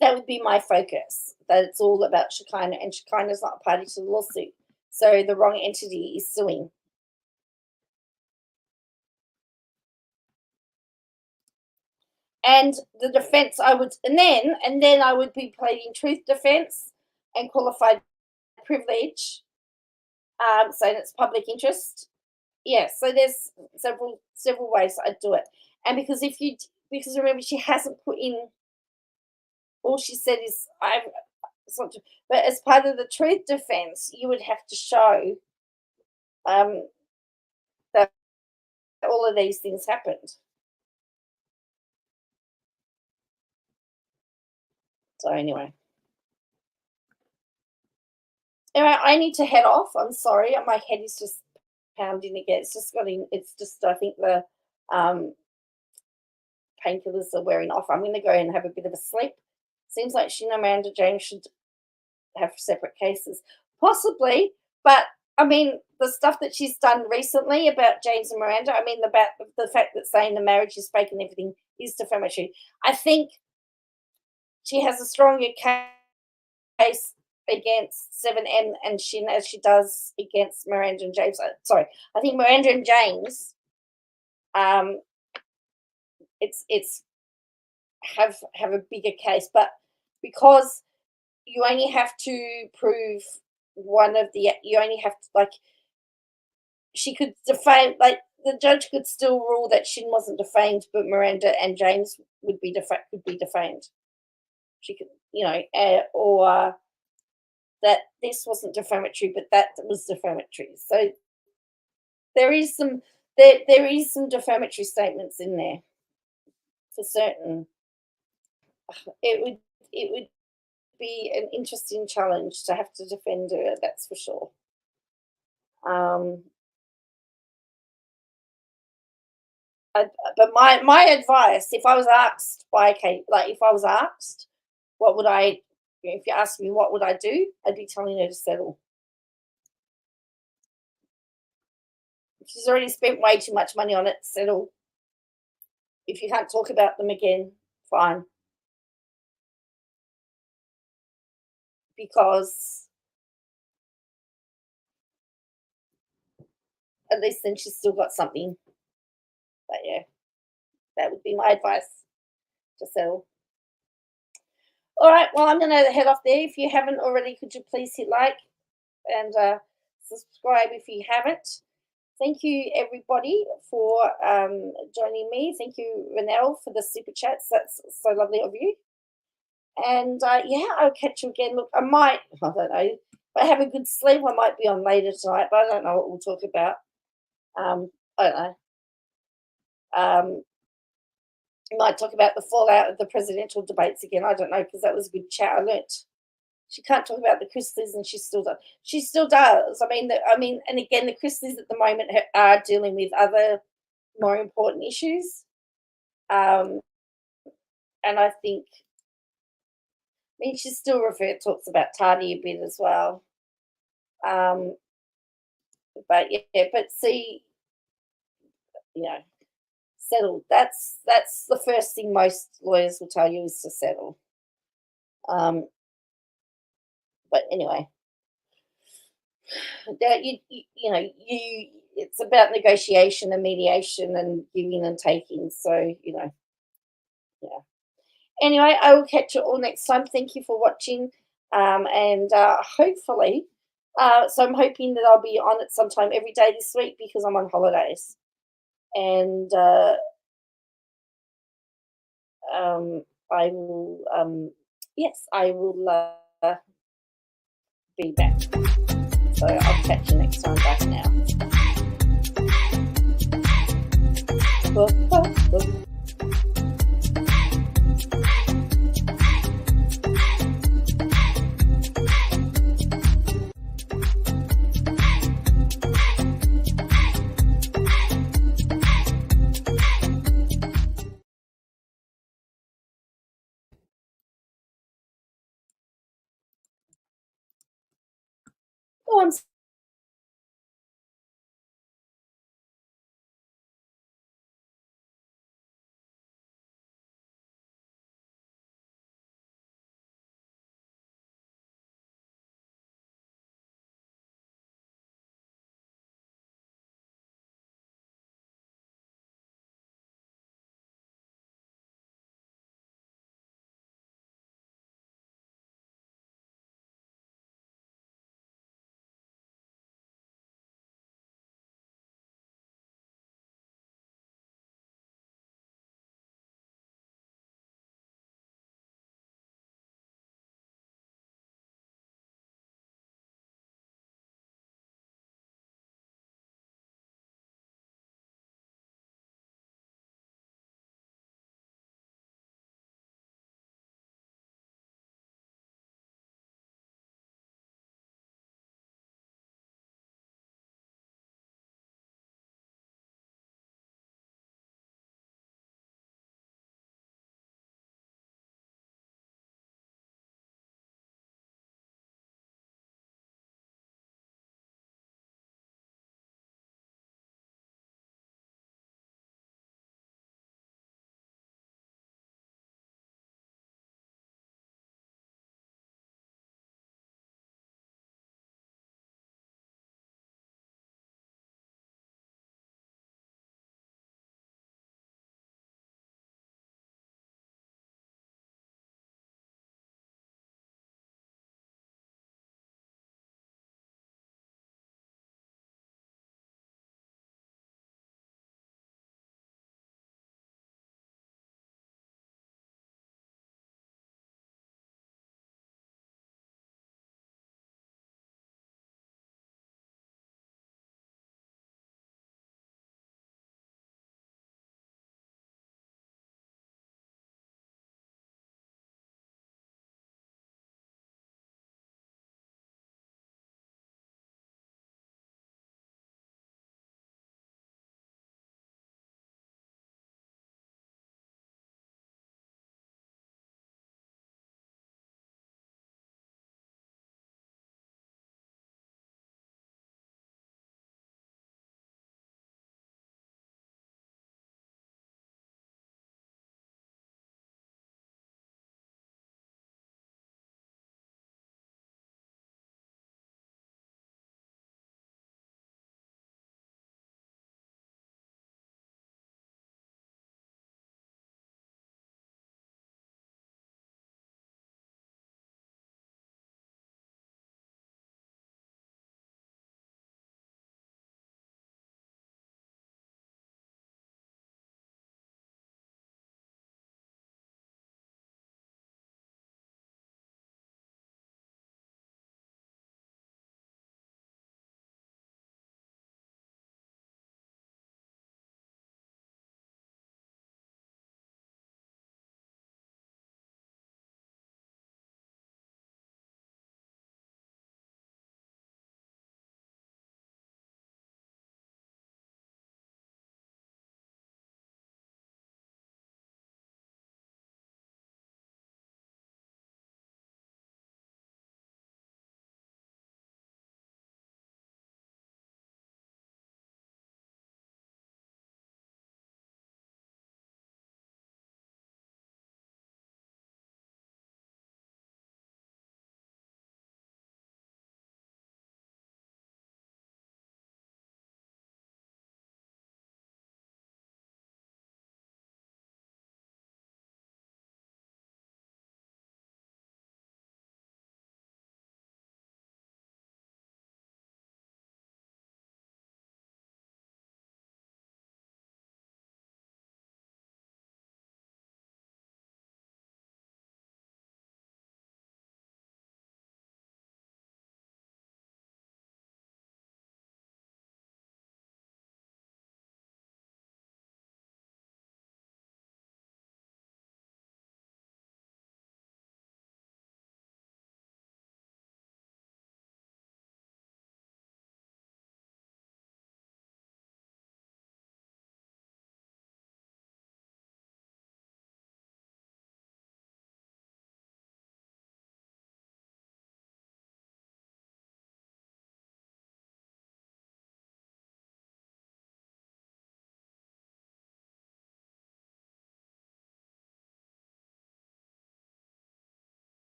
Speaker 1: That would be my focus, that it's all about Shekinah, and Shekinah is not a party to the lawsuit. So the wrong entity is suing. And the defense, I would, and then I would be pleading truth defense and qualified privilege, saying it's public interest. Yeah, so there's several ways I'd do it. And because remember, she hasn't put in, all she said is but as part of the truth defense, you would have to show that all of these things happened. So anyway, I need to head off. I'm sorry, my head is just pounding again. It's just I think the painkillers are wearing off. I'm going to go and have a bit of a sleep. Seems like she and Amanda James should have separate cases, possibly. But I mean, the stuff that she's done recently about James and Miranda, I mean, about the fact that saying the marriage is fake and everything is defamatory. I think she has a stronger case against 7M and Shin as she does against Miranda and James. Sorry, I think Miranda and James, it's have a bigger case, but because you only have to prove you only have to, like, she could defame, like the judge could still rule that Shin wasn't defamed, but Miranda and James could be defamed. She could, or that this wasn't defamatory, but that was defamatory. So there is some defamatory statements in there for certain. It would be an interesting challenge to have to defend her, that's for sure. But my advice, if I was asked what would I, if you asked me what would I do, I'd be telling her to settle. She's already spent way too much money on it. Settle. If you can't talk about them again, fine. Because at least then she's still got something. But yeah, that would be my advice, to settle. All right, well, I'm going to head off there. If you haven't already, could you please hit like and subscribe if you haven't. Thank you, everybody, for joining me. Thank you, Renelle, for the super chats. That's so lovely of you. And yeah, I'll catch you again. Look, I don't know. If I have a good sleep, I might be on later tonight, but I don't know what we'll talk about. I don't know. We might talk about the fallout of the presidential debates again. I don't know, because that was a good chat. I learnt she can't talk about the Chrisleys, and she still does. She still does. I mean, and again, the Chrisleys at the moment are dealing with other more important issues. And I think, I mean, she still talks about Tardy a bit as well. But yeah, but see, settle. That's the first thing most lawyers will tell you, is to settle. But anyway, that it's about negotiation and mediation and giving and taking. So yeah. Anyway, I will catch you all next time. Thank you for watching. And hopefully, so I'm hoping that I'll be on it sometime every day this week because I'm on holidays. And I will, yes, I will be back. So I'll catch you next time. Bye now. Oh, I'm